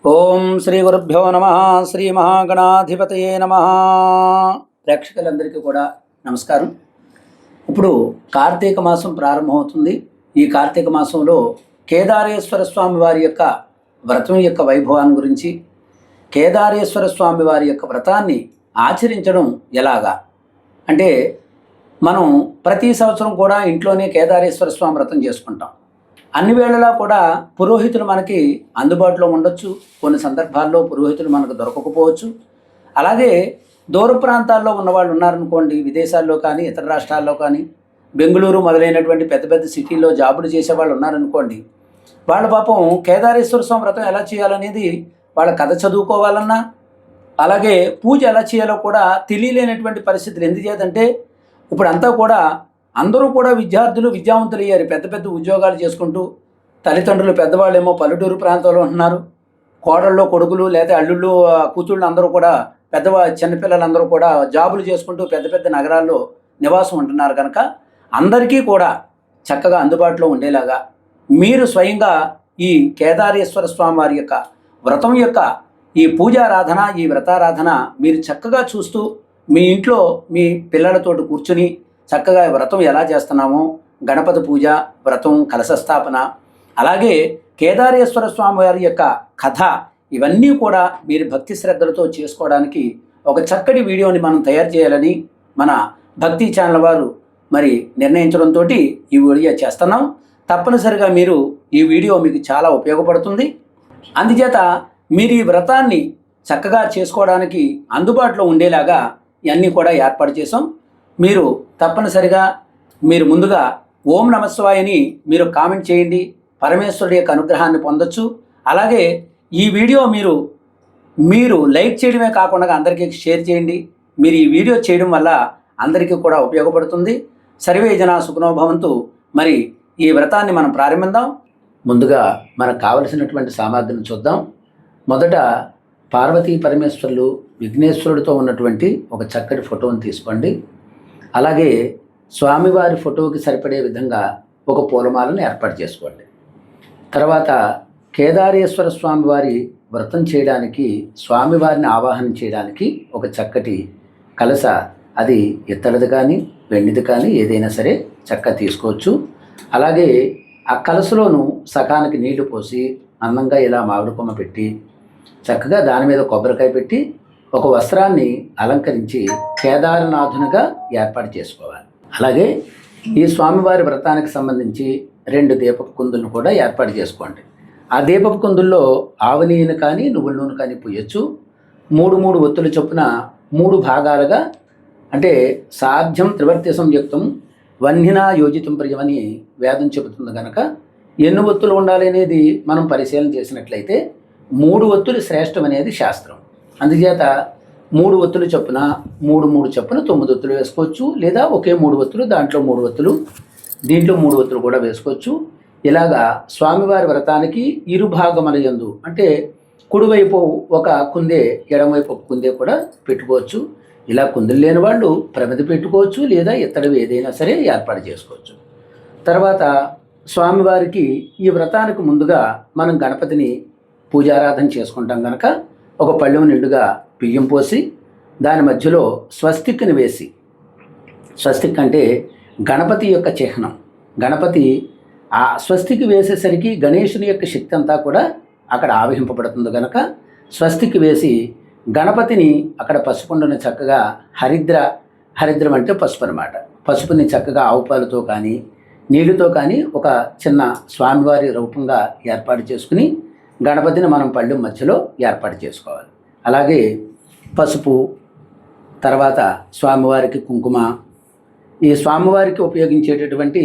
ఓం శ్రీ గురుభ్యో నమ. శ్రీ మహాగణాధిపతయే నమ. ప్రేక్షకులందరికీ కూడా నమస్కారం. ఇప్పుడు కార్తీక మాసం ప్రారంభమవుతుంది. ఈ కార్తీక మాసంలో కేదారేశ్వర స్వామి వారి యొక్క వ్రతం యొక్క వైభవాన్ని గురించి, కేదారేశ్వర స్వామి వారి యొక్క వ్రతాన్ని ఆచరించడం ఎలాగా అంటే, మనం ప్రతి సంవత్సరం కూడా ఇంట్లోనే కేదారేశ్వర స్వామి వ్రతం చేసుకుంటాం. అన్ని వేళలా కూడా పురోహితులు మనకి అందుబాటులో ఉండొచ్చు. కొన్ని సందర్భాల్లో పురోహితులు మనకు దొరకకపోవచ్చు. అలాగే దూర ప్రాంతాల్లో ఉన్నవాళ్ళు ఉన్నారనుకోండి, విదేశాల్లో కానీ ఇతర రాష్ట్రాల్లో కానీ, బెంగళూరు మొదలైనటువంటి పెద్ద పెద్ద సిటీల్లో జాబులు చేసేవాళ్ళు ఉన్నారనుకోండి, వాళ్ళ పాపం కేదారేశ్వర స్వామి వ్రతం ఎలా చేయాలనేది వాళ్ళ కథ చదువుకోవాలన్నా, అలాగే పూజ ఎలా చేయాలో కూడా తెలియలేనటువంటి పరిస్థితులు. ఎందుచేతంటే ఇప్పుడు అంతా కూడా అందరూ కూడా విద్యార్థులు విద్యావంతులు అయ్యారు. పెద్ద పెద్ద ఉద్యోగాలు చేసుకుంటూ, తల్లిదండ్రులు పెద్దవాళ్ళేమో పల్లెటూరు ప్రాంతంలో ఉంటున్నారు. కోడళ్ళు కొడుకులు లేదా అల్లుళ్ళు కూతుళ్ళు అందరూ కూడా చిన్నపిల్లలందరూ కూడా జాబులు చేసుకుంటూ పెద్ద పెద్ద నగరాల్లో నివాసం ఉంటున్నారు. కనుక అందరికీ కూడా చక్కగా అందుబాటులో ఉండేలాగా మీరు స్వయంగా ఈ కేదారేశ్వర స్వామి వారి యొక్క వ్రతం యొక్క ఈ పూజారాధన, ఈ వ్రతారాధన మీరు చక్కగా చూస్తూ మీ ఇంట్లో మీ పిల్లలతోటి కూర్చుని చక్కగా వ్రతం ఎలా చేస్తున్నామో, గణపతి పూజ, వ్రతం, కలశస్థాపన, అలాగే కేదారేశ్వర స్వామి వారి యొక్క కథ, ఇవన్నీ కూడా మీరు భక్తి శ్రద్ధలతో చేసుకోవడానికి ఒక చక్కటి వీడియోని మనం తయారు చేయాలని మన భక్తి ఛానల్ వారు మరి నిర్ణయించడంతో ఈ వీడియో చేస్తున్నాం. తప్పనిసరిగా మీరు ఈ వీడియో మీకు చాలా ఉపయోగపడుతుంది. అందుచేత మీరు ఈ వ్రతాన్ని చక్కగా చేసుకోవడానికి అందుబాటులో ఉండేలాగా ఇవన్నీ కూడా ఏర్పాటు చేసాం. మీరు తప్పనిసరిగా మీరు ముందుగా ఓం నమశివాయని మీరు కామెంట్ చేయండి. పరమేశ్వరుడి యొక్క అనుగ్రహాన్ని పొందొచ్చు. అలాగే ఈ వీడియో మీరు లైక్ చేయడమే కాకుండా అందరికీ షేర్ చేయండి. మీరు ఈ వీడియో చేయడం వల్ల అందరికీ కూడా ఉపయోగపడుతుంది. సర్వే జనా సుఖినో భవంతు. మరి ఈ వ్రతాన్ని మనం ప్రారంభిద్దాం. ముందుగా మనకు కావలసినటువంటి సామగ్రిని చూద్దాం. మొదట పార్వతీ పరమేశ్వరులు విఘ్నేశ్వరుడితో ఉన్నటువంటి ఒక చక్కటి ఫోటోని తీసుకోండి. అలాగే స్వామివారి ఫోటోకి సరిపడే విధంగా ఒక పూలమాలను ఏర్పాటు చేసుకోండి. తర్వాత కేదారేశ్వర స్వామివారి వ్రతం చేయడానికి, స్వామివారిని ఆవాహనం చేయడానికి ఒక చక్కటి కలశ, అది ఇత్తడిది కానీ వెండిది కానీ ఏదైనా సరే చక్కగా తీసుకోవచ్చు. అలాగే ఆ కలశలోను సకానికి నీళ్లు పోసి అందంగా ఇలా మామిడి కొమ్మ పెట్టి చక్కగా దాని మీద కొబ్బరికాయ పెట్టి ఒక వస్త్రాన్ని అలంకరించి కేదారనాథునిగా ఏర్పాటు చేసుకోవాలి. అలాగే ఈ స్వామివారి వ్రతానికి సంబంధించి 2 దీపపు కుందులను కూడా ఏర్పాటు చేసుకోండి. ఆ దీపపు కుందుల్లో ఆవు నెయ్యిని కానీ నువ్వుల నూనె కానీ పోయొచ్చు. 3 ఒత్తుల చొప్పున 3 భాగాలుగా, అంటే సాధ్యం త్రివర్తి సంయుక్తం వన్హినా యోజితం ప్రియమని వేదం చెబుతుంది. కనుక ఎన్ని ఒత్తులు ఉండాలి అనేది మనం పరిశీలన చేసినట్లయితే 3 ఒత్తులు శ్రేష్టం అనేది శాస్త్రం. అందుచేత 3 ఒత్తులు చొప్పున 3 చొప్పున 9 ఒత్తులు వేసుకోవచ్చు. లేదా ఒకే 3 ఒత్తులు, దాంట్లో 3 ఒత్తులు, దీంట్లో 3 ఒత్తులు కూడా వేసుకోవచ్చు. ఇలాగా స్వామివారి వ్రతానికి ఇరుభాగముల యందు, అంటే కుడివైపు ఒక కుందే, ఎడమవైపు ఒక కుందే కూడా పెట్టుకోవచ్చు. ఇలా కుందులు లేని వాళ్ళు ప్రమిద పెట్టుకోవచ్చు, లేదా ఇత్తడివి ఏదైనా సరే ఏర్పాటు చేసుకోవచ్చు. తర్వాత స్వామివారికి ఈ వ్రతానికి ముందుగా మనం గణపతిని పూజారాధన చేసుకుంటాం. కనుక ఒక పళ్ళెం నిండుగా బియ్యం పోసి దాని మధ్యలో స్వస్తిక్ని వేసి, స్వస్తిక్ అంటే గణపతి యొక్క చిహ్నం, గణపతి ఆ స్వస్తికి వేసేసరికి గణేశుని యొక్క శక్తి అంతా కూడా అక్కడ ఆవహింపబడుతుంది. కనుక స్వస్తికి వేసి గణపతిని అక్కడ పసుపుండుని చక్కగా హరిద్రం అంటే పసుపు అన్నమాట. పసుపుని చక్కగా ఆవు పాలతో కానీ నీళ్ళతో కానీ ఒక చిన్న స్వామివారి రూపంగా ఏర్పాటు చేసుకుని గణపతిని మనం పళ్ళెం మధ్యలో ఏర్పాటు చేసుకోవాలి. అలాగే పసుపు, తర్వాత స్వామివారికి కుంకుమ, ఈ స్వామివారికి ఉపయోగించేటటువంటి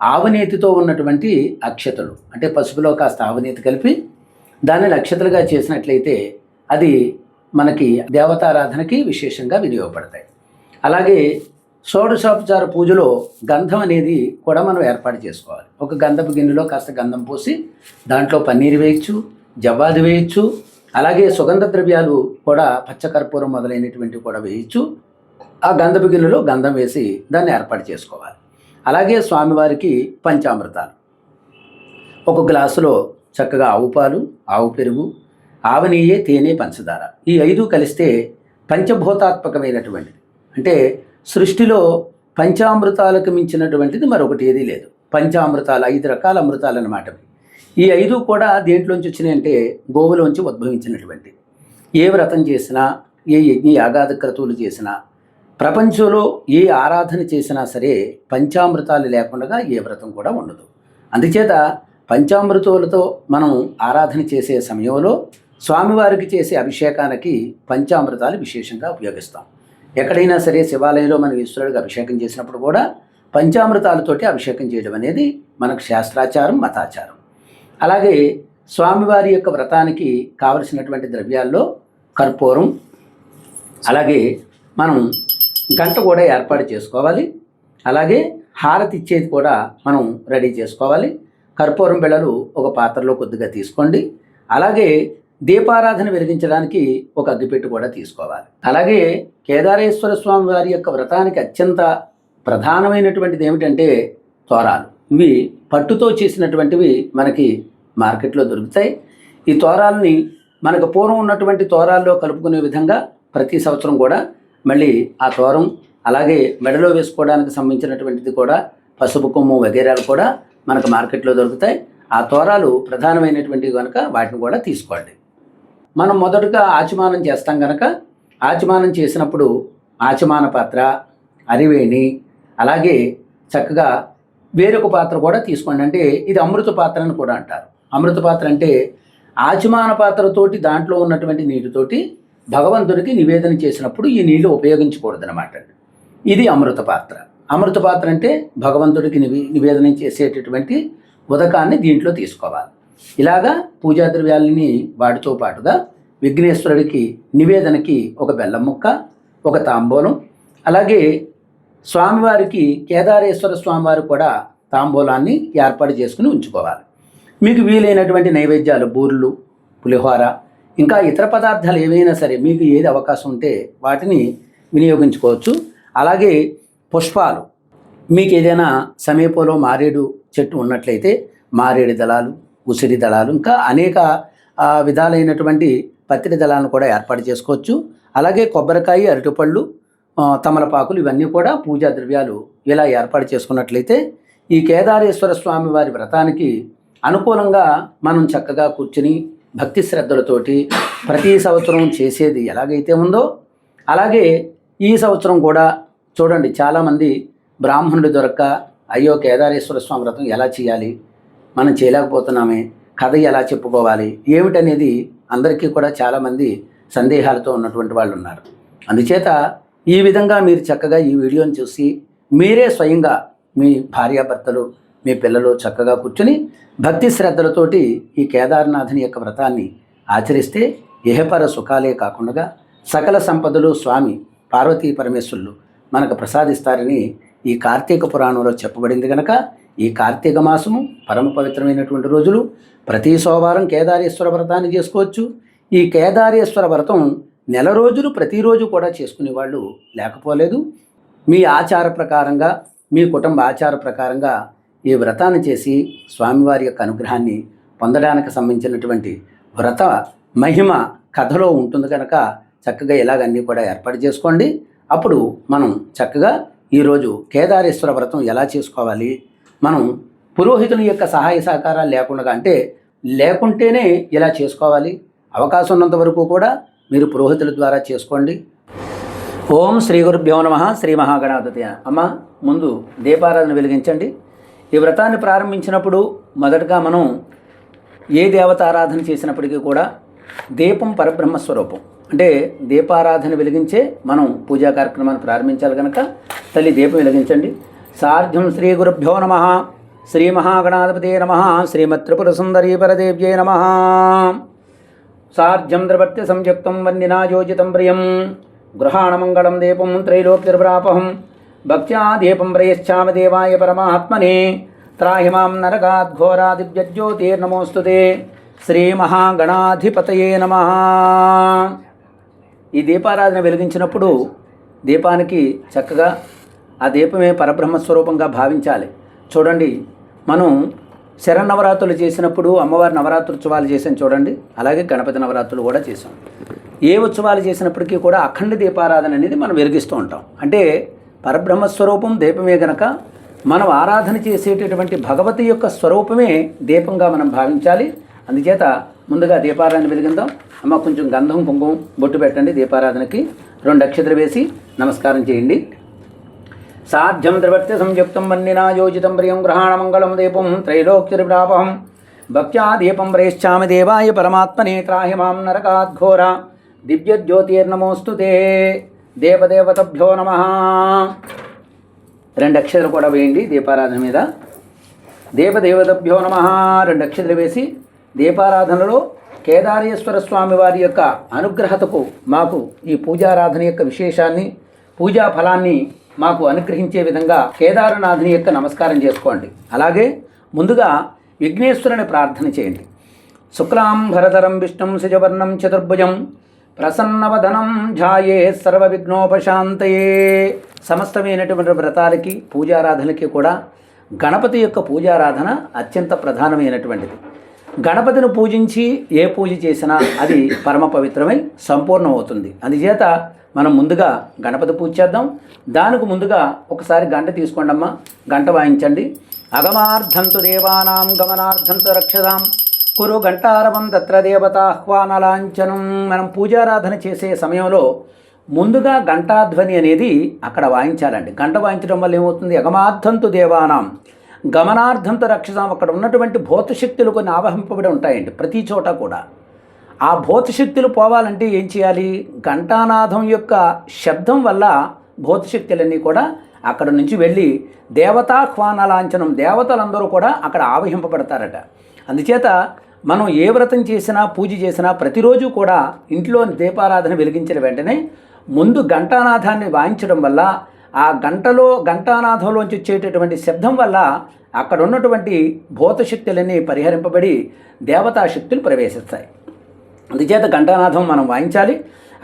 ఆవునేతితో ఉన్నటువంటి అక్షతలు, అంటే పసుపులో కాస్త ఆవునేతి కలిపి దానిని అక్షతలుగా చేసినట్లయితే అది మనకి దేవతారాధనకి విశేషంగా వినియోగపడతాయి. అలాగే షోడశోపచార పూజలో గంధం అనేది కూడా మనం ఏర్పాటు చేసుకోవాలి. ఒక గంధపు గిన్నెలో కాస్త గంధం పోసి దాంట్లో పన్నీరు వేయచ్చు, జవ్వాది వేయచ్చు. అలాగే సుగంధ ద్రవ్యాలు కూడా పచ్చకర్పూరం మొదలైనటువంటివి కూడా వేయచ్చు. ఆ గంధపు గిన్నెలో గంధం వేసి దాన్ని ఏర్పాటు చేసుకోవాలి. అలాగే స్వామివారికి పంచామృతాలు, ఒక గ్లాసులో చక్కగా ఆవు పాలు, ఆవు పెరుగు, ఆవ నెయ్యి, తేనె, పంచదార ఈ 5 కలిస్తే పంచభూతాత్మకమైనటువంటిది. అంటే సృష్టిలో పంచామృతాలకు మించినటువంటిది మరొకటి ఏదీ లేదు. పంచామృతాలు 5 రకాల అమృతాలు అన్నమాట. ఈ 5 కూడా దేంట్లోంచి వచ్చినాయంటే గోవులోంచి ఉద్భవించినటువంటి. ఏ వ్రతం చేసినా, ఏ యజ్ఞ యాగాది క్రతువులు చేసినా, ప్రపంచంలో ఏ ఆరాధన చేసినా సరే పంచామృతాలు లేకుండా ఏ వ్రతం కూడా ఉండదు. అందుచేత పంచామృతాలతో మనం ఆరాధన చేసే సమయంలో స్వామివారికి చేసే అభిషేకానికి పంచామృతాలు విశేషంగా ఉపయోగిస్తాం. ఎక్కడైనా సరే శివాలయంలో మనం ఈశ్వరుడికి అభిషేకం చేసినప్పుడు కూడా పంచామృతాలతోటి అభిషేకం చేయడం అనేది మనకు శాస్త్రాచారం, మతాచారం. అలాగే స్వామివారి యొక్క వ్రతానికి కావలసినటువంటి ద్రవ్యాల్లో కర్పూరం, అలాగే మనం గంట కూడా ఏర్పాటు చేసుకోవాలి. అలాగే హారతి ఇచ్చేది కూడా మనం రెడీ చేసుకోవాలి. కర్పూరం బిళ్ళలు ఒక పాత్రలో కొద్దిగా తీసుకోండి. అలాగే దీపారాధన వెలిగించడానికి ఒక అగ్గిపెట్టు కూడా తీసుకోవాలి. అలాగే కేదారేశ్వర స్వామి వారి యొక్క వ్రతానికి అత్యంత ప్రధానమైనటువంటిది ఏమిటంటే తోరాలు. ఇవి పట్టుతో చేసినటువంటివి మనకి మార్కెట్లో దొరుకుతాయి. ఈ తోరాలని మనకు పూర్వం ఉన్నటువంటి తోరాల్లో కలుపుకునే విధంగా ప్రతి సంవత్సరం కూడా మళ్ళీ ఆ తోరం, అలాగే మెడలో వేసుకోవడానికి సంబంధించినటువంటిది కూడా పసుపు కొమ్ము వగైరాలు కూడా మనకు మార్కెట్లో దొరుకుతాయి. ఆ తోరాలు ప్రధానమైనటువంటివి కనుక వాటిని కూడా తీసుకోండి. మనం మొదటగా ఆచమానం చేస్తాం కనుక ఆచమానం చేసినప్పుడు ఆచమాన పాత్ర, అరివేణి, అలాగే చక్కగా వేరొక పాత్ర కూడా తీసుకోండి. అంటే ఇది అమృత పాత్ర అని కూడా అంటారు. అమృత పాత్ర అంటే ఆచమాన పాత్రతోటి దాంట్లో ఉన్నటువంటి నీటితోటి భగవంతుడికి నివేదన చేసినప్పుడు ఈ నీళ్లు ఉపయోగించకూడదనమాట. ఇది అమృత పాత్ర. అమృత పాత్ర అంటే భగవంతుడికి నివేదన చేసేటటువంటి ఉదకాన్ని దీంట్లో తీసుకోవాలి. ఇలాగా పూజా ద్రవ్యాలని వాటితో పాటుగా విఘ్నేశ్వరుడికి నివేదనకి ఒక బెల్లం ముక్క, ఒక తాంబూలం, అలాగే స్వామివారికి కేదారేశ్వర స్వామివారు కూడా తాంబూలాన్ని ఏర్పాటు చేసుకుని ఉంచుకోవాలి. మీకు వీలైనటువంటి నైవేద్యాలు బూర్లు, పులిహోర, ఇంకా ఇతర పదార్థాలు ఏవైనా సరే మీకు ఏది అవకాశం ఉంటే వాటిని వినియోగించుకోవచ్చు. అలాగే పుష్పాలు, మీకు ఏదైనా సమీపంలో మారేడు చెట్టు ఉన్నట్లయితే మారేడు దళాలు, ఉసిరి దళాలు, ఇంకా అనేక విధాలైనటువంటి పత్రి దళాలను కూడా ఏర్పాటు చేసుకోవచ్చు. అలాగే కొబ్బరికాయ, అరటిపళ్ళు, తమలపాకులు ఇవన్నీ కూడా పూజా ద్రవ్యాలు ఇలా ఏర్పాటు చేసుకున్నట్లయితే ఈ కేదారేశ్వర స్వామి వారి వ్రతానికి అనుకూలంగా మనం చక్కగా కూర్చుని భక్తి శ్రద్ధలతోటి ప్రతి సంవత్సరం చేసేది ఎలాగైతే ఉందో అలాగే ఈ సంవత్సరం కూడా చూడండి, చాలామంది బ్రాహ్మణుడు దొరక్క అయ్యో కేదారేశ్వర స్వామి వ్రతం ఎలా చేయాలి, మనం చేయలేకపోతున్నామే, కథ ఎలా చెప్పుకోవాలి ఏమిటనేది అందరికీ కూడా చాలామంది సందేహాలతో ఉన్నటువంటి వాళ్ళు ఉన్నారు. అందుచేత ఈ విధంగా మీరు చక్కగా ఈ వీడియోని చూసి మీరే స్వయంగా మీ భార్యాభర్తలు, మీ పిల్లలు చక్కగా కూర్చుని భక్తి శ్రద్ధలతోటి ఈ కేదారనాథుని యొక్క వ్రతాన్ని ఆచరిస్తే ఇహపర సుఖాలే కాకుండా సకల సంపదలు స్వామి పార్వతీ పరమేశ్వరులు మనకు ప్రసాదిస్తారని ఈ కార్తీక పురాణంలో చెప్పబడింది కనుక ఈ కార్తీక మాసము పరమ పవిత్రమైనటువంటి రోజులు. ప్రతి సోమవారం కేదారేశ్వర వ్రతాన్ని చేసుకోవచ్చు. ఈ కేదారేశ్వర వ్రతం నెల రోజులు ప్రతిరోజు కూడా చేసుకునే వాళ్ళు లేకపోలేదు. మీ ఆచార ప్రకారంగా, మీ కుటుంబ ఆచార ప్రకారంగా ఈ వ్రతాన్ని చేసి స్వామివారి యొక్క అనుగ్రహాన్ని పొందడానికి సంబంధించినటువంటి వ్రత మహిమ కథలో ఉంటుంది కనుక చక్కగా ఇలాగన్నీ కూడా ఏర్పాటు చేసుకోండి. అప్పుడు మనం చక్కగా ఈరోజు కేదారేశ్వర వ్రతం ఎలా చేసుకోవాలి, మనం పురోహితుని యొక్క సహాయ సహకారాలు లేకుండా, అంటే లేకుంటేనే ఇలా చేసుకోవాలి. అవకాశం ఉన్నంత వరకు కూడా మీరు పురోహితుల ద్వారా చేసుకోండి. ఓం శ్రీ గురుభ్యో నమః. శ్రీ మహాగణాధిపతయ. అమ్మ, ముందు దీపారాధన వెలిగించండి. ఈ వ్రతాన్ని ప్రారంభించినప్పుడు మొదటగా మనం ఏ దేవత ఆరాధన చేసినప్పటికీ కూడా దీపం పరబ్రహ్మస్వరూపం, అంటే దీపారాధన వెలిగించే మనం పూజా కార్యక్రమాన్ని ప్రారంభించాలి కనుక తల్లి దీపం వెలిగించండి. సార్ధ్యం శ్రీ గురుభ్యో నమః. శ్రీ మహాగణాధిపతే నమః. శ్రీమత్రిపుర సుందరీ పరదేవ్యై నమః. సార్ధ్యం ద్రవర్త్య సంయుక్తం వందినాయోజితం ప్రియం గృహాణమంగళం దీపం త్రైలోక్యర్ప్రాపహం భక్త్యా దీపం ప్రయశ్చామి దేవాయ పరమాత్మనే త్రాహి మాం నరకాద్ఘోరాదివ్యజ్యోతిర్నమోస్తుతే. శ్రీ మహాగణాధిపతయే నమః. ఈ దీపారాధన వెలిగించినప్పుడు దీపానికి చక్కగా ఆ దీపమే పరబ్రహ్మస్వరూపంగా భావించాలి. చూడండి, మనం శరన్నవరాత్రులు చేసినప్పుడు అమ్మవారి నవరాత్రి ఉత్సవాలు చేసాం చూడండి, అలాగే గణపతి నవరాత్రులు కూడా చేసాం. ఏ ఉత్సవాలు చేసినప్పటికీ కూడా అఖండ దీపారాధన అనేది మనం వెలిగిస్తూ ఉంటాం. అంటే పరబ్రహ్మస్వరూపం దీపమే గనక మనం ఆరాధన చేసేటటువంటి భగవతి యొక్క స్వరూపమే దీపంగా మనం భావించాలి. అందుచేత ముందుగా దీపారాధన వెలిగిందాం. అమ్మ కొంచెం గంధం కుంకుమ బొట్టు పెట్టండి. దీపారాధనకి 2 అక్షతలు వేసి నమస్కారం చేయండి. సాధ్యం ద్రవర్త్య సంయుక్తం వన్నినా యోజితం ప్రియం గ్రహాణమంగళం దీపం త్రైలోక్యరిప్రాపహం భక్త్యా దీపం ప్రేష్యామి దేవాయ పరమాత్మనే త్రాహి మాం నరకాద్ఘోర దివ్యజ్యోతిర్నమోస్తు తే దేవదేవతభ్యో నమః. 2 అక్షతలు కూడా వేయండి దీపారాధన మీద. దేవదేవతభ్యో నమః 2 అక్షతలు వేసి దీపారాధనలో కేదారేశ్వర స్వామి వారి యొక్క అనుగ్రహతకు మాకు ఈ పూజారాధన యొక్క విశేషాన్ని, పూజా ఫలాన్ని మాకు అనుగ్రహించే విధంగా కేదారనాథుని యొక్క నమస్కారం చేసుకోండి. అలాగే ముందుగా విఘ్నేశ్వరుని ప్రార్థన చేయండి. శుక్లాంబరధరం విష్ణుం శశివర్ణం చతుర్భుజం ప్రసన్నవదనం ధ్యాయే సర్వ విఘ్నోపశాంతయే. సమస్తమైనటువంటి వ్రతాలకి పూజారాధనకి కూడా గణపతి యొక్క పూజారాధన అత్యంత ప్రధానమైనటువంటిది. గణపతిని పూజించి ఏ పూజ చేసినా అది పరమ పవిత్రమై సంపూర్ణమవుతుంది. అందుచేత మనం ముందుగా గణపతి పూజ చేద్దాం. దానికి ముందుగా ఒకసారి గంట తీసుకోండి అమ్మ, గంట వాయించండి. అగమార్థంతు దేవానాం గమనార్థంతు రక్షదాం కురు గంటారవం తత్ర దేవతాహ్వానలాంఛనం. మనం పూజారాధన చేసే సమయంలో ముందుగా గంటాధ్వని అనేది అక్కడ వాయించాలండి. గంట వాయించడం వల్ల ఏమవుతుంది? అగమార్థంతు దేవానాం గమనార్థంతో రక్షసాం. అక్కడ ఉన్నటువంటి భూతశక్తులు కొన్ని ఆవహింపబడి ఉంటాయండి ప్రతి చోట కూడా. ఆ భూతశక్తులు పోవాలంటే ఏం చేయాలి? ఘంటానాథం యొక్క శబ్దం వల్ల భూతశక్తులన్నీ కూడా అక్కడ నుంచి వెళ్ళి దేవతాహ్వానలాంఛనం, దేవతలందరూ కూడా అక్కడ ఆవహింపబడతారట. అందుచేత మనం ఏ వ్రతం చేసినా పూజ చేసినా ప్రతిరోజు కూడా ఇంట్లో దీపారాధన వెలిగించిన వెంటనే ముందు ఘంటానాథాన్ని వాయించడం వల్ల ఆ ఘంటానాథంలోంచి వచ్చేటటువంటి శబ్దం వల్ల అక్కడ ఉన్నటువంటి భూతశక్తులన్నీ పరిహరింపబడి దేవతాశక్తులు ప్రవేశిస్తాయి. అందుచేత ఘంటానాథం మనం వాయించాలి.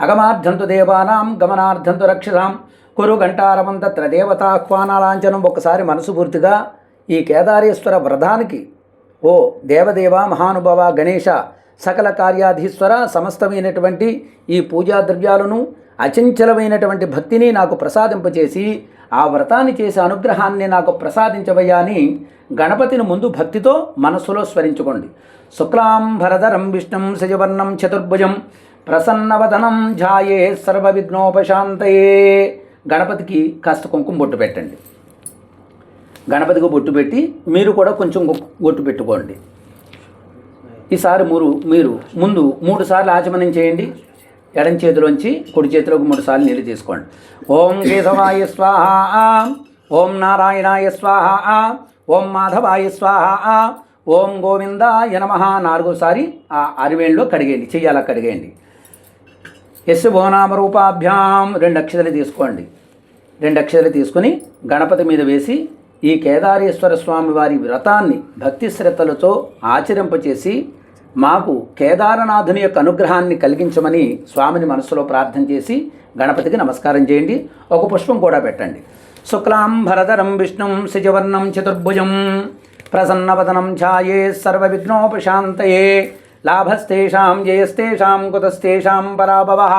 అగమార్థంతు దేవానాం గమనార్థంతు రక్షసాం కురు ఘంటారవం తత్ర దేవతాహ్వానలాంఛనం. ఒక్కసారి మనసు పూర్తిగా ఈ కేదారేశ్వర వ్రతానికి, ఓ దేవదేవ మహానుభవ గణేశ సకల కార్యాధీశ్వర, సమస్తమైనటువంటి ఈ పూజా ద్రవ్యాలను అచంచలమైనటువంటి భక్తిని నాకు ప్రసాదింపచేసి ఆ వ్రతాన్ని చేసే అనుగ్రహాన్ని నాకు ప్రసాదించవయ్యా అని గణపతిని ముందు భక్తితో మనస్సులో స్మరించుకోండి. శుక్లాంబరధరం విష్ణుం శశివర్ణం చతుర్భుజం ప్రసన్నవదనం ధ్యాయే సర్వ విఘ్నోపశాంతయే. గణపతికి కాస్త కుంకుమ బొట్టు పెట్టండి. గణపతికి బొట్టు పెట్టి మీరు కూడా కొంచెం బొట్టు పెట్టుకోండి. ఈసారి మీరు ముందు 3 సార్లు ఆచమనం చేయండి. ఎడం చేతిలోంచి కుడి చేతిలోకి 3 సార్లు నీళ్ళు తీసుకోండి. ఓం కేశవాయ స్వాహ, ఓం నారాయణాయ స్వాహ, ఓం మాధవాయ స్వాహ, ఓం గోవిందాయ నమః. 4సారి ఆ అరివేణిలో కడిగేయండి, చెయ్యాలా కడిగేయండి. యస్సు భోనామరూపాభ్యాం 2 అక్షతలు తీసుకోండి. 2 అక్షతలు తీసుకుని గణపతి మీద వేసి ఈ కేదారేశ్వర స్వామి వారి వ్రతాన్ని భక్తి శ్రద్ధలతో ఆచరింపచేసి మాకు కేదారనాథుని యొక్క అనుగ్రహాన్ని కలిగించమని స్వామిని మనస్సులో ప్రార్థన చేసి గణపతికి నమస్కారం చేయండి. ఒక పుష్పం కూడా పెట్టండి. శుక్లాంబరధరం విష్ణుం శశివర్ణం చతుర్భుజం ప్రసన్నవదనం ఛాయే సర్వ విఘ్నోపశాంతయే. లాభస్తేషాం జయస్తేషాం కుతస్తేషాం పరాభవః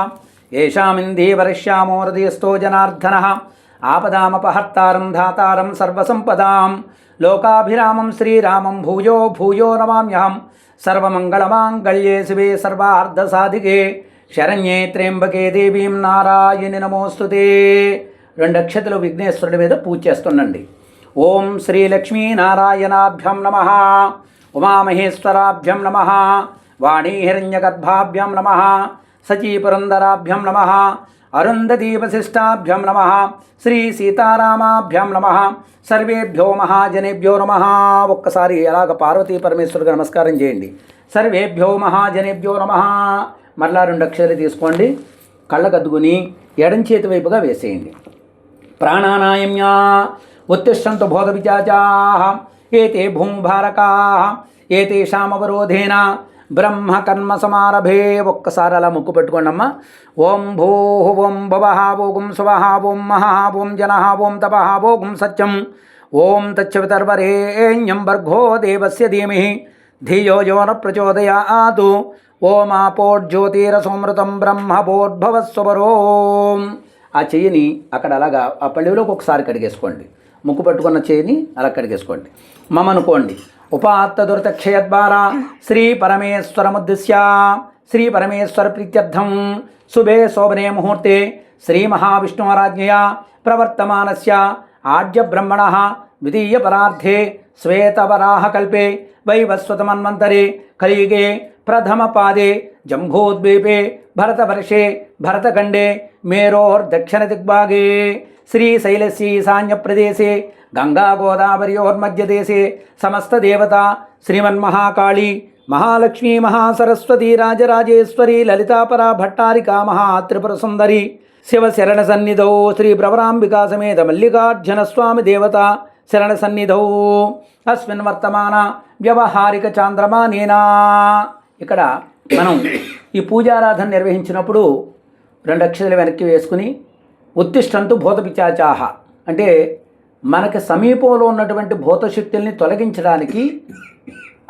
ఏషామిందే వరిష్యామో హృదయస్థో జనార్దనః. ఆపదామపహర్తారం ధాతారం సర్వసంపదాం లోకాభిరామం శ్రీరామం భూయో భూయో నమామ్యహం. సర్వమంగళమాంగళ్యే శివే సర్వార్ధసాధికే శరణ్యే త్ర్యంబకే దేవీం నారాయణి నమోస్తుతే. 2 అక్షతలు విఘ్నేశ్వరుడి మీద పూజ చేస్తుండండి. ఓం శ్రీ లక్ష్మీనారాయణాభ్యం నమః, ఉమామహేశ్వరాభ్యం నమః, వాణీహిరణ్యగర్భాభ్యం నమః, సచీపురందరాభ్యం నమః, అరుంధతీవశిష్టాభ్యం నమః, శ్రీ సీతారామాభ్యం నమః. సర్వేభ్యో మహాజనేభ్యో నమః. ఒక్కసారి అలాగ పార్వతీ పరమేశ్వరుడికి నమస్కారం చేయండి. సర్వేభ్యో మహాజనేభ్యో నమః. మరలా 2 అక్షరాలు తీసుకోండి. కళ్ళకద్దుకుని ఎడం చేతి వైపుగా వేసేయండి. ప్రాణానాయమ్యా ఉత్తిష్టంతు బోధ విచాచాః ఏతే భూమిభారకాః ఏతేషామవరోధేన బ్రహ్మ కర్మ సమారభే. ఒక్కసారి అలా ముక్కు పెట్టుకోండి అమ్మ. ఓం భూః ఓం భవః ఓం స్వః ఓం మహః ఓం జనః ఓం తపః ఓం సత్యం ఓం తచ్చవితర్వరేణ్యం భర్గో దేవస్య ధీమహి ధియో యో న ప్రచోదయాత్. ఓమాపోర్జ్యోతిరసమృతం బ్రహ్మభోర్భవస్వరోం. ఆ చెయ్యిని అక్కడ అలాగా ఆ పళ్ళెలోకి ఒకసారి కడిగేసుకోండి. ముక్కు పట్టుకున్న చెయ్యిని అలా కడిగేసుకోండి. మమ అనుకోండి. ఉపాత్త దురితక్షయద్వారా శ్రీ పరమేశ్వరముద్దిశ్య శ్రీ పరమేశ్వర ప్రీత్యర్థం శుభే శోభనే ముహూర్తే శ్రీ మహావిష్ణురాజ్ఞయా ప్రవర్తమానస్య ఆద్య బ్రహ్మణః ద్వితీయ పరార్థే శ్వేతవరాహకల్పే వైవస్వతమన్వంతరే కలియుగే ప్రథమ పాదే జంబూద్వీపే భరతవర్షే భరతఖండే మేరోర్దక్షిణ దిగ్భాగే శ్రీశైలస్య ఈశాన్యప్రదేశే గంగా గోదావర్యోర్మధ్యదేశే సమస్తదేవత శ్రీమన్మహాకాళీ మహాలక్ష్మీ మహాసరస్వతి రాజరాజేశ్వరి లలితాపరా భట్టారికా మహాత్రిపురసుందరి శివశరణ సన్నిధౌ శ్రీ ప్రవరాంబికా సమేత మల్లికార్జున స్వామి దేవత శరణ సన్నిధౌ అస్మిన్ వర్తమాన వ్యవహారిక చాంద్రమానేనా. ఇక్కడ మనం ఈ పూజారాధన నిర్వహించినప్పుడు 2 అక్షరాలు వెనక్కి వేసుకుని ఉత్తిష్టంతు భూతపిశాచాః అంటే మనకి సమీపంలో ఉన్నటువంటి భూతశక్తుల్ని తొలగించడానికి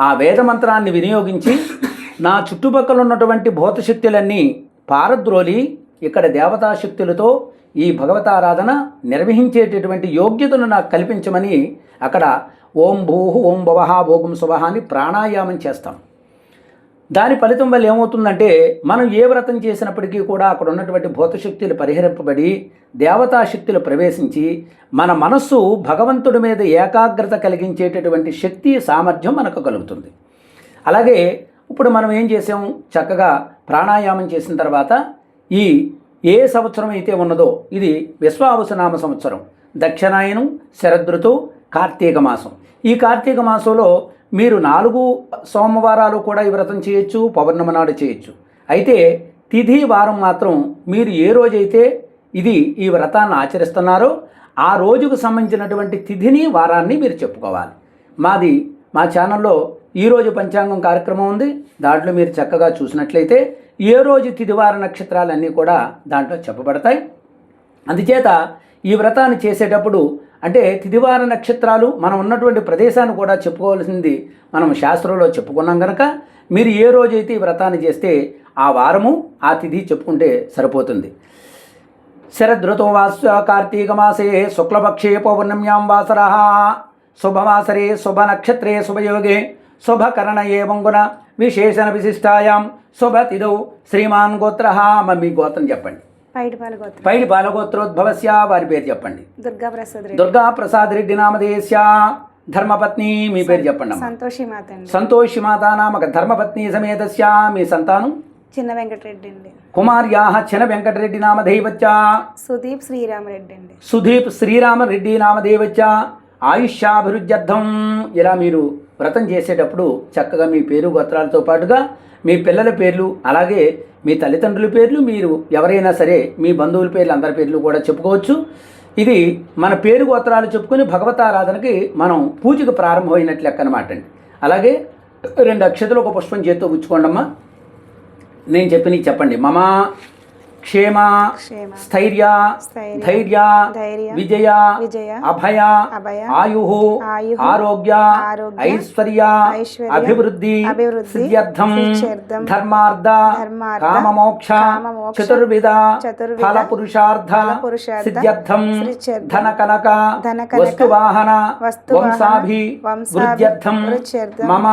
ఆ వేదమంత్రాన్ని వినియోగించి నా చుట్టుపక్కల ఉన్నటువంటి భూతశక్తులన్నీ పారద్రోలి ఇక్కడ దేవతాశక్తులతో ఈ భగవతారాధన నిర్వహించేటటువంటి యోగ్యతను నాకు కల్పించమని అక్కడ ఓం భూహు ఓం భవః ఓం శుభః అని ప్రాణాయామం చేస్తాం. దాని ఫలితం వల్ల ఏమవుతుందంటే మనం ఏ వ్రతం చేసినప్పటికీ కూడా అక్కడ ఉన్నటువంటి భూతశక్తులు పరిహరింపబడి దేవతాశక్తులు ప్రవేశించి మన మనస్సు భగవంతుడి మీద ఏకాగ్రత కలిగించేటటువంటి శక్తి సామర్థ్యం మనకు కలుగుతుంది. అలాగే ఇప్పుడు మనం ఏం చేసాం, చక్కగా ప్రాణాయామం చేసిన తర్వాత ఈ ఏ సంవత్సరం అయితే ఉన్నదో ఇది విశ్వావసునామ సంవత్సరం, దక్షిణాయనం, శరదృతు, కార్తీక మాసం. ఈ కార్తీక మాసంలో మీరు 4 సోమవారాలు కూడా ఈ వ్రతం చేయొచ్చు, పౌర్ణమి నాడు చేయొచ్చు. అయితే తిథి వారం మాత్రం మీరు ఏ రోజైతే ఈ వ్రతాన్ని ఆచరిస్తున్నారో ఆ రోజుకు సంబంధించినటువంటి తిథిని వారాన్ని మీరు చెప్పుకోవాలి. మా ఛానల్లో ఈరోజు పంచాంగం కార్యక్రమం ఉంది. దాంట్లో మీరు చక్కగా చూసినట్లయితే ఏ రోజు తిథివార నక్షత్రాలన్నీ కూడా దాంట్లో చెప్పబడతాయి. అందుచేత ఈ వ్రతాన్ని చేసేటప్పుడు అంటే తిథివార నక్షత్రాలు మనం ఉన్నటువంటి ప్రదేశాన్ని కూడా చెప్పుకోవాల్సింది మనం శాస్త్రంలో చెప్పుకున్నాం కనుక మీరు ఏ రోజైతే ఈ వ్రతాన్ని చేస్తే ఆ వారము ఆ తిథి చెప్పుకుంటే సరిపోతుంది. శరదృతో వాస్య కార్తీక మాసే శుక్లపక్షే పౌర్ణమ్యాం వాసరః శుభవాసరే శుభనక్షత్రే శుభయోగే శుభకరణయే మంగుణ విశేషణ విశిష్టాయాం శుభతిథౌ శ్రీమాన్ గోత్రః. మీ గోత్రం చెప్పండి. పైడి బాలగోత్రోద్భవస్య వారి పేరు చెప్పండి. దుర్గా ప్రసాద్ రెడ్డి నామధేయస్య ధర్మపత్ని మీ పేరు చెప్పండి. సంతోషి మాత నామక ధర్మపత్ని సమేతస్య మీ సంతానం చిన్న వెంకటరెడ్డి అండి. కుమార్యాః చిన్న వెంకటరెడ్డి నామధేయవచ్చ సుదీప్ శ్రీరామరెడ్డి అండి. సుదీప్ శ్రీరామరెడ్డి నామధేయవచ్చ ఆయుష్యాభివృద్ధ్యర్థం. ఇలా మీరు వ్రతం చేసేటప్పుడు చక్కగా మీ పేరు గోత్రాలతో పాటుగా మీ పిల్లల పేర్లు అలాగే మీ తల్లిదండ్రుల పేర్లు మీరు ఎవరైనా సరే మీ బంధువుల పేర్లు అందరి పేర్లు కూడా చెప్పుకోవచ్చు. ఇది మన పేరు గోత్రాలు చెప్పుకొని భగవతారాధనకి మనం పూజకు ప్రారంభమైనట్లు లెక్క అనమాట అండి. అలాగే 2 అక్షతలు ఒక పుష్పం చేతితో పుచ్చుకోండమ్మా. నేను చెప్పండి. మమ క్షేమ స్థైర్య ధైర్య విజయ అభయ ఆయు ఆరోగ్య ఐశ్వర్య అభివృద్ధి సిద్ధ్యర్థం ధర్మార్థ కామమోక్ష చతుర్విధ ఫల పురుషార్థ సిద్ధ్యర్థం ధన కనక వస్తువాహన వంశాభి వృద్ధ్యర్థం మమ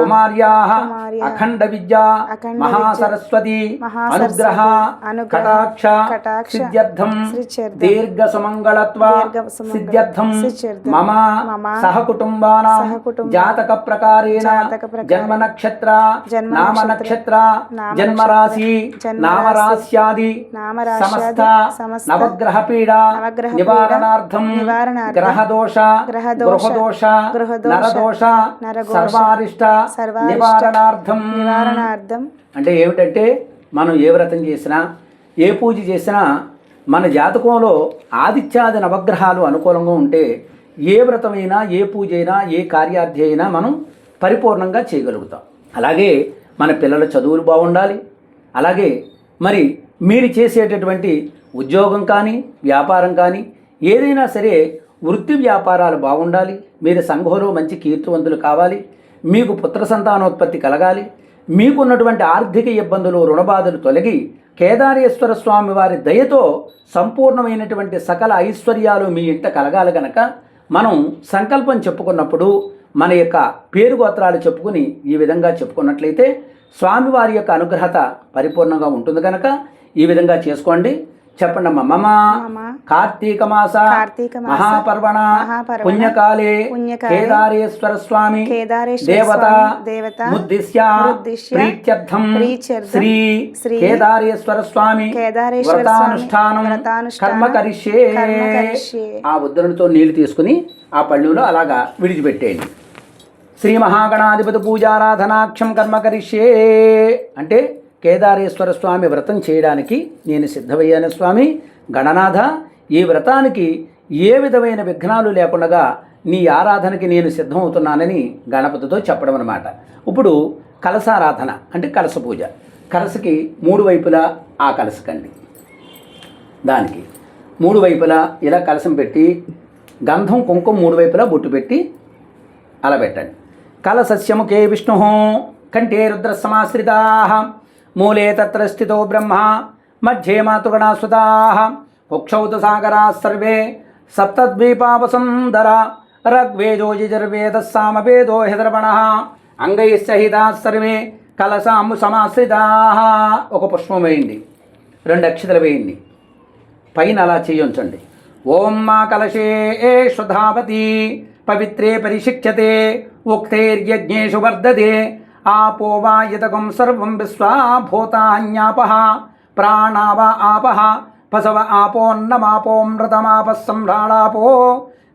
కుమార్యాః అఖండ విద్యా మహాసరస్వతి అనుగ్రహ కటాక్ష సిద్ధ్యర్థం దీర్ఘ సుమంగళత్వ సిద్ధ్యర్థం మమ సహకుటుంబానాం జాతక ప్రకారేణ జన్మ నక్షత్ర నామ నక్షత్ర జన్మరాశి నామరాశ్యాది సమస్త నవగ్రహ పీడ నివారణార్థం గ్రహదోష గృహదోష నరదోష సర్వారిష్ట నివారణార్థం. అంటే ఏమిటంటే మనం ఏ వ్రతం చేసినా ఏ పూజ చేసినా మన జాతకంలో ఆదిత్యాది నవగ్రహాలు అనుకూలంగా ఉంటే ఏ వ్రతమైనా ఏ పూజ అయినా ఏ కార్యార్థి అయినా మనం పరిపూర్ణంగా చేయగలుగుతాం. అలాగే మన పిల్లల చదువులు బాగుండాలి. అలాగే మరి మీరు చేసేటటువంటి ఉద్యోగం కానీ వ్యాపారం కానీ ఏదైనా సరే వృత్తి వ్యాపారాలు బాగుండాలి, మీరు సంఘంలో మంచి కీర్తివంతులు కావాలి, మీకు పుత్ర సంతానోత్పత్తి కలగాలి, మీకున్నటువంటి ఆర్థిక ఇబ్బందులు రుణబాధలు తొలగి కేదారేశ్వర స్వామి వారి దయతో సంపూర్ణమైనటువంటి సకల ఐశ్వర్యాలు మీ ఇంట కలగాలి గనక మనం సంకల్పం చెప్పుకున్నప్పుడు మన యొక్క పేరు గోత్రాలు చెప్పుకుని ఈ విధంగా చెప్పుకున్నట్లయితే స్వామివారి యొక్క అనుగ్రహత పరిపూర్ణంగా ఉంటుంది కనుక ఈ విధంగా చేసుకోండి. చెప్పండి అమ్మా. మమ కార్తీక మాస మహాపర్వణ పుణ్యకాలే కేదారేశ్వర స్వామి దేవత ముద్దిశ్య ప్రీత్యర్థం శ్రీ కేదారేశ్వర స్వామి వ్రతానుష్ఠానం కర్మ కరిష్యే. ఆ ఉద్దరణతో నీళ్లు తీసుకుని ఆ పళ్ళులో అలాగా విడిచిపెట్టేయండి. శ్రీ మహాగణాధిపతి పూజారాధనాక్షం కర్మ కరిష్యే అంటే కేదారేశ్వర స్వామి వ్రతం చేయడానికి నేను సిద్ధమయ్యాను స్వామి. గణనాథ, ఈ వ్రతానికి ఏ విధమైన విఘ్నాలు లేకుండా నీ ఆరాధనకి నేను సిద్ధమవుతున్నానని గణపతితో చెప్పడం అన్నమాట. ఇప్పుడు కలశారాధన అంటే కలశ పూజ. కలశకి 3 వైపులా ఆ కలశకండి, దానికి 3 వైపులా ఇలా కలశం పెట్టి గంధం కుంకుమ 3 వైపులా బొట్టు పెట్టి అలా పెట్టండి. కలశస్యముఖే విష్ణు కంఠే రుద్ర సమాశ్రితా మూలే తత్ర స్థితో బ్రహ్మ మధ్యే మాతృగణాసుతా కుక్షౌత సాగరా సర్వే సప్తద్వీపావసుందర ఋగ్వేదో యజుర్వేద సామవేదో హృద్రవణ అంగైస్సహితా సర్వే కలశాము సమాశ్రితా. ఒక పుష్పం వేయండి, 2 అక్షతలు వేయండి, పైన అలా చేయించండి. ఓం మా కలశే ధావతి పవిత్రే పరిశిక్ష్యతే ఉక్తైర్యజ్ఞేషు వర్ధతే ఆపో వా యతకం సర్వం విశ్వా భూతాన్యాపః ప్రాణావ ఆపః పశవ ఆపోన్నమాపోమృతమాపః సంభ్రాడాపో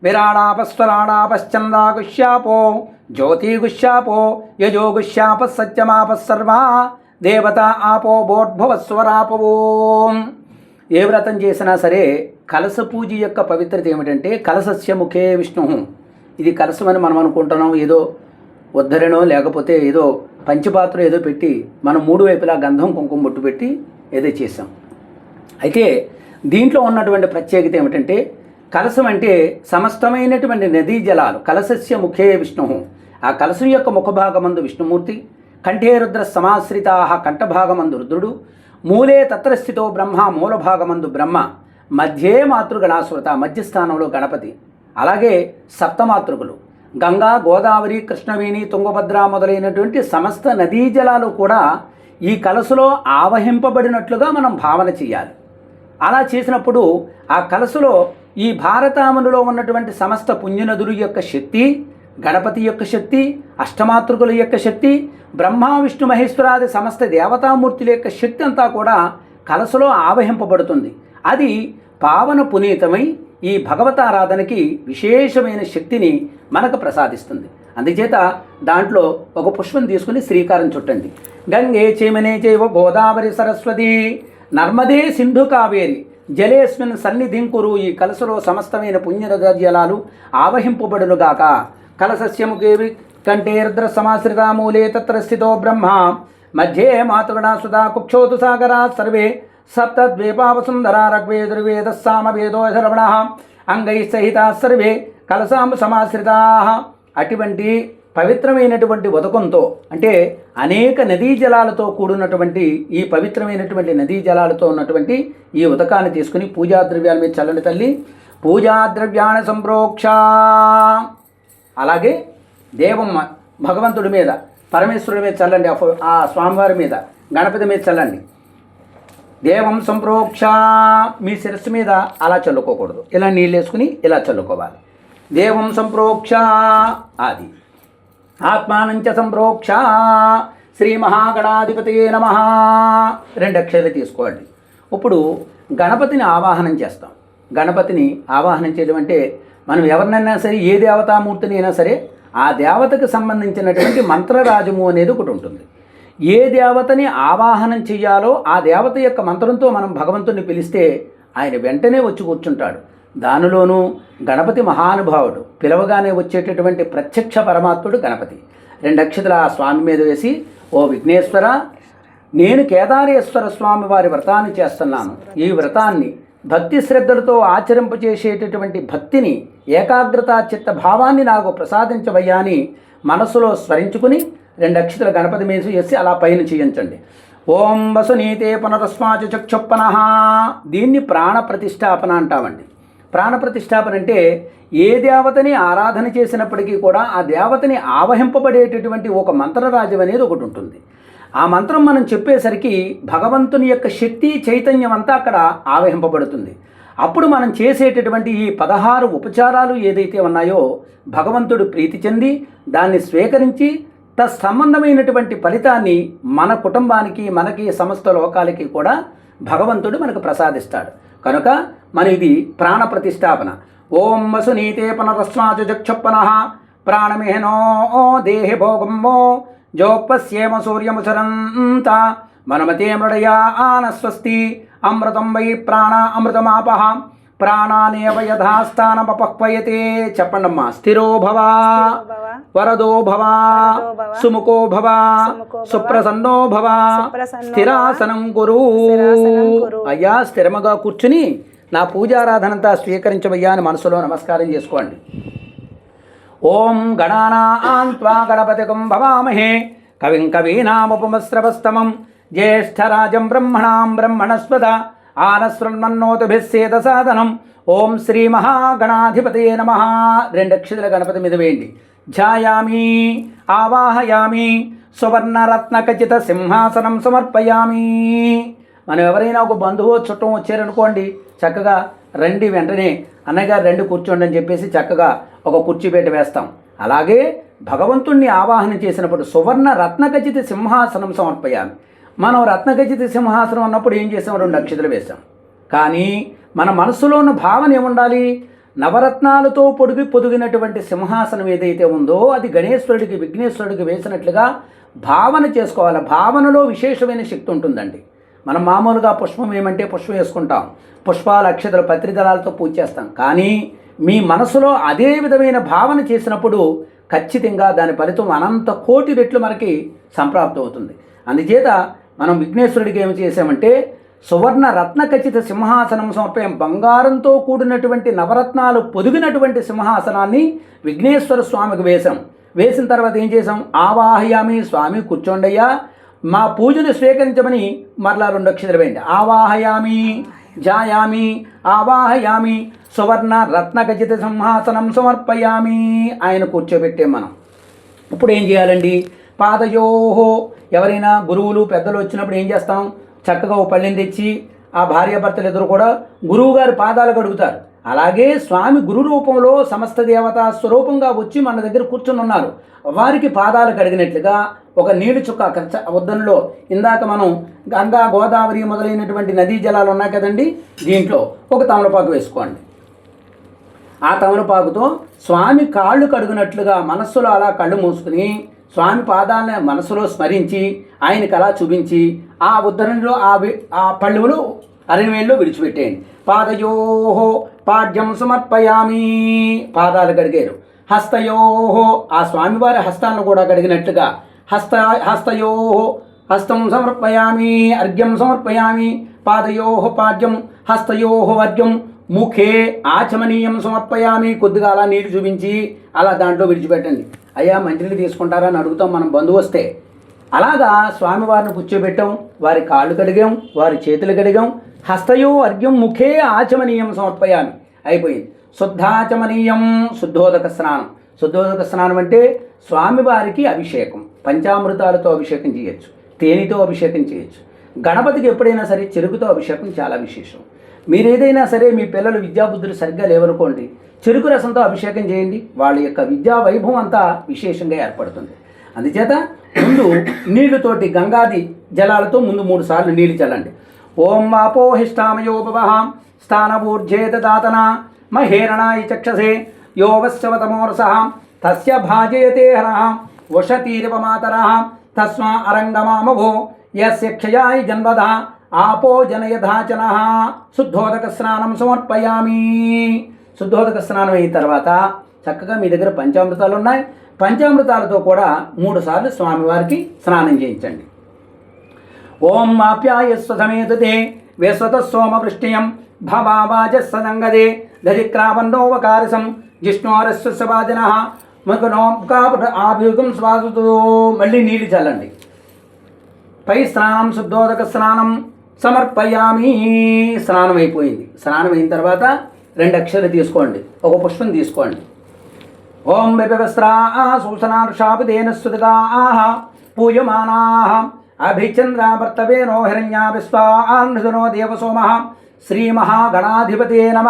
విరాడాపస్వరాడాపశ్చందాగుష్యాపో జ్యోతిగుష్యాపో యజోగుష్యాపः సత్యమాపः సర్వా దేవత ఆపో బోద్భవస్వరాపవోం. ఏ వ్రతం చేసినా సరే కలశ పూజ యొక్క పవిత్రత ఏమిటంటే కలశస్య ముఖే విష్ణు. ఇది కలశమని మనం అనుకుంటున్నాం, ఏదో ఉద్ధరణో లేకపోతే ఏదో పంచపాత్ర ఏదో పెట్టి మనం 3 వైపులా గంధం కుంకుమ బొట్టు పెట్టి ఏదో చేసాం. అయితే దీంట్లో ఉన్నటువంటి ప్రత్యేకత ఏమిటంటే కలశం అంటే సమస్తమైనటువంటి నదీ జలాలు. కలశస్య ముఖే విష్ణు, ఆ కలశం యొక్క ముఖభాగమందు విష్ణుమూర్తి, కంఠే రుద్ర సమాశ్రితా కంఠభాగమందు రుద్రుడు, మూలే తత్రస్థితో బ్రహ్మ మూలభాగమందు బ్రహ్మ, మధ్యే మాతృగణాశ్రుత మధ్యస్థానంలో గణపతి, అలాగే సప్తమాతృకులు గంగా గోదావరి కృష్ణవేణి తుంగభద్ర మొదలైనటువంటి సమస్త నదీ జలాలు కూడా ఈ కలశలో ఆవహింపబడినట్లుగా మనం భావన చేయాలి. అలా చేసినప్పుడు ఆ కలశలో ఈ భారతామనులో ఉన్నటువంటి సమస్త పుణ్యనదుల యొక్క శక్తి, గణపతి యొక్క శక్తి, అష్టమాతృకుల యొక్క శక్తి, బ్రహ్మ విష్ణు మహేశ్వరాది సమస్త దేవతామూర్తుల యొక్క శక్తి అంతా కూడా కలశలో ఆవహింపబడుతుంది. అది పావన పునీతమై ఈ భగవతారాధనకి విశేషమైన శక్తిని మనకు ప్రసాదిస్తుంది. అందుచేత దాంట్లో ఒక పుష్పం తీసుకుని శ్రీకారం చుట్టండి. గంగే చేమనే చైవ గోదావరి సరస్వతి నర్మదే సింధు కావేరి జలేస్మిన్ సన్నిధింకురు. ఈ కలశలో సమస్తమైన పుణ్యనద జలాలు ఆవహింపబడునుగాక. కలశస్యముఖేవి కంఠే రుద్ర సమాశ్రిత మూలే తత్ర స్థితో బ్రహ్మ మధ్యే మాతృగణాసుతా కుక్షోతు సాగరా సర్వే సప్తద్వీపావసుందరా ఋగ్వేదుర్వేద సామవేదో శరవణ అంగై సహితా సర్వే కలశాము సమాశ్రితా. అటువంటి పవిత్రమైనటువంటి ఉదకంతో అంటే అనేక నదీ జలాలతో కూడినటువంటి ఈ పవిత్రమైనటువంటి నదీ జలాలతో ఉన్నటువంటి ఈ ఉదకాన్ని తీసుకుని పూజా ద్రవ్యాల మీద చల్లండి తల్లి. పూజా ద్రవ్యాన్ని సంప్రోక్ష. అలాగే దేవమ్మ భగవంతుడి మీద పరమేశ్వరుడి మీద చల్లండి, ఆ స్వామివారి మీద గణపతి మీద చల్లండి. దేవం సంప్రోక్ష. మీ శిరస్సు మీద అలా చల్లుకోకూడదు, ఇలా నీళ్ళు వేసుకుని ఇలా చల్లుకోవాలి. దేవం సంప్రోక్ష. అది ఆత్మానంచ సంప్రోక్ష. శ్రీ మహాగణాధిపతయే నమః. 2 అక్షరాలు తీసుకోండి. ఇప్పుడు గణపతిని ఆవాహనం చేస్తాం. గణపతిని ఆవాహనం చేయడం అంటే మనం ఎవరినైనా సరే ఏ దేవతామూర్తిని అయినా సరే ఆ దేవతకు సంబంధించినటువంటి మంత్రరాజము అనేది ఒకటి ఉంటుంది. ఏ దేవతని ఆవాహనం చెయ్యాలో ఆ దేవత యొక్క మంత్రంతో మనం భగవంతుడిని పిలిస్తే ఆయన వెంటనే వచ్చి కూర్చుంటాడు. దానిలోనూ గణపతి మహానుభావుడు, పిలవగానే వచ్చేటటువంటి ప్రత్యక్ష పరమాత్ముడు గణపతి. 2 అక్షతలు ఆ స్వామి మీద వేసి, ఓ విఘ్నేశ్వర, నేను కేదారేశ్వర స్వామి వారి వ్రతాన్ని చేస్తున్నాను. ఈ వ్రతాన్ని భక్తి శ్రద్ధలతో ఆచరింపచేసేటటువంటి భక్తిని ఏకాగ్రత చిత్త భావాన్ని నాకు ప్రసాదించవయ్యా అని మనసులో స్మరించుకుని 2 అక్షతలు గణపతి మీద వేసి అలా పైన చేయించండి. ఓం వసునీతే పునరస్మాచ చక్షుప్పన. దీన్ని ప్రాణ ప్రతిష్టాపన అంటామండి. ప్రాణ ప్రతిష్టాపన అంటే ఏ దేవతని ఆరాధన చేసినప్పటికీ కూడా ఆ దేవతని ఆవహింపబడేటటువంటి ఒక మంత్రరాజ్యం అనేది ఒకటి ఉంటుంది. ఆ మంత్రం మనం చెప్పేసరికి భగవంతుని యొక్క శక్తి చైతన్యం అంతా అక్కడ ఆవహింపబడుతుంది. అప్పుడు మనం చేసేటటువంటి ఈ 16 ఉపచారాలు ఏదైతే ఉన్నాయో భగవంతుడు ప్రీతి చెంది దాన్ని స్వీకరించి తత్సంబంధమైనటువంటి ఫలితాన్ని మన కుటుంబానికి, మనకి, సమస్త లోకాలకి కూడా భగవంతుడు మనకు ప్రసాదిస్తాడు. కనుక మన ఇది ప్రాణ ప్రతిష్టాపన. ఓం వసునీతే పునరస్మాచ చక్షుప్పన ప్రాణమేహనో దేహి భోగమ్మో జోపస్యేమ సూర్యముచరంత మనమతే మృడయా ఆనస్వస్తి అమృతం వై ప్రాణ అమృతమాపహ ప్రాణానేవ యథాస్థానమపక్వయతే. చెప్పండమ్మా. స్థిరో భవ వరదో భవ సుముఖో భవ సుప్రసన్నో భవ స్థిరాసనం కురు. అయ్యా స్థిరముగా కూర్చుని నా పూజారాధనంతా స్వీకరించవయ్యా అని మనసులో నమస్కారం చేసుకోండి. ఓం గణానాం త్వా గణపతికం భవామహే కవిం కవీనాముపమస్రవస్తమం జ్యేష్ఠరాజం బ్రహ్మణాం బ్రహ్మణస్పద ఆనశృణ్వన్నోతిభిస్సేద సాధనం. ఓం శ్రీ మహాగణాధిపతయే నమః. 2 అక్షతల గణపతి మీద వేయండి. ధ్యాయామి ఆవాహయామి సువర్ణరత్నఖచిత సింహాసనం సమర్పయామి. మనం ఎవరైనా ఒక బంధువు చుట్టం వచ్చారనుకోండి, చక్కగా రండి వెంటనే అన్నగారు రండి కూర్చోండి అని చెప్పేసి చక్కగా ఒక కుర్చీ పెట్టి వేస్తాం. అలాగే భగవంతుణ్ణి ఆవాహన చేసినప్పుడు సువర్ణ రత్నఖచిత సింహాసనం సమర్పయామి. మనం రత్నఖచిత సింహాసనం అన్నప్పుడు ఏం చేసాం? 2 అక్షతలు వేసాం. కానీ మన మనసులో ఉన్న భావన ఏముండాలి? నవరత్నాలతో పొదిగినటువంటి సింహాసనం ఏదైతే ఉందో అది గణేశ్వరుడికి, విఘ్నేశ్వరుడికి వేసినట్లుగా భావన చేసుకోవాలి. భావనలో విశేషమైన శక్తి ఉంటుందండి. మనం మామూలుగా పుష్పం ఏమంటే పుష్పం వేసుకుంటాం, పుష్పాలు అక్షతలు పత్రిదళాలతో పూజ చేస్తాం. కానీ మీ మనసులో అదే విధమైన భావన చేసినప్పుడు ఖచ్చితంగా దాని ఫలితం అనంత కోటి రెట్లు మనకి సంప్రాప్తం అవుతుంది. అందుచేత మనం విఘ్నేశ్వరుడికి ఏమి చేసామంటే సువర్ణ రత్నఖచిత సింహాసనం సమర్పయం. బంగారంతో కూడినటువంటి నవరత్నాలు పొదిగినటువంటి సింహాసనాన్ని విఘ్నేశ్వర స్వామికి వేశాం. వేసిన తర్వాత ఏం చేసాం? ఆవాహయామి. స్వామి కూర్చోండయ్యా, మా పూజను స్వీకరించమని మరలా 2 అక్షతలు వేయండి. ఆవాహయామి ధ్యాయామి ఆవాహయామి సువర్ణ రత్నఖచిత సింహాసనం సమర్పయామి. ఆయన కూర్చోబెట్టే మనం ఇప్పుడు ఏం చేయాలండి? పాదయోహో. ఎవరైనా గురువులు పెద్దలు వచ్చినప్పుడు ఏం చేస్తాం? చక్కగా ఓ పళ్ళెని తెచ్చి ఆ భార్యాభర్తలు ఇద్దరు కూడా గురువు గారి పాదాలు కడుగుతారు. అలాగే స్వామి గురు రూపంలో సమస్త దేవతా స్వరూపంగా వచ్చి మన దగ్గర కూర్చుని ఉన్నారు. వారికి పాదాలు కడిగినట్లుగా ఒక నీళ్ళు చుక్క ఉద్దనలో ఇందాక మనం గంగా, గోదావరి మొదలైనటువంటి నదీ జలాలు ఉన్నాయి కదండి, దీంట్లో ఒక తమలపాకు వేసుకోండి. ఆ తమలపాకుతో స్వామి కాళ్ళు కడుగునట్లుగా మనస్సులో అలా కళ్ళు మూసుకుని స్వామి పాదాలను మనసులో స్మరించి ఆయనకి అలా చూపించి ఆ ఉద్ధరణలో ఆ పళ్ళువులు అరవేళ్ళు విడిచిపెట్టేయండి. పాదయోహో పాడ్యం సమర్పయామి. పాదాలు కడిగారు. హస్తయోహో. ఆ స్వామివారి హస్తాలను కూడా కడిగినట్లుగా హస్తయోహో హస్తం సమర్పయామి. అర్ఘ్యం సమర్పయామి. పాదయోహో పాడ్యం హస్తయోహో అర్ఘ్యం. ముఖే ఆచమనీయం సమర్పయామి. కొద్దిగా అలా నీరు చూపించి అలా దాంట్లో విడిచిపెట్టండి. అయ్యా మంచినీళ్ళు తీసుకుంటారా అని అడుగుతాం మనం బంధువు వస్తే. అలాగా స్వామివారిని కూర్చోబెట్టాం, వారి కాళ్ళు కడిగాం, వారి చేతులు కడిగాం. హస్తయో అర్ఘ్యం ముఖే ఆచమనీయం సమర్పయామి. అయిపోయింది. శుద్ధాచమనీయం. శుద్ధోదక స్నానం. శుద్ధోదక స్నానం అంటే స్వామివారికి అభిషేకం. పంచామృతాలతో అభిషేకం చేయొచ్చు, తేనెతో అభిషేకం చేయొచ్చు. గణపతికి ఎప్పుడైనా సరే చెరుకుతో అభిషేకం చాలా విశేషం. మీరు ఏదైనా సరే మీ పిల్లలు విద్యాబుద్ధులు సరిగ్గా లేవనుకోండి, చెరుకు రసంతో అభిషేకం చేయండి. వాళ్ళ యొక్క విద్యా వైభవం అంతా విశేషంగా ఏర్పడుతుంది. అందుచేత ముందు నీళ్లతోటి గంగాది జలాలతో ముందు 3 సార్లు నీళ్లు చల్లండి. ఓం వాపోహిష్టామయోపవహ స్థానవూర్జేత దాతన మహేరణాయ చక్షసే యోవశ్చవతమోరస తస్య భాజయతే హరః వశతీరివమాతరః తస్మా అరంగమామభో యస్య క్షయాయ జన్మద ఆపో జనయధాచనః. శుద్ధోదక స్నానం సమర్పయామి. శుద్ధోదక స్నానం అయిన తర్వాత చక్కగా మీ దగ్గర పంచామృతాలు ఉన్నాయి. పంచామృతాలతో కూడా 3 సార్లు స్వామివారికి స్నానం చేయించండి. ఓం ఆప్యాయస్వ సమేతుతే విశ్వత సోమవృష్టియం భవావాజస్సదంగదే దధిక్రావన్నోవకారసం జిష్ణోరస్వసవాదిన ఆభియుగం స్వాదుతో మళ్ళీ నీళ్ళు చల్లండి. పై స్నానం శుద్ధోదక స్నానం సమర్పయామి. స్నానం అయిపోయింది. స్నానం అయిన తర్వాత 2 అక్షరాలు తీసుకోండి, ఒక పుష్పం తీసుకోండి. ఓం వివస్త్రా సూచనార్షాపిదేన స్తుతిగా పూయమానా అభిచంద్రావర్తవేనో హిరణ్యా విశ్వాన్మృతనో దేవసోమ శ్రీ మహాగణాధిపతే నమ.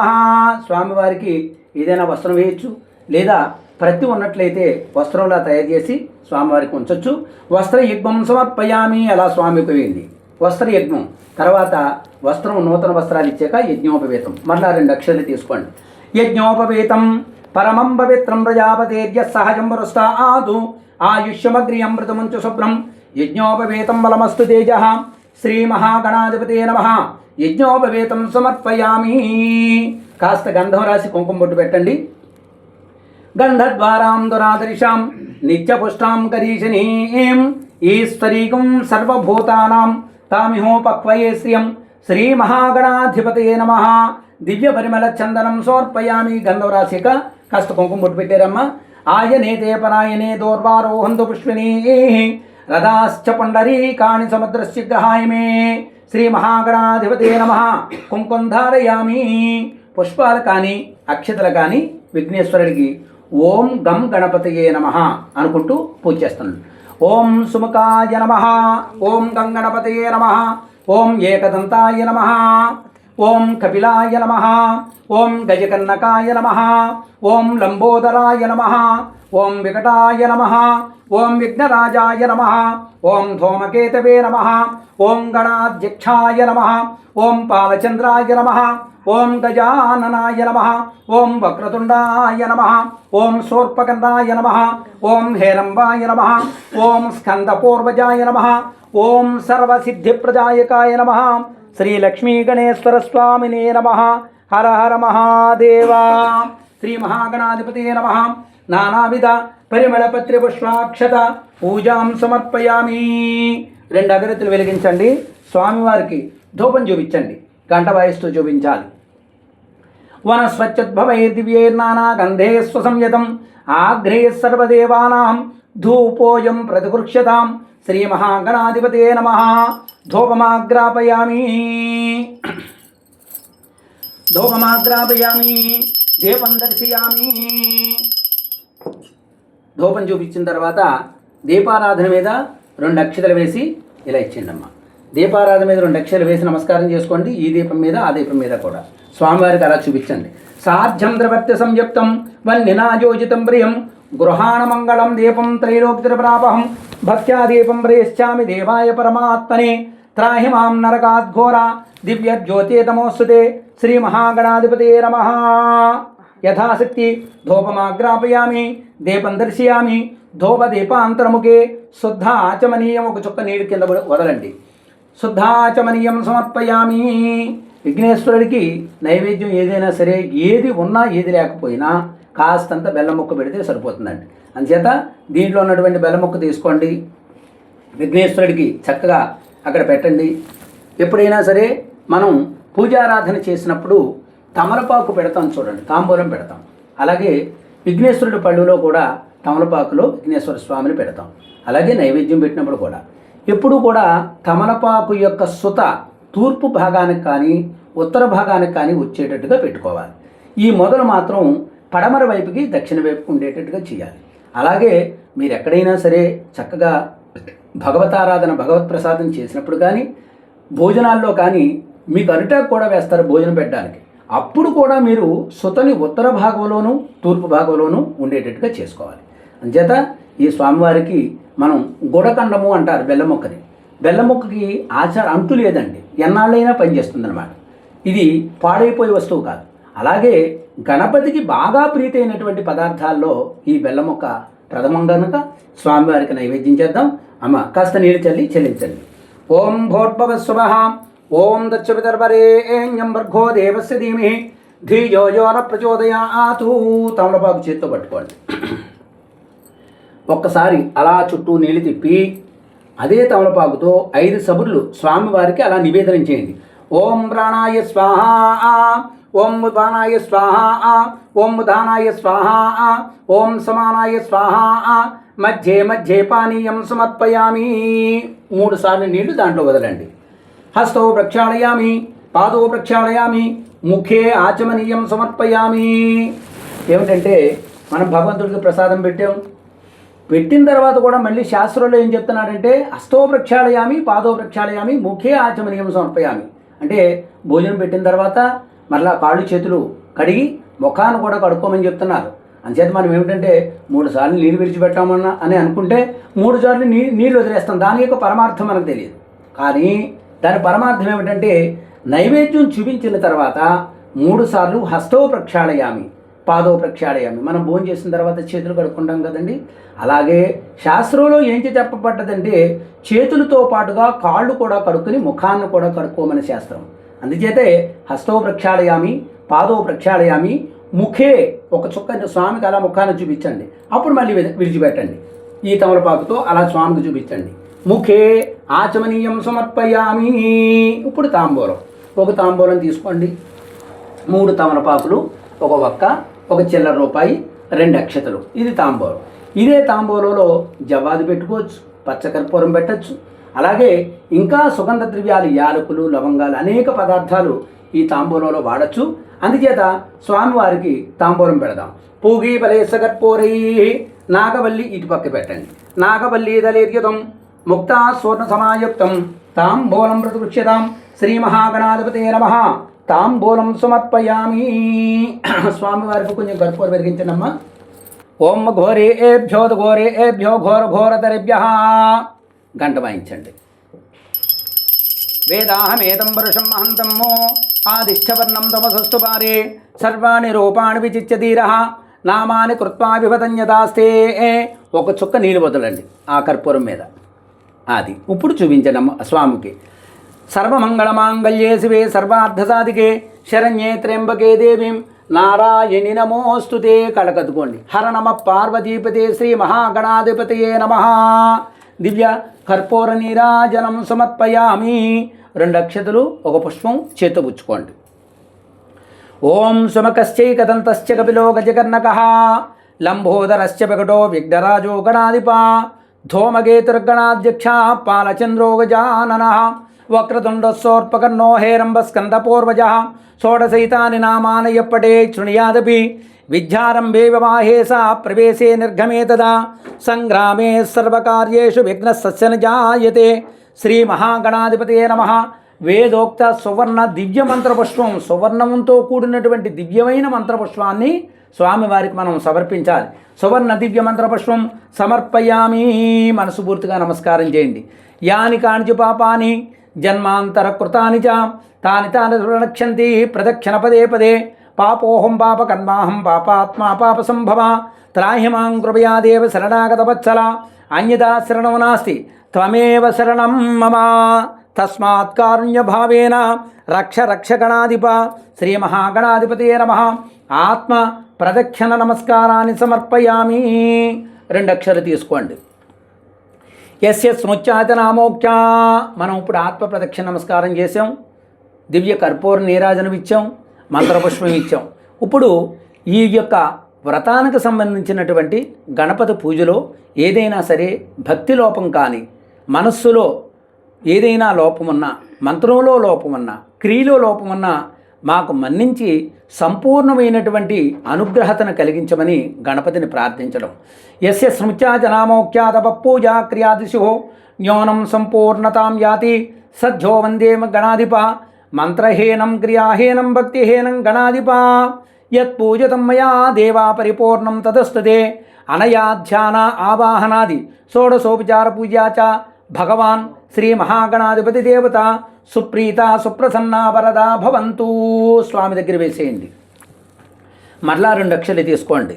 స్వామివారికి ఏదైనా వస్త్రం వేయచ్చు, లేదా ప్రతి ఉన్నట్లయితే వస్త్రంలా తయారు చేసి స్వామివారికి ఉంచవచ్చు. వస్త్రయజ్ఞం సమర్పయామి. అలా స్వామికి వేయండి వస్త్రయజ్ఞం. తర్వాత వస్త్రం నూతన వస్త్రాలు ఇచ్చాక యజ్ఞోపవేతం. మరలా 2 అక్షరాలు తీసుకోండి. యజ్ఞోపవేతం పరమం పవిత్రం ప్రజాపతేర్య సహజం వరుస్తాదు ఆయుష్యమగ్రియమృతముంచు శుభ్రం యజ్ఞోపవేతం బలమస్తు తేజ శ్రీ మహాగణాధిపతే నమ. యజ్ఞోపవేతం సమర్పయామి. కాస్త గంధం రాసి కుంకుమ బొట్టు పెట్టండి. గంధద్వారాం దురాదర్శాం నిత్యపుష్టాం కరీశనీం ఈశ్వరీకం సర్వభూతానాం తామిహోపక్వయే శ్రియం శ్రీ మహాగణాధిపతయే నమ. దివ్య పరిమళ చందనం సమర్పయామి. గంధం రాసిక కాస్త కుంకుమ బొట్టు పెట్టారమ్మా. ఆయనేతే పరాయణే దోర్వారోహంతు పుష్పినీ రథాశ్చ పుండరీకాణి సముద్రస్య గ్రహాయమే శ్రీ మహాగణాధిపతే నమ. కుంకుమ ధారయామి. పుష్పాలు కానీ అక్షతలు కానీ విఘ్నేశ్వరుడికి ఓం గం గణపతయే నమ అనుకుంటూ పూజ చేస్తున్నాడు. ఓం సుముఖాయ నమ, ఓం గం గణపతయే నమ, ఓం ఏకదంతాయ నమ, ఓం కపిలాయ నమ, ఓం గజకన్నకాయ నమ, ఓం లంబోదరాయ నమ, ఓం వికటాయ నమ, ఓం విఘ్నరాజాయ నమ, ఓం ధూమకేతవే నమ, ఓం గణాధ్యక్షాయ నమ, ఓం పాలచంద్రాయ నమ, ఓం గజాననాయ నమ, ఓం వక్రతుండాయ నమ, ఓం శూర్పకర్ణాయ నమ, ఓం హేరంబాయ నమ, ఓం స్కందపూర్వజాయ నమ, ఓం సర్వసిద్ధిప్రదాయకాయ నమ, శ్రీ లక్ష్మీ గణేశ్వర స్వామినే నమ. హర హర మహాదేవా. శ్రీ మహాగణాధిపతే నమ. నానావిధ పరిమళపత్రి పుష్పాక్షత పూజాం సమర్పయామి. 2 అగరత్తులు వెలిగించండి. స్వామివారికి ధూపం చూపించండి. గంట వాయిస్తూ చూపించాలి. వనస్వచ్ఛద్భవై దివ్యైర్నానా గంధే స్వసంయతం ఆగ్రే సర్వదేవానాం ధూపోయం ప్రతిగృహ్యతాం శ్రీ మహాగణాధిపతే నమ. ధూపమాగ్రాపయామి. ధూపమాగ్రాపయామి. దీపం దర్శయామి. ధూపం చూపించిన తర్వాత దీపారాధన మీద 2 అక్షతలు వేసి ఇలా ఇచ్చిండమ్మ. దీపారాధన మీద 2 అక్షతలు వేసి నమస్కారం చేసుకోండి. ఈ దీపం మీద ఆ దీపం మీద కూడా స్వామివారికి అలా చూపించండి. సాధ్యం ద్రవత్య సంయుక్తం వన్నినాయోజితం ప్రియం గృహాణ మంగళం దీపం త్రైలోక్యప్రాపహం భక్త్యా దీపం ప్రేష్యామి దేవాయ పరమాత్మనే త్రాహి మాం నరకాద్ఘోర దివ్య జ్యోతితమోస్తుతే శ్రీ మహాగణాధిపతే నమః. యథాశక్తి ధూపమాగ్రాపయామి. దీపం దర్శయామి. ధూపదీపాంతరముఖే శుద్ధ ఆచమనీయం. ఒక చుక్క నీరు కింద వదలండి. శుద్ధాచమనీయం సమర్పయామి. విఘ్నేశ్వరుడికి నైవేద్యం ఏదైనా సరే, ఏది ఉన్నా ఏది లేకపోయినా కాస్తంత బెల్లం ముక్క పెడితే సరిపోతుందండి. అందుచేత దీంట్లో ఉన్నటువంటి బెల్లం ముక్క తీసుకోండి. విఘ్నేశ్వరుడికి చక్కగా అక్కడ పెట్టండి. ఎప్పుడైనా సరే మనం పూజారాధన చేసినప్పుడు తమలపాకు పెడతాం చూడండి, తాంబూలం పెడతాం. అలాగే విఘ్నేశ్వరుడి పళ్ళులో కూడా తమలపాకులో విఘ్నేశ్వర స్వామిని పెడతాం. అలాగే నైవేద్యం పెట్టినప్పుడు కూడా ఎప్పుడు కూడా తమలపాకు యొక్క సుత తూర్పు భాగానికి కానీ ఉత్తర భాగానికి కానీ వచ్చేటట్టుగా పెట్టుకోవాలి. ఈ మొదలు మాత్రం పడమర వైపుకి దక్షిణ వైపుకి ఉండేటట్టుగా చేయాలి. అలాగే మీరు ఎక్కడైనా సరే చక్కగా భగవతారాధన భగవత్ ప్రసాదం చేసినప్పుడు కానీ భోజనాల్లో కానీ మీకు అరిటాకు కూడా వేస్తారు భోజనం పెట్టడానికి. అప్పుడు కూడా మీరు సుతని ఉత్తర భాగంలోనూ తూర్పు భాగంలోనూ ఉండేటట్టుగా చేసుకోవాలి. అంచేత ఈ స్వామివారికి మనం గుడకండము అంటారు బెల్లం మొక్కని. బెల్లం మొక్కకి అంటు లేదండి, ఎన్నాళ్ళైనా పనిచేస్తుందన్నమాట. ఇది పాడైపోయే వస్తువు కాదు. అలాగే గణపతికి బాగా ప్రీతి అయినటువంటి పదార్థాల్లో ఈ బెల్లం మొక్క ప్రథమం కనుక స్వామివారికి నైవేద్యం చేద్దాం. అమ్మ కాస్త నీళ్ళు చల్లి చెల్లించండి. ఓం భోర్భవస్వః ఓం దక్షపితర్వరేణ్యం భర్గో దేవస్య ధీమహి ధియో యో న ప్రచోదయాతు. తమలపాకు చేత్తో పట్టుకోండి. ఒక్కసారి అలా చుట్టూ నీళ్ళు తిప్పి అదే తమలపాకుతో 5 సబుర్లు స్వామివారికి అలా నివేదనం చేయండి. ఓం ప్రాణాయ స్వాహ, ఓం ఉదానాయ స్వాహ, ఓం ఉదానాయ స్వాహ, ఓం సమానాయ స్వాహ, మధ్యే మధ్యే పానీయం సమర్పయామి. 3 సార్లు నీళ్లు దాంట్లో వదలండి. హస్తో ప్రక్షాళయామి, పాదో ప్రక్షాళయామి, ముఖే ఆచమనీయం సమర్పయామి. ఏమిటంటే మనం భగవంతుడికి ప్రసాదం పెట్టిన తర్వాత కూడా మళ్ళీ శాస్త్రంలో ఏం చెప్తున్నాడంటే హస్తో ప్రక్షాళయామి, పాదో ప్రక్షాళయామి, ముఖే ఆచమనీయం సమర్పయామి. అంటే భోజనం పెట్టిన తర్వాత మరలా కాళ్ళు చేతులు కడిగి ముఖాన్ని కూడా కడుక్కోమని చెప్తున్నారు. అంచేత మనం ఏమిటంటే 3 సార్లు నీళ్ళు విడిచిపెట్టామన్నా అని అనుకుంటే 3 సార్లు నీళ్ళు వదిలేస్తాం. దాని యొక్క పరమార్థం మనకు తెలియదు. కానీ దాని పరమార్థం ఏమిటంటే నైవేద్యం చూపించిన తర్వాత 3 సార్లు హస్తో ప్రక్షాళయామి, పాదో ప్రక్షాళయామి. మనం భోజనం చేసిన తర్వాత చేతులు కడుక్కుంటాం కదండి. అలాగే శాస్త్రంలో ఏం చెప్పబడ్డదంటే చేతులతో పాటుగా కాళ్ళు కూడా కడుక్కుని ముఖాన్ని కూడా కడుక్కోమని శాస్త్రం. అందుచేతే హస్తో ప్రక్షాళయామి, పాదో ప్రక్షాళయామి, ముఖే ఒక చుక్క స్వామికి అలా ముఖాన్ని చూపించండి. అప్పుడు మళ్ళీ విడిచిపెట్టండి. ఈ తమలపాకుతో అలా స్వామికి చూపించండి. ముఖే ఆచమనీయం సమర్పయామి. ఇప్పుడు తాంబూలం. ఒక తాంబూలం తీసుకోండి. 3 తమలపాకులు, ఒక వక్క, ఒక చిల్లర రూపాయి, 2 అక్షతలు. ఇది తాంబూలం. ఇదే తాంబూలంలో జవ్వాది పెట్టుకోవచ్చు, పచ్చకర్పూరం పెట్టచ్చు. అలాగే ఇంకా సుగంధ ద్రవ్యాలు, యాలకులు, లవంగాలు, అనేక పదార్థాలు ఈ తాంబూలంలో వాడచ్చు. అందుచేత స్వామివారికి తాంబూలం పెడదాం. పూగి బలేసకర్పూరై, నాగవల్లి ఇటు పక్క పెట్టండి. నాగవల్లి దళేర్యుతం ముక్తా స్వర్ణ సమాయుక్తం తాంబూలం ప్రతిపృక్ష్యతాం శ్రీ మహాగణాధిపతయే నమః. తాంబూలం సమర్పయామి. స్వామివారికి కొంచెం కర్పూరం వెలిగించండమ్మా. ఓం ఘోరేభ్యో ఘోరేభ్యో ఘోర ఘోరతరేభ్యః. గంట వాయించండి. వేదాహమేతం పురుషం మహంతమ్మో ఆదిష్టవర్ణం తమసస్తు పారే సర్వాణి రూపాణి విచిత్యధీరః నామాని కృత్వా విభతన్యదాస్తే. ఒక చుక్క నీళ్ళు వదలండి ఆ కర్పూరం మీద. అది ఇప్పుడు చూపించండి స్వామికి. సర్వమంగళమాంగళ్యే శివే సర్వార్థసాధికే శరణ్యే త్ర్యంబకే దేవీం నారాయణి నమోస్తుతే. కళకద్దుకోండి. హర నమ పార్వతీపతే శ్రీ మహాగణాధిపతయే నమః. దివ్య కర్పూర నీరాజనం సమర్పయామి. 2 అక్షతలు, ఒక పుష్పం చేత్తో పుచ్చుకోండి. ఓం సుమకశ్చైకదంతశ్చ కపిలో గజకర్ణకః లంబోదరశ్చ వికటో విఘ్నరాజో గణాధిప ధూమకేతుర్గణాధ్యక్ష పాలచంద్రో గజాననః వక్రతుండస్సోర్పకర్ణో హేరంబస్కందపూర్వజः షోడశైతాని నామాని యప్పటే శృణుయాదపి విద్యారంభే వివాహే సా ప్రవేశే నిర్గమే తదా సంగ్రామే సర్వకార్యేషు విఘ్నస్య న జాయతే. శ్రీ మహాగణాధిపతయే నమః. వేదోక్త సువర్ణ దివ్య మంత్రపుష్పం, సువర్ణంతో కూడినటువంటి దివ్యమైన మంత్రపుష్పాన్ని స్వామివారికి మనం సమర్పించాలి. సువర్ణ దివ్య మంత్రపుష్పం సమర్పయామి. మనస్ఫూర్తిగా నమస్కారం చేయండి. యాని కానిచ పాపాని జన్మాంతర కృతాని చ తాని తాని రక్షంతి ప్రదక్షిణ పదే పదే పాపోహం పాపకర్మాహం పాపాత్మా పాప సంభవ త్రాహి మాం కృపయా దేవ శరణాగత వత్సల అన్యదా శరణం నాస్తి త్వమేవ శరణం మమ. తస్మాత్ కారుణ్య భావేన రక్ష రక్ష గణాధిప శ్రీ మహాగణాధిపతయే నమః. ఆత్మ ప్రదక్షిణ నమస్కారాన్ని సమర్పయామి. 2 అక్షరాలు తీసుకోండి. యస్య స్మృత్యాచనామోక్త్యా. మనం ఇప్పుడు ఆత్మ ప్రదక్షిణ నమస్కారం చేసాం, దివ్య కర్పూర నీరాజనం ఇచ్చాం, మంత్రపుష్పం ఇచ్చాం. ఇప్పుడు ఈ యొక్క వ్రతానికి సంబంధించినటువంటి గణపతి పూజలో ఏదైనా సరే భక్తి లోపం కానీ, మనస్సులో ఏదైనా లోపమున్నా, మంత్రంలో లోపమున్నా, క్రియలో లోపమున్నా మాకు మన్నించి సంపూర్ణమైనటువంటి అనుగ్రహతను కలిగించమని గణపతిని ప్రార్థించడం. యస్య స్మృత్యాచనామోఖ్యాత పూజా క్రియాదిశు న్యూనం సంపూర్ణతాం యాతి సజ్జో వందే గణాధిప. మంత్రహీనం క్రియాహీనం భక్తిహీనం గణాధిప. యత్పూజితం మయా దేవా పరిపూర్ణం తదస్తుతే. అనయా ధ్యాన ఆవాహనాది షోడశోపచార పూజా చ భగవాన్ శ్రీ మహాగణాధిపతి దేవత సుప్రీత సుప్రసన్నా వరదా భవంతు. స్వామి దగ్గర వేసేయండి. మరలా 2 అక్షరాలు తీసుకోండి.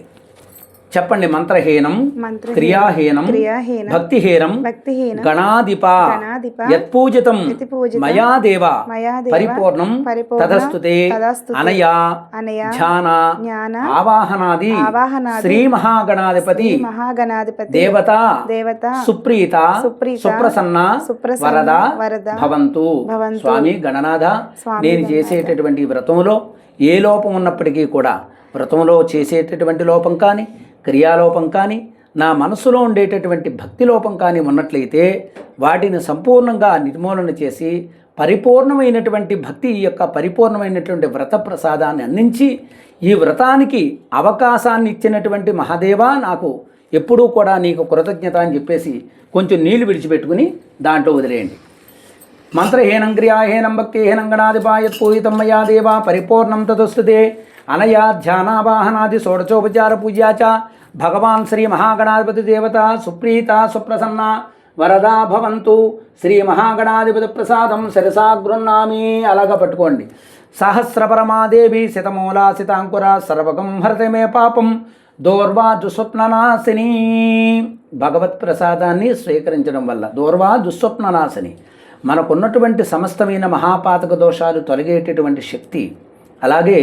చెప్పండి. మంత్రహీనం, మంత్రహీనం, క్రియాహీనం, క్రియాహీనం, భక్తిహీనం, భక్తిహీనం, గణాధిప గణాధిప, యత్పూజితం యత్పూజితం, మయా దేవ మయా దేవ, పరిపూర్ణం పరిపూర్ణ, తదస్తుతే తదస్తుతే, అనయా అనయా, ధ్యాన జ్ఞాన, ఆవాహనాది ఆవాహనాది, శ్రీ మహాగణాధిపతి శ్రీ మహాగణాధిపతి దేవత దేవత సుప్రీత సుప్రీత, సుప్రసన్న సుప్రసన్న, వరద వరద భవంతు. భవంతు. స్వామి గణనాథ, స్వామి నేను గణనాథ. చేసేటటువంటి వ్రతంలో ఏ లోపం ఉన్నప్పటికీ కూడా, వ్రతంలో చేసేటటువంటి లోపం కానీ, క్రియాలోపం కానీ, నా మనసులో ఉండేటటువంటి భక్తి లోపం కానీ ఉన్నట్లయితే వాటిని సంపూర్ణంగా నిర్మూలన చేసి పరిపూర్ణమైనటువంటి భక్తి యొక్క పరిపూర్ణమైనటువంటి వ్రత ప్రసాదాన్ని అందించి ఈ వ్రతానికి అవకాశాన్ని ఇచ్చినటువంటి మహాదేవా, నాకు ఎప్పుడూ కూడా నీకు కృతజ్ఞత అని చెప్పేసి కొంచెం నీళ్లు విడిచిపెట్టుకుని దాంట్లో వదిలేయండి. మంత్రహీనం, క్రియాహీనం, భక్తిహీనం, గణాధిపాయత్ పూజితం మయా దేవా పరిపూర్ణం తదస్తుతే అనయా ధ్యానావాహనాది షోడచోపచార పూజ్యాచ భగవాన్ శ్రీ మహాగణాధిపతి దేవత సుప్రీత సుప్రసన్న వరదా భవంతు. శ్రీ మహాగణాధిపతి ప్రసాదం శిరసా గృహ్ణామి. అలాగా పట్టుకోండి. సహస్రపరమాదేవి శతమూలా శతాంకుర సర్వగం హరతే మే పాపం దూర్వా దుస్వప్ననాశిని. భగవత్ ప్రసాదాన్ని స్వీకరించడం వల్ల దూర్వా దుస్వప్ననాశిని, మనకున్నటువంటి సమస్తమైన మహాపాతక దోషాలు తొలగేటటువంటి శక్తి, అలాగే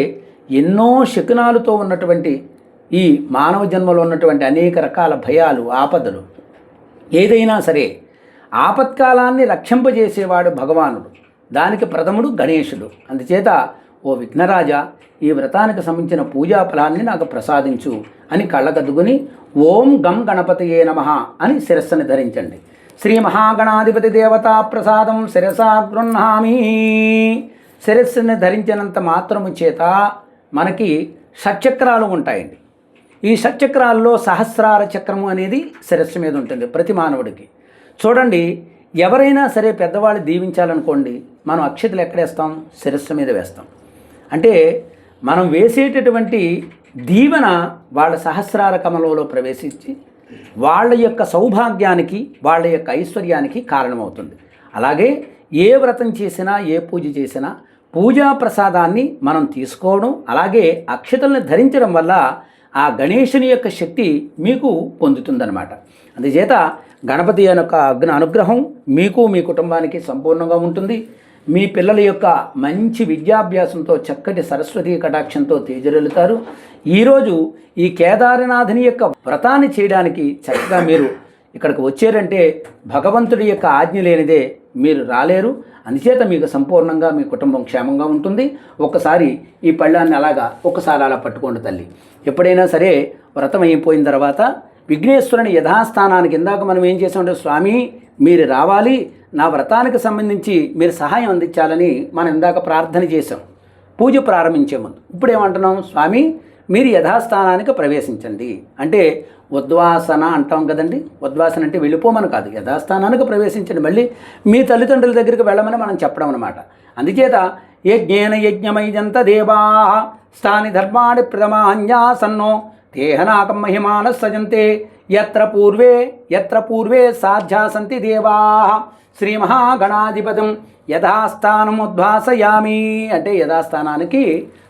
ఎన్నో శకునాలతో ఉన్నటువంటి ఈ మానవ జన్మలో ఉన్నటువంటి అనేక రకాల భయాలు, ఆపదలు, ఏదైనా సరే ఆపత్కాలాన్ని రక్షింపజేసేవాడు భగవానుడు. దానికి ప్రథముడు గణేశుడు. అందుచేత ఓ విఘ్నరాజా, ఈ వ్రతానికి సంబంధించిన పూజా ఫలాన్ని నాకు ప్రసాదించు అని కళ్ళకద్దుకుని ఓం గం గణపతయే నమః అని శిరస్సుని ధరించండి. శ్రీ మహాగణాధిపతి దేవతా ప్రసాదం శిరసా గృహ్ణామి. శిరస్సుని ధరించినంత మాత్రము చేత మనకి షట్చక్రాలు ఉంటాయండి. ఈ షట్చక్రాల్లో సహస్రార చక్రము అనేది శిరస్సు మీద ఉంటుంది ప్రతి మానవుడికి. చూడండి, ఎవరైనా సరే పెద్దవాళ్ళు దీవించాలనుకోండి, మనం అక్షతలు ఎక్కడేస్తాం? శిరస్సు మీద వేస్తాం. అంటే మనం వేసేటటువంటి దీవెన వాళ్ళ సహస్రార కమలంలో ప్రవేశించి వాళ్ళ యొక్క సౌభాగ్యానికి, వాళ్ళ యొక్క ఐశ్వర్యానికి కారణమవుతుంది. అలాగే ఏ వ్రతం చేసినా, ఏ పూజ చేసినా పూజా ప్రసాదాన్ని మనం తీసుకోవడం, అలాగే అక్షతల్ని ధరించడం వల్ల ఆ గణేశుని యొక్క శక్తి మీకు పొందుతుందన్నమాట. అందుచేత గణపతి యొక్క అనుగ్రహం మీకు, మీ కుటుంబానికి సంపూర్ణంగా ఉంటుంది. మీ పిల్లల యొక్క మంచి విద్యాభ్యాసంతో, చక్కటి సరస్వతీ కటాక్షంతో తేజరెలుతారు. ఈరోజు ఈ కేదారనాథుని యొక్క వ్రతాన్ని చేయడానికి చక్కగా మీరు ఇక్కడికి వచ్చారంటే భగవంతుడి యొక్క ఆజ్ఞ లేనిదే మీరు రాలేరు. అందుచేత మీకు సంపూర్ణంగా మీ కుటుంబం క్షేమంగా ఉంటుంది. ఒక్కసారి ఈ పళ్ళాన్ని అలాగా ఒక్కసారి అలా పట్టుకోండి తల్లి. ఎప్పుడైనా సరే వ్రతం అయిపోయిన తర్వాత విఘ్నేశ్వరుని యథాస్థానానికి, ఇందాక మనం ఏం చేసామంటే, స్వామి మీరు రావాలి, నా వ్రతానికి సంబంధించి మీరు సహాయం అందించాలని మనం ఇందాక ప్రార్థన చేసాం పూజ ప్రారంభించే ముందు. ఇప్పుడు ఏమంటున్నాం? స్వామి మీరు యథాస్థానానికి ప్రవేశించండి అంటే ఉద్వాసన అంటాం కదండి. ఉద్వాసన అంటే వెళ్ళిపోమని కాదు, యథాస్థానానికి ప్రవేశించండి. మళ్ళీ మీ తల్లిదండ్రుల దగ్గరికి వెళ్ళమని మనం చెప్పడం అనమాట. అందుచేత యజ్ఞేన యజ్ఞమయంత దేవా స్థాని ధర్మాణి ప్రథమాన్యాసన్నో తేహనాకం మహిమాన సజంతే యత్ర పూర్వే సాధ్యాసంతి దేవా శ్రీ మహాగణాధిపతం యథాస్థానం ఉద్వాసయామి. అంటే యథాస్థానానికి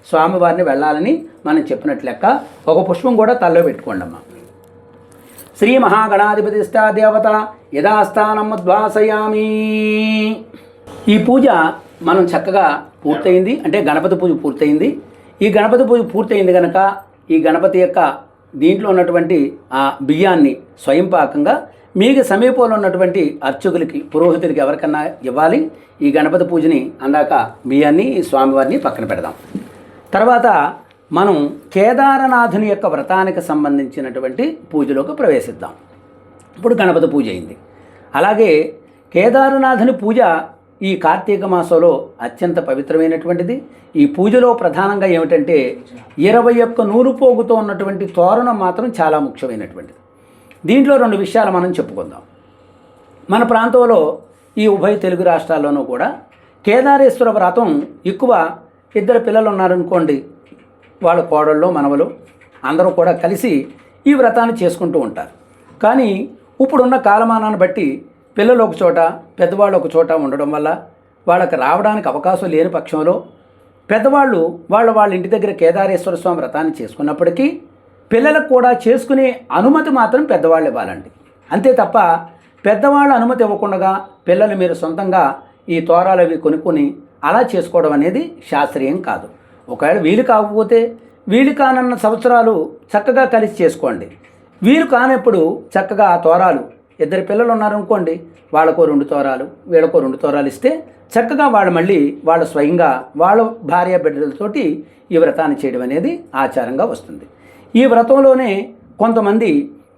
స్వామివారిని వెళ్ళాలని మనం చెప్పినట్లు లెక్క. ఒక పుష్పం కూడా తల్లో పెట్టుకోండి అమ్మా. శ్రీ మహాగణాధిపతి దేవత యథాస్థానం ఉద్వాసయామి. ఈ పూజ మనం చక్కగా పూర్తయింది, అంటే గణపతి పూజ పూర్తయింది. ఈ గణపతి పూజ పూర్తయింది కనుక ఈ గణపతి యొక్క దీంట్లో ఉన్నటువంటి ఆ బియ్యాన్ని స్వయంపాకంగా మీకు సమీపంలో ఉన్నటువంటి అర్చకులకి, పురోహితులకి ఎవరికన్నా ఇవ్వాలి. ఈ గణపతి పూజని అందాక బియ్యాన్ని, స్వామివారిని పక్కన పెడదాం. తర్వాత మనం కేదారనాథుని యొక్క వ్రతానికి సంబంధించినటువంటి పూజలోకి ప్రవేశిద్దాం. ఇప్పుడు గణపతి పూజ అయింది. అలాగే కేదారనాథుని పూజ ఈ కార్తీక మాసంలో అత్యంత పవిత్రమైనటువంటిది. ఈ పూజలో ప్రధానంగా ఏమిటంటే 21 నూలుపోగుతో ఉన్నటువంటి తోరణం మాత్రం చాలా ముఖ్యమైనటువంటిది. దీంట్లో 2 విషయాలు మనం చెప్పుకుందాం. మన ప్రాంతంలో ఈ ఉభయ తెలుగు రాష్ట్రాల్లోనూ కూడా కేదారేశ్వర వ్రతం ఎక్కువ 2 పిల్లలు ఉన్నారనుకోండి, వాళ్ళ కోడళ్ళు, మనవలు అందరూ కూడా కలిసి ఈ వ్రతాన్ని చేసుకుంటూ ఉంటారు. కానీ ఇప్పుడున్న కాలమానాన్ని బట్టి పిల్లలు ఒక చోట, పెద్దవాళ్ళు ఒక చోట ఉండడం వల్ల వాళ్ళకి రావడానికి అవకాశం లేని పక్షంలో పెద్దవాళ్ళు వాళ్ళ ఇంటి దగ్గర కేదారేశ్వర స్వామి వ్రతాన్ని చేసుకున్నప్పటికీ పిల్లలకు కూడా చేసుకునే అనుమతి మాత్రం పెద్దవాళ్ళు ఇవ్వాలండి. అంతే తప్ప పెద్దవాళ్ళు అనుమతి ఇవ్వకుండా పిల్లలు మీరు సొంతంగా ఈ తోరాలు అవి కొనుక్కొని అలా చేసుకోవడం అనేది శాస్త్రీయం కాదు. ఒకవేళ వీలు కాకపోతే వీలు కానన్న సంవత్సరాలు చక్కగా కలిసి చేసుకోండి. వీలు కానప్పుడు చక్కగా ఆ తోరాలు, ఇద్దరు పిల్లలు ఉన్నారనుకోండి, వాళ్ళకో 2 తోరాలు వీళ్ళకో 2 తోరాలు ఇస్తే చక్కగా వాళ్ళు మళ్ళీ వాళ్ళు స్వయంగా వాళ్ళ భార్య బిడ్డలతోటి ఈ వ్రతాన్ని చేయడం అనేది ఆచారంగా వస్తుంది. ఈ వ్రతంలోనే కొంతమంది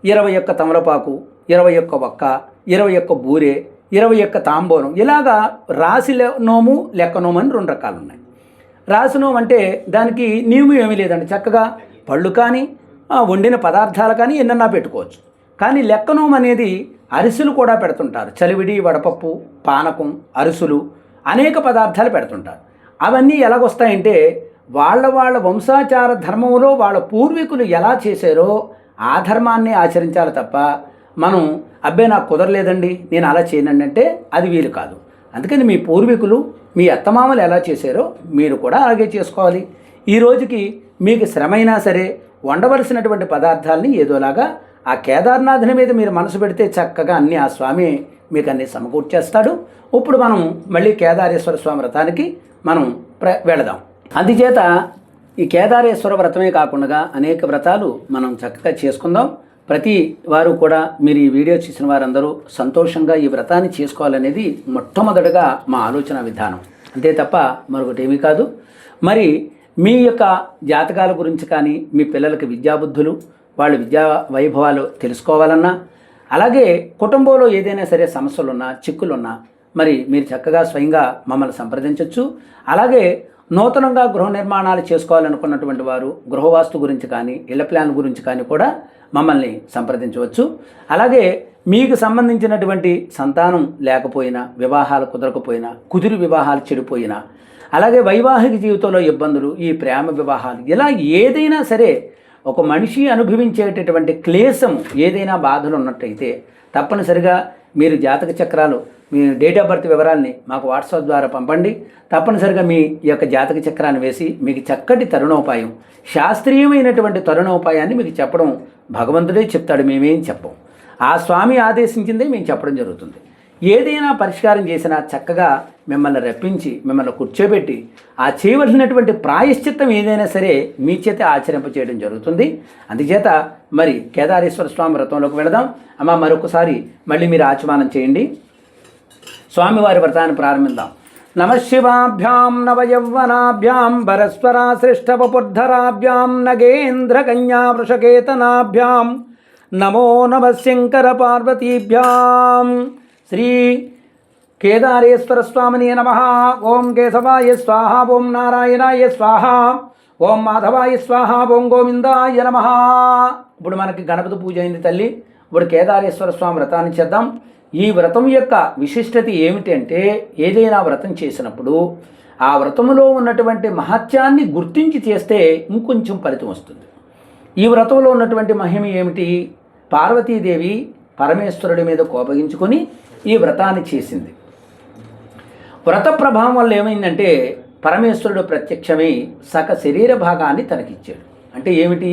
21 తమలపాకు, 21 వక్క, 21 బూరె, 21 తాంబూలం, ఇలాగా రాశి నోము లెక్క నోము అని 2 రకాలు ఉన్నాయి. రాశి నోము అంటే దానికి నియమం ఏమీ లేదండి. చక్కగా పళ్ళు కానీ వండిన పదార్థాలు కానీ ఎన్నన్నా పెట్టుకోవచ్చు. కానీ లెక్క నోము అనేది అరిసెలు కూడా పెడుతుంటారు. చలివిడి, వడపప్పు, పానకం, అరిసెలు అనేక పదార్థాలు పెడుతుంటారు. అవన్నీ ఎలాగొస్తాయంటే వాళ్ళ వంశాచార ధర్మంలో వాళ్ళ పూర్వీకులు ఎలా చేశారో ఆ ధర్మాన్ని ఆచరించాలి తప్ప మనం అబ్బే నాకు కుదరలేదండి నేను అలా చేయనండి అంటే అది వీలు కాదు. అందుకని మీ పూర్వీకులు మీ అత్తమామలు ఎలా చేశారో మీరు కూడా అలాగే చేసుకోవాలి. ఈ రోజుకి మీకు శ్రమైనా సరే వండవలసినటువంటి పదార్థాలని ఏదోలాగా ఆ కేదార్నాథుని మీద మీరు మనసు పెడితే చక్కగా అన్నీ ఆ స్వామి మీకు అన్నీ సమకూర్చేస్తాడు. ఇప్పుడు మనం మళ్ళీ కేదారేశ్వర స్వామి వ్రతానికి మనం వెళదాం. అందుచేత ఈ కేదారేశ్వర వ్రతమే కాకుండా అనేక వ్రతాలు మనం చక్కగా చేసుకుందాం. ప్రతి వారు కూడా మీరు ఈ వీడియో చూసిన వారందరూ సంతోషంగా ఈ వ్రతాన్ని చేసుకోవాలనేది మొట్టమొదటిగా మా ఆలోచన విధానం. అంతే తప్ప మరొకటి ఏమీ కాదు. మరి మీ యొక్క జాతకాల గురించి కానీ మీ పిల్లలకి విద్యాబుద్ధులు వాళ్ళ విద్యా వైభవాలు తెలుసుకోవాలన్నా, అలాగే కుటుంబంలో ఏదైనా సరే సమస్యలున్నా చిక్కులున్నా మరి మీరు చక్కగా స్వయంగా మమ్మల్ని సంప్రదించవచ్చు. అలాగే నూతనంగా గృహ నిర్మాణాలు చేసుకోవాలనుకున్నటువంటి వారు గృహవాస్తు గురించి కానీ ఇళ్ల ప్లాన్ గురించి కానీ కూడా మమ్మల్ని సంప్రదించవచ్చు. అలాగే మీకు సంబంధించినటువంటి సంతానం లేకపోయినా, వివాహాలు కుదరకపోయినా, కుదిరి వివాహాలు చెడిపోయినా, అలాగే వైవాహిక జీవితంలో ఇబ్బందులు, ఈ ప్రేమ వివాహాలు, ఇలా ఏదైనా సరే ఒక మనిషి అనుభవించేటటువంటి క్లేశం ఏదైనా బాధలు ఉన్నట్టయితే తప్పనిసరిగా మీరు జాతక చక్రాలు మీ డేట్ ఆఫ్ బర్త్ వివరాల్ని మాకు వాట్సాప్ ద్వారా పంపండి. తప్పనిసరిగా మీ యొక్క జాతక చక్రాన్ని వేసి మీకు చక్కటి తరుణోపాయం, శాస్త్రీయమైనటువంటి తరుణోపాయాన్ని మీకు చెప్పడం భగవంతుడే చెప్తాడు, మేమేం చెప్పం. ఆ స్వామి ఆదేశించిందే మేము చెప్పడం జరుగుతుంది. ఏదైనా పరిష్కారం చేసినా చక్కగా మిమ్మల్ని రప్పించి మిమ్మల్ని కూర్చోబెట్టి ఆ చేయవలసినటువంటి ప్రాయశ్చిత్తం ఏదైనా సరే మీ చేత ఆచరింపచేయడం జరుగుతుంది. అందుచేత మరి కేదారేశ్వర స్వామి వ్రతంలోకి వెళదాం. అమ్మ మరొకసారి మళ్ళీ మీరు ఆచమానం చేయండి. స్వామివారి వ్రతాన్ని ప్రారంభిద్దాం. నమశివాభ్యాం నవయౌవనాభ్యాం వరస్వరాశ్రేష్ఠవపుర్ధరాభ్యాం నగేంద్ర కన్యా వృషకేతనాభ్యాం నమో నమః శంకర పార్వతీభ్యాం. శ్రీ కేదారేశ్వర స్వామిని నమః. ఓం కేశవాయ స్వాహ, ఓం నారాయణాయ స్వాహ, ఓం మాధవాయ స్వాహ, ఓం గోవిందాయ నమః. ఇప్పుడు మనకి గణపతి పూజ అయింది తల్లి. ఇప్పుడు కేదారేశ్వర స్వామి వ్రతాన్ని చేద్దాం. ఈ వ్రతం యొక్క విశిష్టత ఏమిటి అంటే ఏదైనా వ్రతం చేసినప్పుడు ఆ వ్రతంలో ఉన్నటువంటి మహత్యాన్ని గుర్తించి చేస్తే ఇంకొంచెం ఫలితం వస్తుంది. ఈ వ్రతంలో ఉన్నటువంటి మహిమ ఏమిటి? పార్వతీదేవి పరమేశ్వరుడి మీద కోపగించుకొని ఈ వ్రతాన్ని చేసింది. వ్రత ప్రభావం వల్ల ఏమైందంటే పరమేశ్వరుడు ప్రత్యక్షమై సక శరీర భాగాన్ని తనకిచ్చాడు. అంటే ఏమిటి?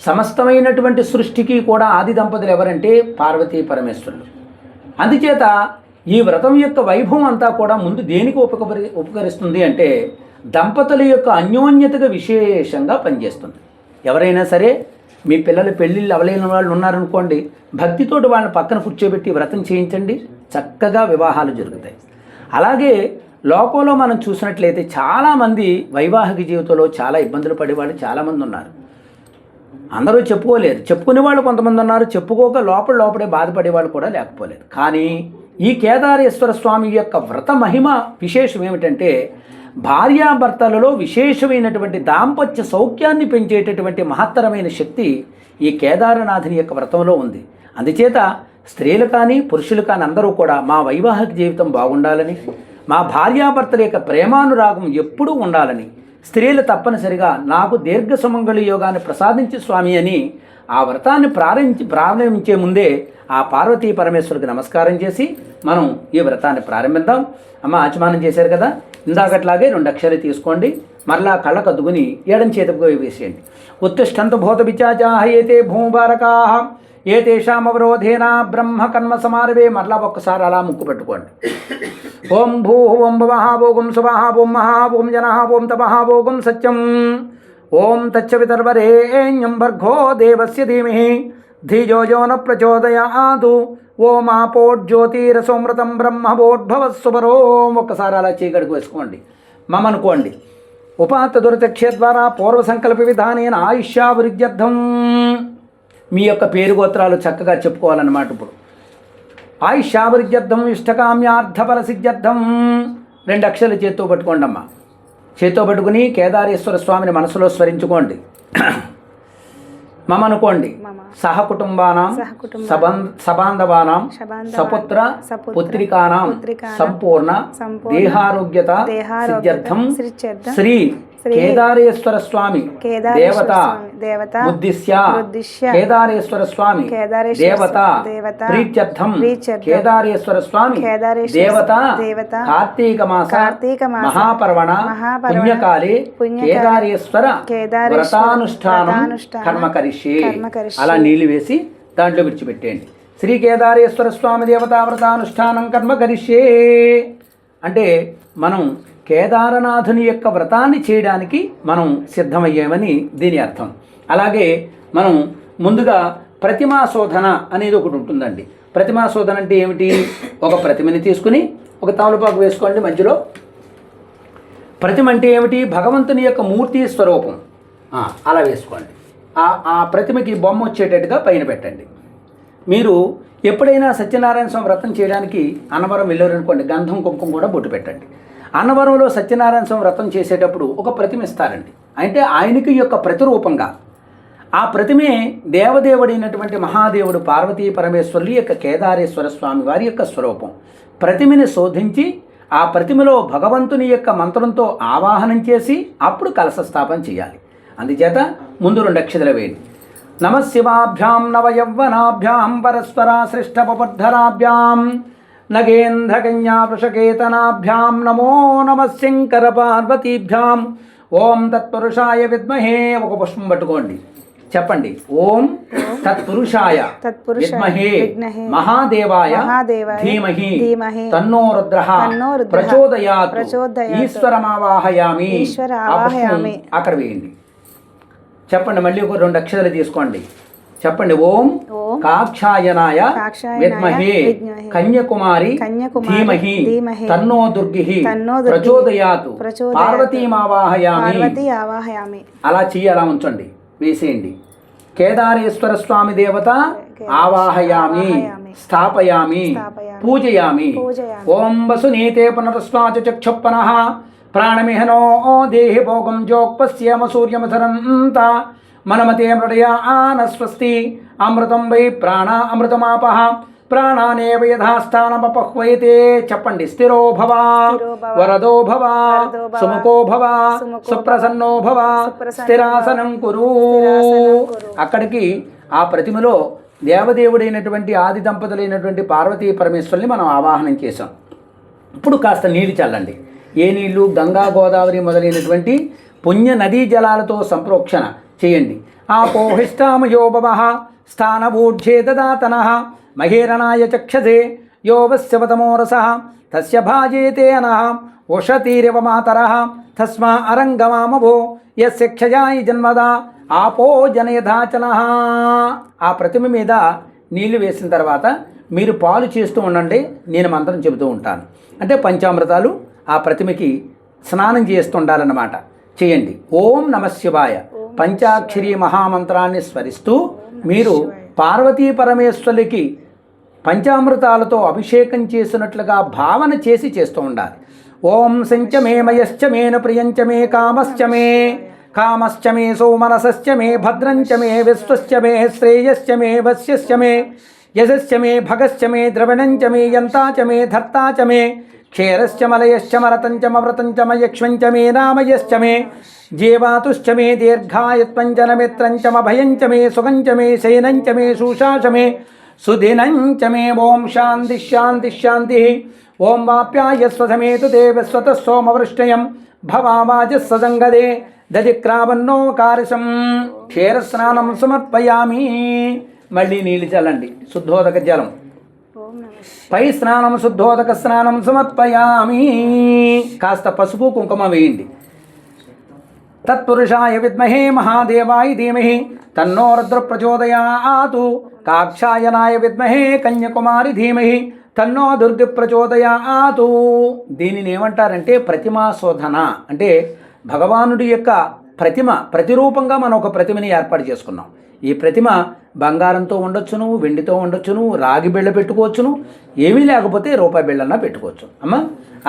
సమస్తమైనటువంటి సృష్టికి కూడా ఆది దంపతులు ఎవరంటే పార్వతీ పరమేశ్వరుడు. అందుచేత ఈ వ్రతం యొక్క వైభవం అంతా కూడా ముందు దేనికి ఉపకరిస్తుంది అంటే దంపతుల యొక్క అన్యోన్యతగా విశేషంగా పనిచేస్తుంది. ఎవరైనా సరే మీ పిల్లలు పెళ్ళిళ్ళు అవలేని వాళ్ళు ఉన్నారనుకోండి, భక్తితోటి వాళ్ళని పక్కన కూర్చోబెట్టి వ్రతం చేయించండి, చక్కగా వివాహాలు జరుగుతాయి. అలాగే లోకంలో మనం చూసినట్లయితే చాలామంది వైవాహిక జీవితంలో చాలా ఇబ్బందులు పడేవాళ్ళు చాలామంది ఉన్నారు. అందరూ చెప్పుకోలేరు, చెప్పుకునే వాళ్ళు కొంతమంది ఉన్నారు, చెప్పుకోక లోపలే బాధపడేవాళ్ళు కూడా లేకపోలేదు. కానీ ఈ కేదారేశ్వర స్వామి యొక్క వ్రత మహిమ విశేషం ఏమిటంటే భార్యాభర్తలలో విశేషమైనటువంటి దాంపత్య సౌఖ్యాన్ని పెంచేటటువంటి మహత్తరమైన శక్తి ఈ కేదారనాథుని యొక్క వ్రతంలో ఉంది. అందుచేత స్త్రీలు కానీ పురుషులు కానీ అందరూ కూడా మా వైవాహిక జీవితం బాగుండాలని, మా భార్యాభర్తల యొక్క ప్రేమానురాగం ఎప్పుడూ ఉండాలని, స్త్రీలు తప్పనిసరిగా నాకు దీర్ఘ సుమంగళి యోగాన్ని ప్రసాదించి స్వామి అని ఆ వ్రతాన్ని ప్రారంభించే ముందే ఆ పార్వతీ పరమేశ్వరుడికి నమస్కారం చేసి మనం ఈ వ్రతాన్ని ప్రారంభిద్దాం. అమ్మ ఆచమానం చేశారు కదా, ఇందాకట్లాగే 2 అక్షరాలు తీసుకోండి. మరలా కళ్ళకద్దుకుని ఎడం చేతికి వేసేయండి. ఉత్తిష్టంతు భూత విచాచాహ ఏతే భూముబారకాహ ఏతేషాం అవరోధేన బ్రహ్మ కర్మ సమారవే. మరలా ఒక్కసారి అలా ముక్కు పెట్టుకోండి. ఓం భూ ఓం భవః ఓం సువః ఓం మహా ఓం జనః ఓం తపః ఓం సత్యం ఓం తచ్చవితర్వరేణ్యం భర్గో దేవస్య ధీమహి ధిజో యో న ప్రచోదయాదు ఓం ఆపోజ్యోతిరసోమృతం బ్రహ్మవోద్భవస్సుపరో. ఒక్కసారి అలా చీకటికి వేసుకోండి. మమ అనుకోండి. ఉపాత్త దురతక్షే ద్వారా పూర్వ సంకల్ప విధానేన ఆయుష్యాభివృద్ధ్యర్థం. మీ యొక్క పేరు గోత్రాలు చక్కగా చెప్పుకోవాలన్నమాట. ఇప్పుడు ఆయుష్యాభివృద్ధ్యర్థం ఇష్టకామ్యార్థఫల సిద్ధ్యర్థం 2 అక్షరాలు చేత్తో పట్టుకోండి అమ్మా. చేత్తో పట్టుకుని కేదారేశ్వర స్వామిని మనసులో స్మరించుకోండి. మమ అనుకోండి. సహకుటుంబానాం సబాంధవానాం సపుత్ర పుత్రికానాం సంపూర్ణ దేహారోగ్యత సిద్ధ్యర్థం శ్రీ కేదారేశ్వర స్వామి దేవత ఉద్దిశ్య కేదారేశ్వర స్వామి దేవత ప్రీత్యర్థం కేదారేశ్వర స్వామి దేవత కార్తీక మాస మహాపర్వణ పుణ్యకాలే కేదారేశ్వర వ్రతానుష్ఠానం కర్మ కరిష్యే. అలా నీళ్లు వేసి దాంట్లో విడిచిపెట్టేయండి. శ్రీ కేదారేశ్వర స్వామి దేవతా వ్రతానుష్ఠానం కర్మ కరిష్యే అంటే మనం కేదారనాథుని యొక్క వ్రతాన్ని చేయడానికి మనం సిద్ధమయ్యామని దీని అర్థం. అలాగే మనం ముందుగా ప్రతిమా శోధన అనేది ఒకటి ఉంటుందండి. ప్రతిమా శోధన అంటే ఏమిటి? ఒక ప్రతిమని తీసుకుని ఒక తమలపాకు వేసుకోండి మధ్యలో. ప్రతిమ అంటే ఏమిటి? భగవంతుని యొక్క మూర్తి స్వరూపం. అలా వేసుకోండి. ఆ ప్రతిమకి బొమ్మ వచ్చేటట్టుగా పైన పెట్టండి. మీరు ఎప్పుడైనా సత్యనారాయణ స్వామి వ్రతం చేయడానికి అన్నవరం వెళ్ళారనుకోండి, గంధం కుంకుమ కూడా బొట్టు పెట్టండి. అన్నవరంలో సత్యనారాయణ స్వామి వ్రతం చేసేటప్పుడు ఒక ప్రతిమ ఇస్తారండి. అంటే ఆయనకి యొక్క ప్రతిరూపంగా ఆ ప్రతిమే దేవదేవుడైనటువంటి మహాదేవుడు పార్వతీ పరమేశ్వరులు యొక్క కేదారేశ్వర స్వామి వారి యొక్క స్వరూపం. ప్రతిమని శోధించి ఆ ప్రతిమలో భగవంతుని యొక్క మంత్రంతో ఆవాహనం చేసి అప్పుడు కలశ స్థాపన చేయాలి. అందుచేత ముందు 2 అక్షరాలు వేయండి. నమశివాభ్యాం నవయవ్వనాభ్యాం పరస్పరాశ్రిష్టపపద్ధరాభ్యాం నగేంద్రకన్యా వృషకేతనాభ్యాం నమో నమః శంకర పార్వతీభ్యాం ఓం తత్పురుషాయ విద్మహే. ఒక పుష్పం పట్టుకోండి, చెప్పండి. ఓం తత్పురుషాయ విద్మహే మహాదేవాయ ధీమహి తన్నో రుద్రః ప్రచోదయాత్ ఈశ్వరమావాహయామి. అక్కడ వేయండి. చెప్పండి. మళ్ళీ ఒక 2 అక్షరాలు తీసుకోండి. చెప్పండి. ఓం కాక్షాయనాయ విద్మహే కన్యకుమారి ధీమహి తన్నో దుర్గిః ప్రచోదయాత్ పార్వతీమావాహయామి. అలా అలా ఉంచండి, వేసేయండి. కేదారేశ్వర స్వామి దేవత ఆవాహయామి, స్థాపయామి, పూజయామి. ఓం వసునీతే పునరస్వాచ చక్షుప్పనః ప్రాణమిహనో దేహి భోగం జోక్పశ్యేమ సూర్యమధరంత మనమతే మృడయానస్వస్తి అమృతం వై ప్రాణ అమృతమాపః ప్రాణానేవ యథాస్థానమపహ్వయతే. చెప్పండి. స్థిరో భవ వరదో భవ సుముఖో భవ సుప్రసన్నో భవ స్థిరాసనం కురు. అక్కడికి ఆ ప్రతిమలో దేవదేవుడైనటువంటి ఆది దంపతులైనటువంటి పార్వతీ పరమేశ్వరుని మనం ఆవాహనం చేశాం. ఇప్పుడు కాస్త నీళ్లు చల్లండి. ఏ నీళ్లు? గంగా గోదావరి మొదలైనటువంటి పుణ్య నదీ జలాలతో సంప్రోక్షణ చేయండి. ఆపోహిష్టామయో భవః స్థానభూజ్యే దదాతనః మహేరణాయ చక్షసే యో వస్యవతమోరసః తస్య భాజేతే అనః ఉషతీరివ మాతరః తస్మా అరంగమామభో యస్య క్షయాయ జన్మదా ఆపో జనయధాచనః. ఆ ప్రతిమ మీద నీళ్లు వేసిన తర్వాత మీరు పాలు చేస్తూ ఉండండి, నేను మంత్రం చెబుతూ ఉంటాను. అంటే పంచామృతాలు ఆ ప్రతిమకి స్నానం చేస్తుండాలన్నమాట. చేయండి. ఓం నమః శివాయ పంచాక్షరి మహామంత్రాన్ని స్మరిస్తూ మీరు పార్వతీ పరమేశ్వరులకి పంచామృతాలతో అభిషేకం చేసినట్లుగా భావన చేసి చేస్తూ ఉండాలి. ఓం సంచమే మయశ్చమేన ప్రియంచమే కామశ్చమే సోమనసశ్చమే భద్రంచమే విశ్వశ్చమే శ్రేయశ్చమే వశ్యశ్చమే యశశ్చమే భగశ్చమే ద్రవిణంచమే యంతాచమే ధర్తాచమే క్షేరశ్చ మలయశ్చ మరతంచ మవ్రతంచ మయక్ష్మంచ మే నామయశ్చ మే జీవాతుశ్చ మే దీర్ఘాయత్వంచ నమిత్రంచ మభయంచ మే సుగంచ మే శయనంచ మే శూషాచ మే సుదినంచ మే. ఓం శాంతి శాంతి శాంతి. ఓం వాప్యాయస్వ సమేతు దేవస్వత సోమవృష్టయం భవావాజస్సంగదే దజిక్రావన్నో కారసం క్షీరస్నానం సమర్పయామి. మళ్ళీ నీళ్ళు చల్లండి, శుద్ధోదక జలం. ఓం నమః పై స్నానం శుద్ధోదక స్నానం సమర్పయామి. కాస్త పసుపు కుంకుమ వేయండి. తత్పురుషాయ విద్మహే మహాదేవాయ ధీమహి తన్నో రుద్ర ప్రచోదయాతు. కాక్షాయనాయ విద్మహే కన్యాకుమారి ధీమహి తన్నో దుర్గ ప్రచోదయాతు. దీనిని ఏమంటారంటే ప్రతిమా శోధన. అంటే భగవానుడి యొక్క ప్రతిరూపంగా మనం ఒక ప్రతిమని ఏర్పాటు చేసుకున్నాం. ఈ ప్రతిమ బంగారంతో ఉండొచ్చును, వెండితో ఉండొచ్చును, రాగి బిళ్ళ పెట్టుకోవచ్చును, ఏమీ లేకపోతే రూపాయి బిళ్ళన్నా పెట్టుకోవచ్చు. అమ్మ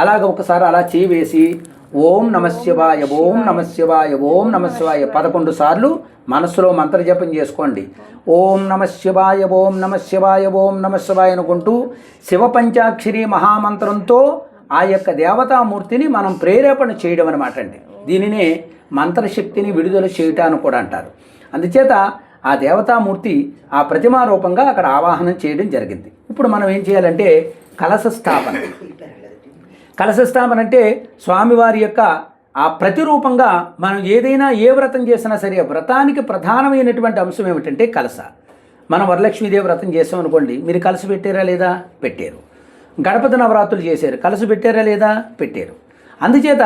అలాగ ఒకసారి అలా చేయి వేసి ఓం నమశివాయ ఓం నమశివాయ ఓం నమశివాయ 11 సార్లు మనస్సులో మంత్రజపం చేసుకోండి. ఓం నమశివాయ ఓం నమశివాయ ఓం నమశివాయ అనుకుంటూ శివ పంచాక్షరి మహామంత్రంతో ఆ యొక్క దేవతామూర్తిని మనం ప్రేరేపణ చేయడం అనమాట అండి. దీనినే మంత్రశక్తిని విడుదల చేయటాన్ని కూడా అంటారు. అందుచేత ఆ దేవతామూర్తి ఆ ప్రతిమా రూపంగా అక్కడ ఆవాహనం చేయడం జరిగింది. ఇప్పుడు మనం ఏం చేయాలంటే కలశ స్థాపన. కలశ స్థాపన అంటే స్వామివారి యొక్క ఆ ప్రతిరూపంగా మనం ఏదైనా ఏ వ్రతం చేసినా సరే వ్రతానికి ప్రధానమైనటువంటి అంశం ఏమిటంటే కలశ. మనం వరలక్ష్మీదేవి వ్రతం చేసామనుకోండి, మీరు కలశ పెట్టారా లేదా? పెట్టారు. గణపతి నవరాత్రులు చేశారు, కలశ పెట్టారా లేదా? పెట్టారు. అందుచేత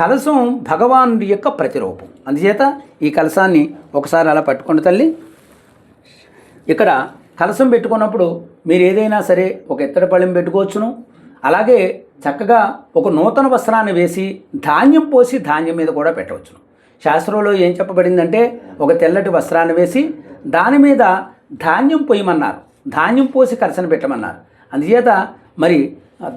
కలశం భగవానుడి యొక్క ప్రతిరూపం. అందుచేత ఈ కలశాన్ని ఒకసారి అలా పట్టుకోండి తల్లి. ఇక్కడ కలశం పెట్టుకున్నప్పుడు మీరు ఏదైనా సరే ఒక ఇత్తడి పళ్ళెం పెట్టుకోవచ్చును. అలాగే చక్కగా ఒక నూతన వస్త్రాన్ని వేసి ధాన్యం పోసి ధాన్యం మీద కూడా పెట్టవచ్చును. శాస్త్రంలో ఏం చెప్పబడిందంటే ఒక తెల్లటి వస్త్రాన్ని వేసి దాని మీద ధాన్యం పోయమన్నారు, ధాన్యం పోసి కలశను పెట్టమన్నారు. అందుచేత మరి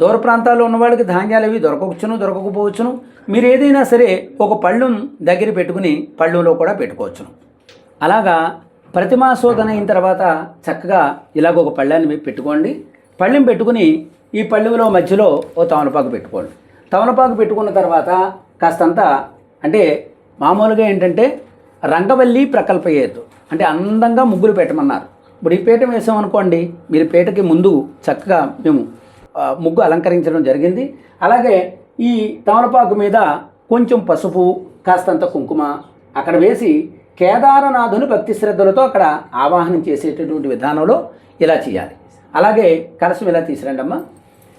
దూర ప్రాంతాల్లో ఉన్నవాళ్ళకి ధాన్యాలు అవి దొరకవచ్చును, దొరకకపోవచ్చును. మీరు ఏదైనా సరే ఒక పళ్ళుం దగ్గర పెట్టుకుని పళ్ళులో కూడా పెట్టుకోవచ్చును. అలాగా ప్రతిమా శోధన అయిన తర్వాత చక్కగా ఇలాగ ఒక పళ్ళాన్ని పెట్టుకోండి. పళ్ళెం పెట్టుకుని ఈ పళ్ళెంలో మధ్యలో ఓ తమలపాకు పెట్టుకోండి. తమలపాకు పెట్టుకున్న తర్వాత కాస్తంత అంటే మామూలుగా ఏంటంటే రంగవల్లి ప్రకల్పయేతు అంటే అందంగా ముగ్గులు పెట్టమన్నారు. ఇప్పుడు ఈ పీఠం వేసామనుకోండి, మీరు పీటకి ముందు చక్కగా మేము ముగ్గు అలంకరించడం జరిగింది. అలాగే ఈ తమలపాకు మీద కొంచెం పసుపు కాస్తంత కుంకుమ అక్కడ వేసి కేదారనాథుని భక్తి శ్రద్ధలతో అక్కడ ఆవాహనం చేసేటటువంటి విధానంలో ఇలా చేయాలి. అలాగే కలశం ఇలా తీసురండి అమ్మ,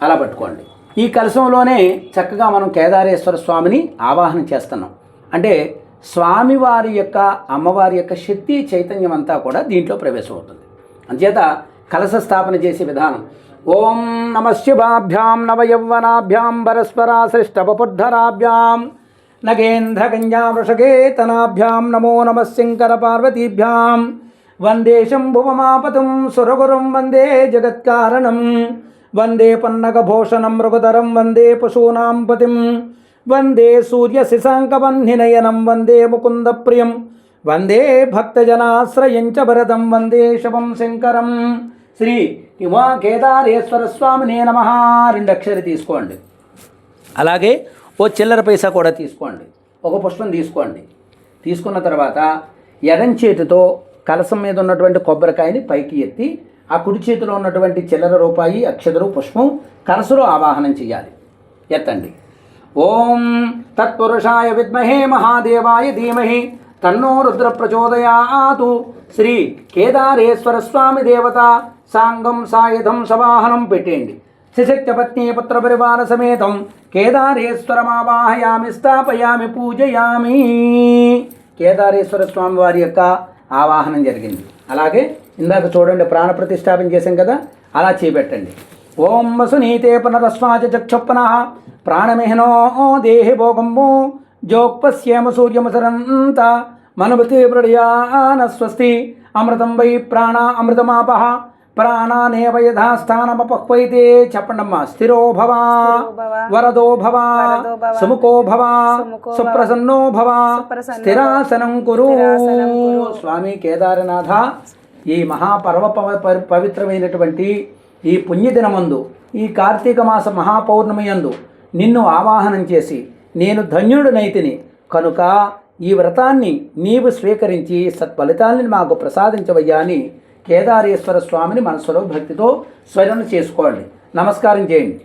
అలా పట్టుకోండి. ఈ కలశంలోనే చక్కగా మనం కేదారేశ్వర స్వామిని ఆవాహనం చేస్తున్నాం. అంటే స్వామివారి యొక్క అమ్మవారి యొక్క శక్తి చైతన్యం అంతా కూడా దీంట్లో ప్రవేశమవుతుంది. అంచేత కలశ స్థాపన చేసే విధానం ఓం నమశివాభ్యాం నవయౌవనాభ్యాం పరస్పరాశ్రిష్టపపుద్ధరాభ్యాం నగేంద్రకన్యావృషకేతనాభ్యాం నమో నమః శంకర పార్వతీభ్యాం వందే శంభువమాపతుం సురగురుం వందే జగత్కారణం వందే పన్నగభూషణం మృగధరం వందే పశూనాం పతిం వందే సూర్యశిశాంకవన్నినయనం వందే ముకుందప్రియం వందే భక్తజనాశ్రయం చ భరతం వందే శవం శంకరం. శ్రీ ఉమా కేదారేశ్వర స్వామినే నమః 2 అక్షరి తీసుకోండి. అలాగే ఓ చిల్లర పైసా కూడా తీసుకోండి. ఒక పుష్పం తీసుకోండి. తీసుకున్న తర్వాత ఎడం చేతితో కలశం మీద ఉన్నటువంటి కొబ్బరికాయని పైకి ఎత్తి ఆ కుడి చేతిలో ఉన్నటువంటి చిల్లర రూపాయి అక్షతరు పుష్పం కలశలో ఆవాహనం చేయాలి. ఎత్తండి. ఓం తత్పురుషాయ విద్మహే మహాదేవాయ ధీమహి తన్నో రుద్ర ప్రచోదయాతు. శ్రీ కేదారేశ్వర స్వామి దేవత సాంగం సాయుధం సవాహనం పెట్టేయండి. శిశక్త్యపత్ని పుత్ర పరివార సమేతం కేదారేశ్వరమావాహయామి స్థాపయామి పూజయామి. కేదారేశ్వర స్వామి వారి యొక్క ఆవాహనం జరిగింది. అలాగే ఇందాక చూడండి ప్రాణ ప్రతిష్టాపన చేశాం కదా, అలా చేపెట్టండి. ఓం వసునీతే పునరస్వాచ చక్షుప్పన ప్రాణమిహనో దేహి భోగంబు జోక్పశ్యేమ సూర్యమసరంత మనుమతి ప్రళయాన స్వస్తి అమృతం వై ప్రాణ అమృతమాపహ ప్రాణానేవ యథాస్థానమపహ్వైతే. చెప్పండమ్మా. స్థిరో భవ వరదో భవ సుముఖో భవ సుప్రసన్నో భవ స్థిరాసనం కురు. స్వామి కేదారనాథ, ఈ మహాపర్వ పవిత్రమైనటువంటి ఈ పుణ్యదినమందు ఈ కార్తీక మాస మహాపౌర్ణమి యందు నిన్ను ఆవాహనం చేసి నేను ధన్యుడినైతిని కనుక ఈ వ్రతాన్ని నీవు స్వీకరించి సత్ఫలితాన్ని మాకు ప్రసాదించవయ్యా అని కేదారేశ్వర స్వామిని మనసులో భక్తితో స్మరణ చేసుకోండి. నమస్కారం చేయండి.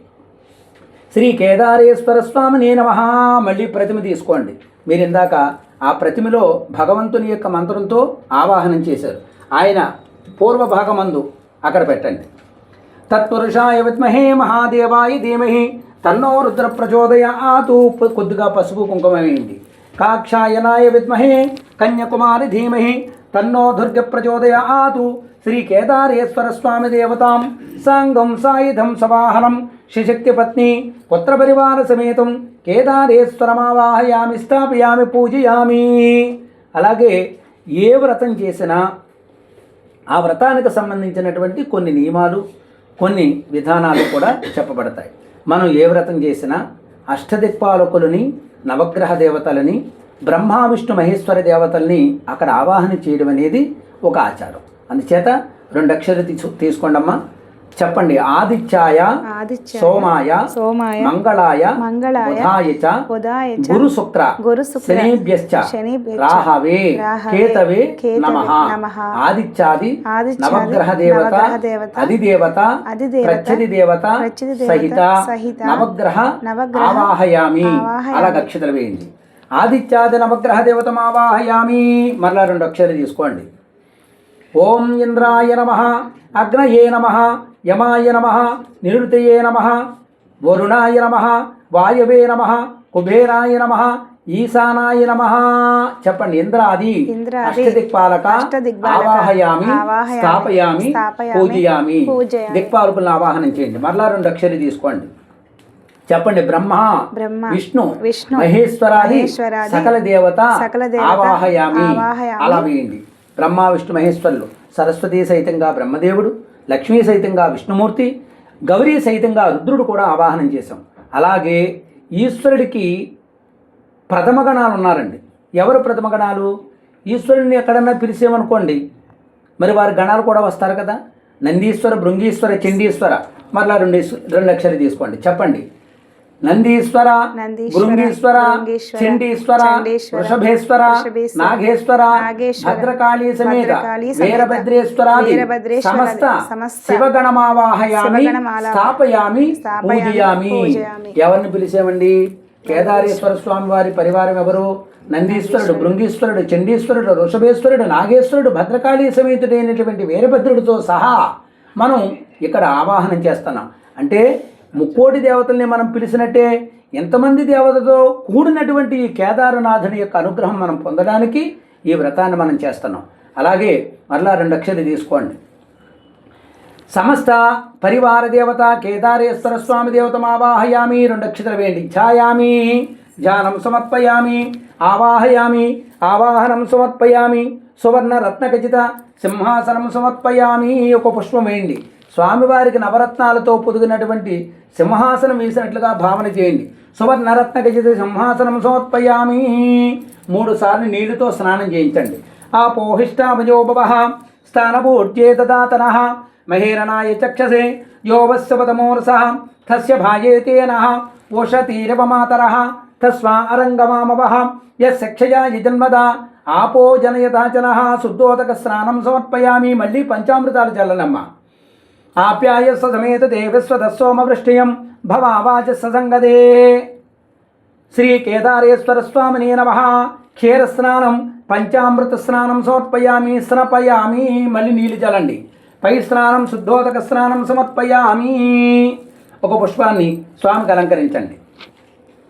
శ్రీ కేదారేశ్వర స్వామినే నమః. మళ్ళీ ప్రతిమ తీసుకోండి. మీరు ఇందాక ఆ ప్రతిమలో భగవంతుని యొక్క మంత్రంతో ఆవాహనం చేశారు. ఆయన పూర్వ భాగమందు అక్కడ పెట్టండి. తత్పురుషాయ విద్మహే మహాదేవాయ ధీమహి తన్నో రుద్ర ప్రచోదయాతు. కొద్దిగా పసుపు కుంకుమ వేయండి. కాక్షాయనాయ విద్మహే కన్యాకుమారి ధీమహి తన్నో దుర్గ ప్రచోదయాతు. శ్రీ కేదారేశ్వర స్వామి దేవతాం సాంగం సాయుధం సవాహనం శిశక్తి పత్ని పుత్ర పరివార సమేతం కేదారేశ్వరమావాహయామి స్థాపయామి పూజయామి. అలాగే ఏ వ్రతం చేసినా ఆ వ్రతానికి సంబంధించినటువంటి కొన్ని నియమాలు, కొన్ని విధానాలు కూడా చెప్పబడతాయి. మనం ఏ వ్రతం చేసినా అష్టదిక్పాలకులని, నవగ్రహ దేవతలని, బ్రహ్మ విష్ణు మహేశ్వర దేవతల్ని అక్కడ ఆవాహన చేయడం అనేది ఒక ఆచారం. అందుచేత 2 అక్షరాలు తీసుకోండమ్మా. చెప్పండి. ఆదిత్యాయ సోమాయ మంగళాయ బుధాయ చ గురు శుక్ర శనిభ్యశ్చ రాహవే కేతవే నమః. ఆదిత్యాది నవగ్రహ దేవత అధిదేవత ప్రత్యధి దేవత సహిత నవగ్రహ ఆవాహయామి. అలా అక్షతలు వేయండి. ఆదిత్యాది నవగ్రహ దేవతం ఆవాహయామి. మరలా 2 అక్షరాలు తీసుకోండి. ఓం ఇంద్రాయ నమః, అగ్నయే నమః, యమాయ నమః, నిరుతయే నమః, వరుణాయ నమః, వాయవే నమః, కుబేరాయ నమః, ఈశానాయ నమః. చెప్పండి. ఇంద్రాది అష్టదిక్పాలక ఆవాహయామి స్థాపయామి పూజయామి. దిక్పాలకులను ఆవాహనం చేయండి. మరలా 2 అక్షరాలు తీసుకోండి. చెప్పండి. బ్రహ్మ విష్ణు మహేశ్వరాది సకల దేవత ఆవాహయామి. అలా వేయండి. బ్రహ్మ విష్ణు మహేశ్వరులు, సరస్వతి సహితంగా బ్రహ్మదేవుడు, లక్ష్మీ సహితంగా విష్ణుమూర్తి, గౌరీ సహితంగా రుద్రుడు కూడా ఆవాహనం చేశాం. అలాగే ఈశ్వరుడికి ప్రథమగణాలు ఉన్నారండి. ఎవరు ప్రథమగణాలు? ఈశ్వరుడిని ఎక్కడన్నా పిలిచేమనుకోండి, మరి వారి గణాలు కూడా వస్తారు కదా. నందీశ్వర, భృంగీశ్వర, చండీశ్వర. మరలా 2 అక్షరాలు తీసుకోండి. చెప్పండి. నందీశ్వర, భృంగీశ్వర, చండీశ్వర, వృషభేశ్వర, నాగేశ్వర, భద్రకాళీ సమేత వీరభద్రేశ్వరాది సమస్త శివగణమావాహయామి స్థాపయామి పూజయామి. ఎవరిని పిలిచామండి? కేదారేశ్వర స్వామి వారి పరివారం ఎవరు? నందీశ్వరుడు, భృంగీశ్వరుడు, చండీశ్వరుడు, వృషభేశ్వరుడు, నాగేశ్వరుడు, భద్రకాళీ సమేతుడైనటువంటి వీరభద్రుడితో సహా మనం ఇక్కడ ఆవాహనం చేస్తున్నాం. అంటే 30 దేవతల్ని మనం పిలిచినట్టే ఎంతమంది దేవతతో కూడినటువంటి ఈ కేదారనాథుని యొక్క అనుగ్రహం మనం పొందడానికి ఈ వ్రతాన్ని మనం చేస్తున్నాం. అలాగే మరలా 2 అక్షరాలు తీసుకోండి. సమస్త పరివార దేవత కేదారేశ్వర స్వామి దేవతమావాహయామి. 2 అక్షరాలు వేయండి. ఛాయామి ధ్యానం సమర్పయామి ఆవాహయామి ఆవాహనం సమర్పయామి సువర్ణ రత్నఖచిత సింహాసనం సమర్పయామి. ఒక పుష్పం వేయండి. స్వామివారికి నవరత్నాలతో పొదిగినటువంటి సింహాసనం వేసినట్లుగా భావన చేయండి. సువర్ణరత్న ఖచిత సింహాసనం సమర్పయామి. 3 సార్లు నీళ్లతో స్నానం చేయించండి. ఆపోహిష్టాభజోభవ స్థానభూర్జే దదాతనః మహేరణాయ చక్షసే యోవస్వతమోరసః తస్య భాయేతేనః ఓషతీరవమాతరః తస్వా అరంగమామవః యస్యక్షయాయ జన్మదా ఆపో జనయతాచనః. శుద్ధోదక స్నానం సమర్పయామి. మళ్ళీ పంచామృతాలు చల్లనమ్మ. ఆప్యాయస్వ సమేత దేవస్వత సోమవృష్టియం భవావాచ సంగదే. శ్రీ కేదారేశ్వర స్వామినే నమః. క్షీర స్నానం పంచామృత స్నానం సమర్పయామి స్నపయామి. మళ్ళీ నీళ్ళు చల్లండి. పై స్నానం శుద్ధోదక స్నానం సమర్పయామి. ఒక పుష్పాన్ని స్వామికి అలంకరించండి.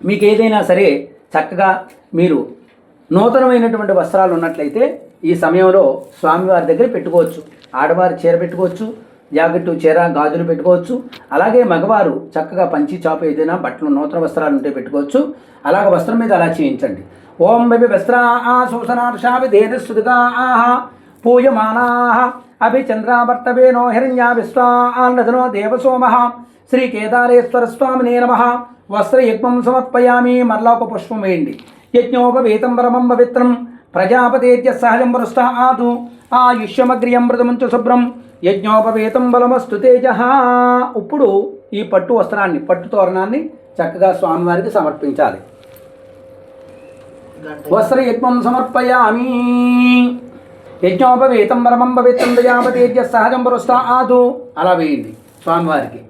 మీకు ఏదైనా సరే చక్కగా మీరు నూతనమైనటువంటి వస్త్రాలు ఉన్నట్లయితే ఈ సమయంలో స్వామివారి దగ్గర పెట్టుకోవచ్చు. ఆడవారు చీర పెట్టుకోవచ్చు, జాకెట్టు, చీర, గాజులు పెట్టుకోవచ్చు. అలాగే మగవారు చక్కగా పంచి చాపు ఏదైనా బట్టలు నూతన వస్త్రాలు ఉంటే పెట్టుకోవచ్చు. అలాగే వస్త్రం మీద అలా చేయించండి. ఓం విభి వస్త్రా సూసనార్షావిధేనుస్తుగా పూయమానాః అభిచంద్రావర్తవేనో హిరణ్యా విశ్వాన్నధనో దేవసోమః. శ్రీ కేదారేశ్వర స్వామినే నమః. వస్త్రయజ్ఞం సమర్పయామి. మరలా ఒక పుష్పం వేయండి. యజ్ఞోపవేతం పరమం పవిత్రం ప్రజాపతేత్య సహజం పురస్తాతు ఆయుష్యమగ్రియం మృతమంచు శుభ్రం యజ్ఞోపవేతం బలమస్తు తేజః. ఇప్పుడు ఈ పట్టు వస్త్రాన్ని, పట్టు తోరణాన్ని చక్కగా స్వామివారికి సమర్పించాలి. వస్త్రయజ్ఞం సమర్పయామి. యజ్ఞోపవేతం పరమం పవిత్రం ప్రజాపతేత్య సహజం పురస్తాతు. అలా వేయండి స్వామివారికి.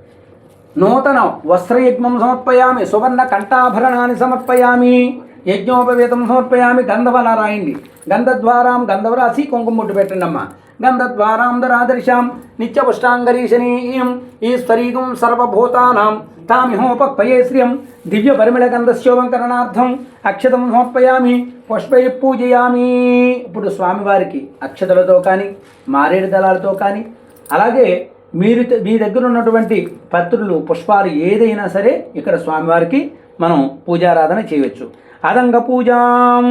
నూతన వస్త్రయజ్ఞం సమర్పయామి, సువర్ణ కంఠాభరణాన్ని సమర్పయామి, యజ్ఞోపవేతం సమర్పయామి. గంధవల రాయండి, గంధద్వారాం గంధవరాసి కుంకుమ ముట్టు పెట్టండి అమ్మ. గంధద్వారాం దరాదర్శాం నిత్యపుష్టాంగరీషణీయం ఈశ్వరీకం సర్వభూతానాం తామిహోపక్వయే శ్రియం దివ్య పరిమళ గంధస్యోపకరణార్థం అక్షతం సమర్పయామి, పుష్పై పూజయామి. ఇప్పుడు స్వామివారికి అక్షతలతో కానీ మారేడు దళాలతో కానీ అలాగే మీ దగ్గర ఉన్నటువంటి పత్రులు పుష్పాలు ఏదైనా సరే ఇక్కడ స్వామివారికి మనం పూజారాధన చేయవచ్చు. అదంగ పూజాం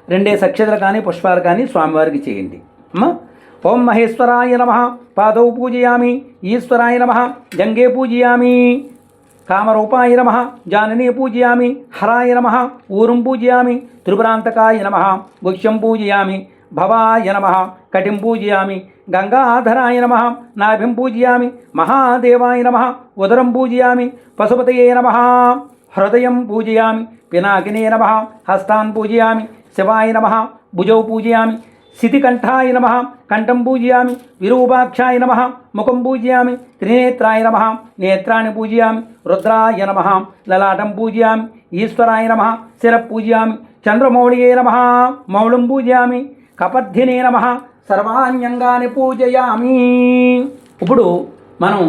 2 అక్షతలు కానీ పుష్పాలు కానీ స్వామివారికి చేయండి అమ్మా. ఓం మహేశ్వరాయ నమః పాదౌ పూజయామి, ఈశ్వరాయ నమః జంగే పూజయామి, కామరూపాయ నమః జాననే పూజయామి, హరాయ నమః ఊరుం పూజయామి, త్రిపురాంతకాయ నమః గుహ్యం పూజయామి, భవాయ నమః కటిం పూజయామి, గంగాధరాయ నమః నాభిం పూజయామి, మహాదేవాయ నమః ఉదరం పూజయామి, పశుపతయే నమః హృదయం పూజయామి, పినాకినే నమః హస్తాన్ పూజయామి, శివాయ నమః భుజౌ పూజయామి, శితికంఠాయ నమః కంఠం పూజయామి, విరూపాక్షాయ నమః ముఖం పూజయామి, త్రినేత్రాయ నమః నేత్రాన్ని పూజయామి, రుద్రాయ నమః లలాటం పూజయామి, ఈశ్వరాయ నమః శిర పూజయామి, చంద్రమౌళియే నమః మౌళం పూజయామి, కపర్ధినే నమః సర్వాణ్యంగాన్ని పూజయామి. ఇప్పుడు మనం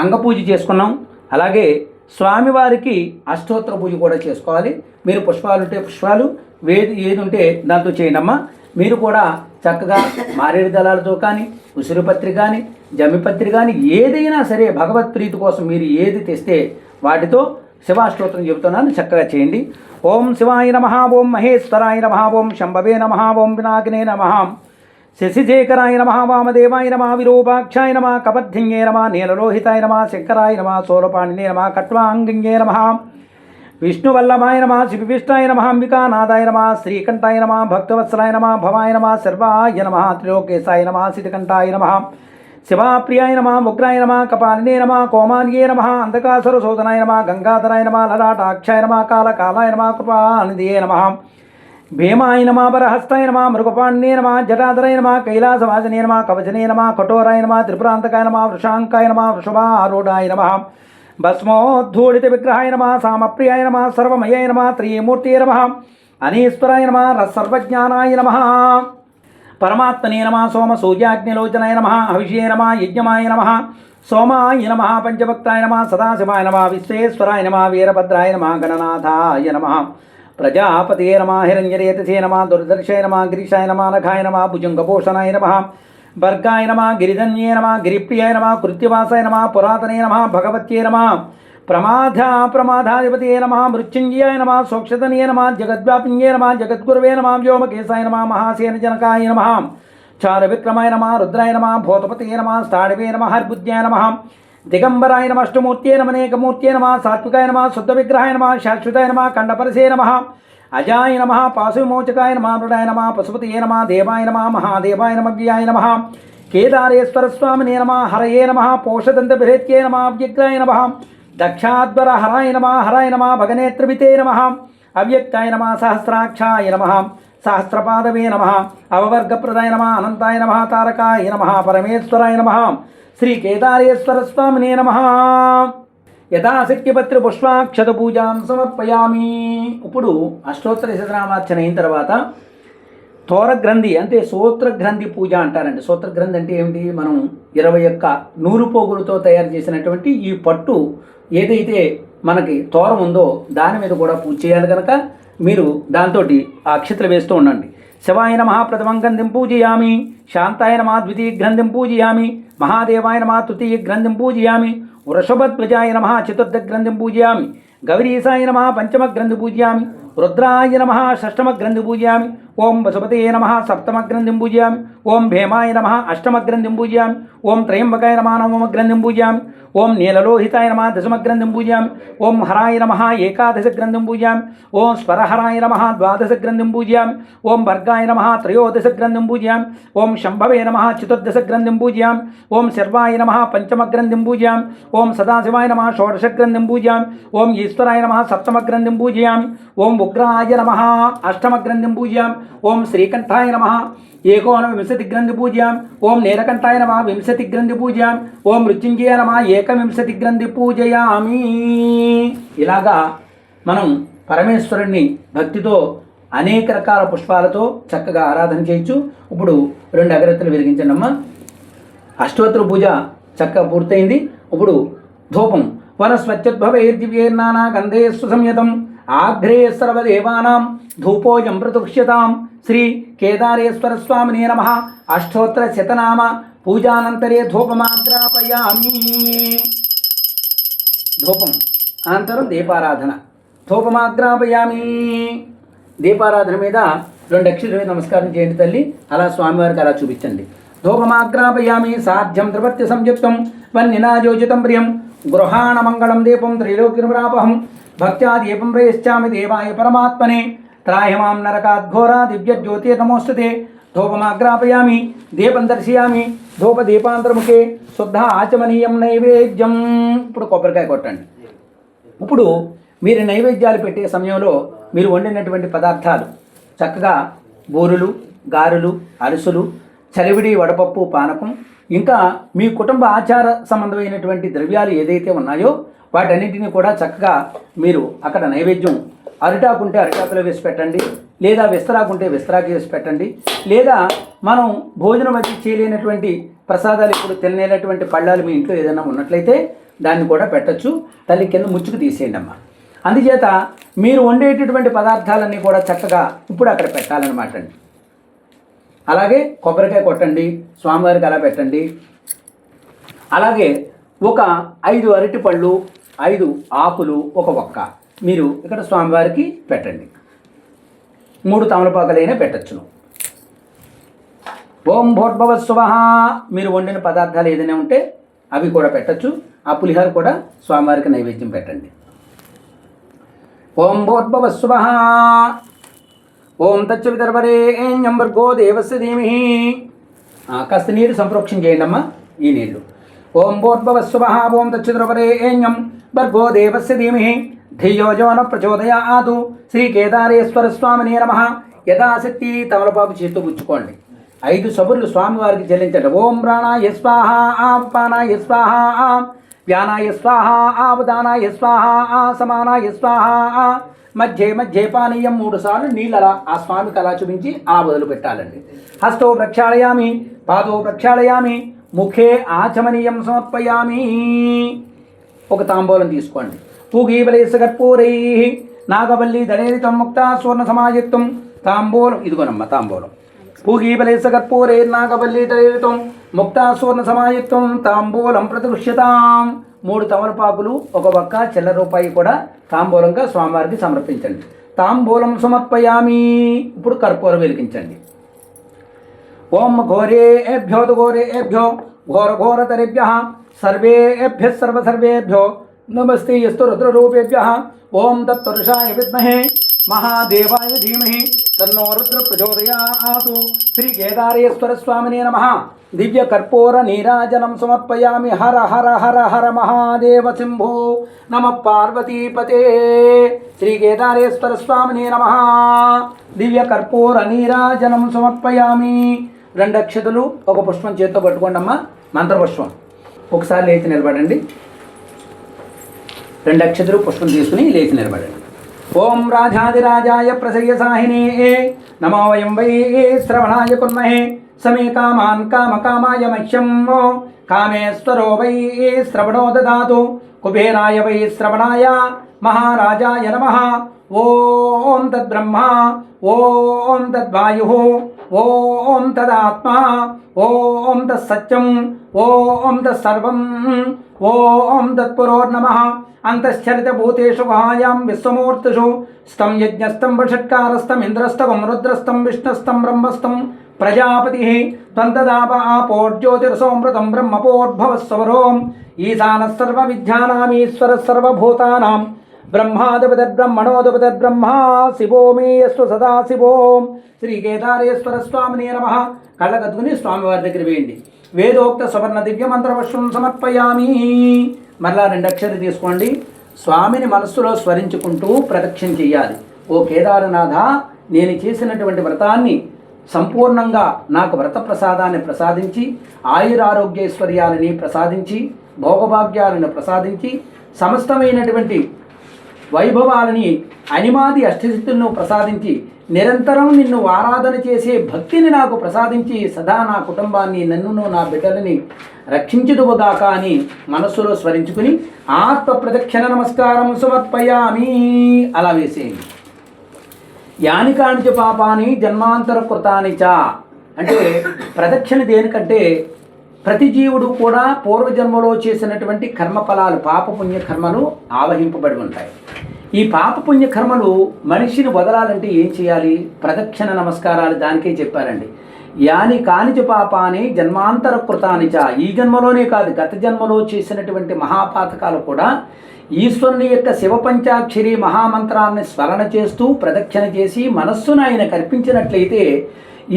అంగపూజ చేసుకున్నాం. అలాగే స్వామివారికి అష్టోత్తర పూజ కూడా చేసుకోవాలి. మీరు పుష్పాలు ఉంటే పుష్పాలు, ఏది ఉంటే దాంతో చేయండి అమ్మా. మీరు కూడా చక్కగా మారేడు దళాలతో కానీ ఉసిరిపత్రి కానీ జమ్మిపత్రి కానీ ఏదైనా సరే భగవత్ ప్రీతి కోసం మీరు ఏది తెస్తే వాటితో శివాష్టోత్రం చెబుతున్నాను, చక్కగా చేయండి. ఓం శివాయ నమః, ఓం మహేశ్వరాయ నమః, ఓం శంభవే నమః, ఓం వినాయకనే నమః, శశిశేఖరాయ నమః, వామదేవాయ నమః, విరూపాక్షాయ నమః, కపర్ధిన్యే నమః, నీలలోహితాయ నమః, శంకరాయ నమః, సోరపాణినే నమః, కట్వాంగిన్యే నమః, విష్ణువల్లభాయ నమః, శివవిష్టాయ నమః, అంబికానాథాయ నమః, శ్రీకంఠాయ నమః, భక్తవత్సలాయ నమః, భవాయ నమః, సర్వాయ నమః, త్రిలోకేశాయ నమః, శితికంఠాయ నమః, శివాప్రియాయ నమః, ఉగ్రాయ నమః, కపాలినే నమః, కోమాన్యే నమః, అంధకాసురశోధనాయ నమః, గంగాధరాయ నమః, లలాటాక్షాయ నమః, కాలకాలాయ నమః, కృపానిధియే నమః, భీమాయ నమః, వరహస్తాయ నమః, మృగపాణ్యే నమః, జటాధరాయ నమః, కైలాసవాసనే నమః, కవచనే నమః, కఠోరాయ నమః, త్రిపురాంతకాయ నమః, వృషాంకాయ నమః, వృషభారూఢాయ నమః, భస్మోద్ధూళిత విగ్రహాయ నమః, సామప్రియాయ నమః, సర్వమయాయ నమః, త్రిమూర్తయే నమః, అనీశ్వరాయ నమః, సర్వజ్ఞానాయ నమః, పరమాత్మనే నమః, సోమ సూర్యాగ్నిలోచనాయ నమః, హవిషే నమః, యజ్ఞమాయ నమః, సోమాయ నమః, పంచభక్తాయ నమః, సదాశివాయ నమః, విశ్వేశ్వరాయ నమః, వీరభద్రాయ నమః, గణనాథాయ నమః, ప్రజాపతయే నమః, హిరణ్యరేతసే నమః, దుర్దర్శాయ నమః, గిరీశాయ నమః, నఖాయ నమః, భుజంగభూషణాయ నమః, భర్గాయ నమః, గిరిధన్యే నమః, గిరిప్రియాయ నమః, కృత్యవాసాయ నమః, పురాతనే నమః, భగవత్యే నమః, ప్రమాధాధిపతయే నమః, మృత్యుంజయాయ నమః, సోక్షతనే నమః, జగద్వ్యాపిన్యే నమః, జగద్గురవే నమః, వ్యోమకేశాయ నమః, మహాసేనజనకాయ నమః, చారవిక్రమాయ నమః, రుద్రాయ నమః, భూతపతయే నమః, స్థాణవే నమః, హర్బుద్ధ్యాయ నమః, దిగంబరాయ నమః, అష్టమూర్త్యే నమః, అనేకమూర్త్యే నమః, సాత్వికాయ నమః, శుద్ధవిగ్రహాయ నమః, శాశ్వతాయ నమః, ఖండపరసే నమః, అజాయ నమః, పాశువిమోచకాయ నమః, మృడాయ నమః, పశుపతయే నమః, దేవాయ నమః, మహాదేవాయ నమః, వ్యాయ నమః, కేదారేశ్వర స్వామినే నమః, హరయే నమః, పోషదంతభిరేత్యే నమః, వ్యగ్రాయ నమః, దక్షాద్వర హరాయ నమః, హరాయ నమః, భగనేత్రవితే నమః, అవ్యక్తాయ నమః, సహస్రాక్షాయ నమః, సహస్రపాదవే నమః, అవవర్గప్రదాయ నమః, అనంతాయ నమః, తారకాయ నమః, పరమేశ్వరాయ నమః, శ్రీ కేదారేశ్వర స్వామినే నమః. యథాశక్తిపత్రి పుష్పాక్షత పూజాం సమర్పయామి. ఇప్పుడు అష్టోత్తర శతనామార్చన అయిన తర్వాత తోరగ్రంథి అంటే సూత్రగ్రంథి పూజ అంటారండి. సూత్రగ్రంథి అంటే ఏమిటి? మనం 21 నూలు పోగులతో తయారు చేసినటువంటి ఈ పట్టు ఏదైతే మనకి తోరం ఉందో దాని మీద కూడా పూజ చేయాలి కనుక మీరు దాంతో ఆ అక్షతలు వేస్తూ ఉండండి. శివాయ నమః ప్రథమం గ్రంథిం పూజయామి, శాంతాయ నమః ద్వితీయ గ్రంథిం పూజయామి, మహాదేవాయ నమః తృతీయ గ్రంథిం పూజయామి, వృషభధ్వజాయ నమః చతుర్థ గ్రంథిం పూజయామి, గౌరీసాయ నమః పంచమ గ్రంథి పూజయామి, రుద్రాయ నమః షష్టమ గ్రంథి పూజయామి, ఓం వసుపతయే నమః సప్తమ గ్రంథిం పూజయామి, ఓం భీమాయ నమః అష్టమ గ్రంథిం పూజయామి, ఓం త్రయంబకాయ నమః నవమ గ్రంథిం పూజయామి, ఓం నీలలోహితాయ నమః దశమ గ్రంథిం పూజయామి, ఓం హరాయ నమః ఏకాదశ గ్రంథిం పూజయామి, ఓం స్వరహరాయ నమః ద్వాదశ గ్రంథిం పూజయామి, ఓం భర్గాయ నమః త్రయోదశ గ్రంథిం పూజయామి, ఓం శంభవే నమః చతుర్దశ గ్రంథిం పూజయామి, ఓం శర్వాయ నమః పంచమ గ్రంథిం పూజయామి, ఓం సదాశివాయ నమః షోడశ గ్రంథిం పూజయామి, ఓం ఈశ్వరాయ నమః సప్తమ గ్రంథిం పూజయామి, ఓం ఉగ్రాయ నమః అష్టమ గ్రంథిం పూజయామి, ఓం శ్రీకంఠాయ నమః 19 గ్రంథి పూజయామి, ఓం నీలకంఠాయ నమః 20 ఏకవింశతి గ్రంథి పూజయామి. ఓం మృత్యుంజయ నమ ఏకవింశతి గ్రంథి పూజయామి. ఇలాగా మనం పరమేశ్వరుణ్ణి భక్తితో అనేక రకాల పుష్పాలతో చక్కగా ఆరాధన చేయొచ్చు. ఇప్పుడు 2 అగరత్తులు వెలిగించండి అమ్మ. అష్టోత్తర పూజ చక్కగా పూర్తయింది. ఇప్పుడు ధూపం వనస్వత్యుద్భవైర్దివ్యేర్నానా గంధేస్సు సంయతం ఆఘ్రే సర్వదేవానాం ధూపోయం ప్రతుక్ష్యతాం. శ్రీ కేదారేశ్వర స్వామినే నమః. అష్టోత్తర శతనామ పూజానంతరే ధూపమాగ్రాపయామి. ధూపం అనంతరం దీపారాధన. ధూపమాగ్రాపయామి. దీపారాధన మీద 2 అక్షరాలు నమస్కారం చేయండి తల్లి. అలా స్వామివారికి అలా చూపించండి. ధూపమాగ్రాపయామి సాధ్యం త్రిపత్య సంయుక్తం వన్నినాయోజితం ప్రియం గృహాణ మంగళం దీపం త్రైలోక్యనురాపహం భక్త్యా దీపం ప్రయశ్చామి దేవాయ పరమాత్మనే త్రాయమాం నరకాద్ఘోరా దివ్య జ్యోతి నమోస్తుతే. ధూపమాగ్రాపయామి దీపం దర్శయామి ధూపదీపాంతర్ముఖే శుద్ధ ఆచమనీయం నైవేద్యం. ఇప్పుడు కొబ్బరికాయ కొట్టండి. ఇప్పుడు మీరు నైవేద్యాలు పెట్టే సమయంలో మీరు వండినటువంటి పదార్థాలు చక్కగా బూరులు, గారెలు, అరిసెలు, చలివిడి, వడపప్పు, పానకం, ఇంకా మీ కుటుంబ ఆచార సంబంధమైనటువంటి ద్రవ్యాలు ఏదైతే ఉన్నాయో వాటన్నింటినీ కూడా చక్కగా మీరు అక్కడ నైవేద్యం అరిటాకుంటే అరిటాకులో వేసి పెట్టండి, లేదా విస్తరాకుంటే విస్తరాకు వేసి పెట్టండి, లేదా మనం భోజనం వచ్చి చేయలేనటువంటి ప్రసాదాలు ఇప్పుడు తినలేనటువంటి పళ్ళాలు మీ ఇంట్లో ఏదైనా ఉన్నట్లయితే దాన్ని కూడా పెట్టచ్చు. తల్లి కింద ముచ్చుకు తీసేయండి అమ్మ. అందుచేత మీరు వండేటటువంటి పదార్థాలన్నీ కూడా చక్కగా ఇప్పుడు అక్కడ పెట్టాలన్నమాట అండి. అలాగే కొబ్బరికాయ కొట్టండి, స్వామివారికి అలా పెట్టండి. అలాగే ఒక 5 అరటిపళ్ళు, 5 ఆకులు, ఒక ఒక్క మీరు ఇక్కడ స్వామివారికి పెట్టండి. 3 తమలపాకులైనా పెట్టచ్చును. ఓం భోర్భవస్సువః. మీరు వండిన పదార్థాలు ఏదైనా ఉంటే అవి కూడా పెట్టచ్చు. ఆ పులిహోర కూడా స్వామివారికి నైవేద్యం పెట్టండి. ఓం భోర్భవస్సువః. ఓం తచ్చవితర్వరేణ్యం భర్గో దేవస్య ధీమహి. కాస్త నీరు సంప్రోక్షణ చేయండి అమ్మా. ఈ నీళ్లు ఓం భోర్భవస్సువః. ఓం తచ్చవితర్వరేణ్యం భర్గో దేవస్య ధీమహి ధియో యో నః ప్రచోదయాత్. శ్రీ కేదారేశ్వర స్వామినే నమః. యథాశక్తి తమలపాకు చేతితో పుచ్చుకోండి. 5 సబుర్లు స్వామివారికి చెల్లించండి. ఓం ప్రాణాయ స్వాహ, ఆపానాయ స్వాహ, వ్యానాయ స్వాహ, ఆపదానాయ స్వాహ, సమానాయ స్వాహ. మధ్య మధ్య పానీయం 3 సార్లు నీళ్ళలా ఆ స్వామికి అలా చూపించి అలా మొదలు పెట్టాలండి. హస్తో ప్రక్షాళయామి, పాదో ప్రక్షాళయామి, ముఖే ఆచమనీయం సమర్పయామి. ఒక తాంబూలం తీసుకోండి. పూగీబలేశకర్పూరై నాగవల్లి దళేరితం ముక్తా సువర్ణ సమాయుక్తం. తాంబూలం ఇదిగోనమ్మ తాంబూలం. పూగీబలేశకర్పూరే నాగవల్లి దళేరితం ముక్తా సువర్ణ సమాయుక్తం తాంబూలం ప్రతిగృహ్యతాం. 3 తమలపాకులు, ఒక ఒక్క చిల్లర రూపాయి కూడా తాంబూలంగా స్వామివారికి సమర్పించండి. తాంబూలం సమర్పయామి. ఇప్పుడు కర్పూరం వెలిగించండి. ఓం ఘోరేభ్యో ఘోరేభ్యో ఘోర ఘోరతరేభ్యః సర్వేభ్యః సర్వసర్వేభ్యో నమస్తే యస్తు రుద్రరూపేభ్యః. ఓం తత్పురుషాయ విద్మహే మహాదేవాయ ధీమహి తన్నో రుద్ర ప్రచోదయాత్. శ్రీ కేదారేశ్వర స్వామినే నమః. దివ్య కర్పూర నీరాజనం సమర్పయామి. హర హర హర హర మహాదేవ శంభో నమ పార్వతీపతే. శ్రీ కేదారేశ్వర స్వామినే నమః. దివ్య కర్పూర నీరాజనం సమర్పయామి. 2 అక్షతలు, ఒక పుష్పం చేత్తో పట్టుకోండి అమ్మ. మంత్రపుష్పం ఒకసారి లేచి నిలబడండి. 2 అక్షతలు పుష్పం తీసుకుని లేచి నిలబడండి. ఓం రాజాదిరాజాయ ప్రసయ్యసాహినే నమో వయం వై శ్రవణాయ కుర్మహే సమే కామాన్ కామకామాయ మహ్యం కామేశ్వరో వై శ్రవణో దదాతు కుబేరాయ వై శ్రవణాయ మహారాజాయ నమః. ఓం తద్బ్రహ్మ, ఓం తద్వాయుః, ఓం తదాత్మా, ఓం తత్సత్యం, ఓం తత్సర్వం, ఓం తత్పురోర్నమః. అంతశ్చరిత భూతేషు గుహాయాం విశ్వమూర్తిషు స్తం యజ్ఞస్తం వషట్కారస్తం ఇంద్రస్తం రుద్రస్తం విష్ణుస్తం బ్రహ్మస్తం ప్రజాపతి త్వంతదాప ఆపోర్జ్యోతిరసోమృతం బ్రహ్మపోద్భవస్వరోం ఈశానः సర్వవిద్యానామీశ్వరः సర్వభూతానాం బ్రహ్మాధిపతిర్బ్రహ్మణోధిపతిర్బ్రహ్మా శివో మే యస్సు సదా శివోం. శ్రీ కేదారేశ్వర స్వామినే నమః. కళ్ళగద్దుకుని స్వామివారి దగ్గర వేయండి. వేదోక్త సువర్ణ దివ్య మంత్రపుష్పం సమర్పయామి. మరలా 2 అక్షరాలు తీసుకోండి. స్వామిని మనస్సులో స్మరించుకుంటూ ప్రదక్షిణ చేయాలి. ఓ కేదారనాథ, నేను చేసినటువంటి వ్రతాన్ని సంపూర్ణంగా నాకు వ్రత ప్రసాదాన్ని ప్రసాదించి ఆయురారోగ్యైశ్వర్యాలని ప్రసాదించి భోగభాగ్యాలను ప్రసాదించి సమస్తమైనటువంటి వైభవాలని అనిమాది అష్టసిద్ధులను ప్రసాదించి నిరంతరం నిన్ను ఆరాధన చేసే భక్తిని నాకు ప్రసాదించి సదా నా కుటుంబాన్ని నన్నును నా బిడ్డలని రక్షించుదువుగాక అని మనస్సులో స్మరించుకుని ఆత్మ ప్రదక్షిణ నమస్కారం సమర్పయామి అలా వేసేయండి. యాని కానిచ పాపాని జన్మాంతర కృతాని చ అంటే ప్రదక్షిణ దేనికంటే ప్రతి జీవుడు కూడా పూర్వజన్మలో చేసినటువంటి కర్మఫలాలు పాపపుణ్య కర్మలు ఆవహింపబడి ఉంటాయి. ఈ పాపపుణ్య కర్మలు మనిషిని వదలాలంటే ఏం చేయాలి? ప్రదక్షిణ నమస్కారాలు దానికే చెప్పారండి. యాని కానిచ పాపాని జన్మాంతర కృతానిచ, ఈ జన్మలోనే కాదు గత జన్మలో చేసినటువంటి మహాపాతకాలు కూడా ఈశ్వరుని యొక్క శివపంచాక్షరి మహామంత్రాన్ని స్మరణ చేస్తూ ప్రదక్షిణ చేసి మనస్సును ఆయన కల్పించినట్లయితే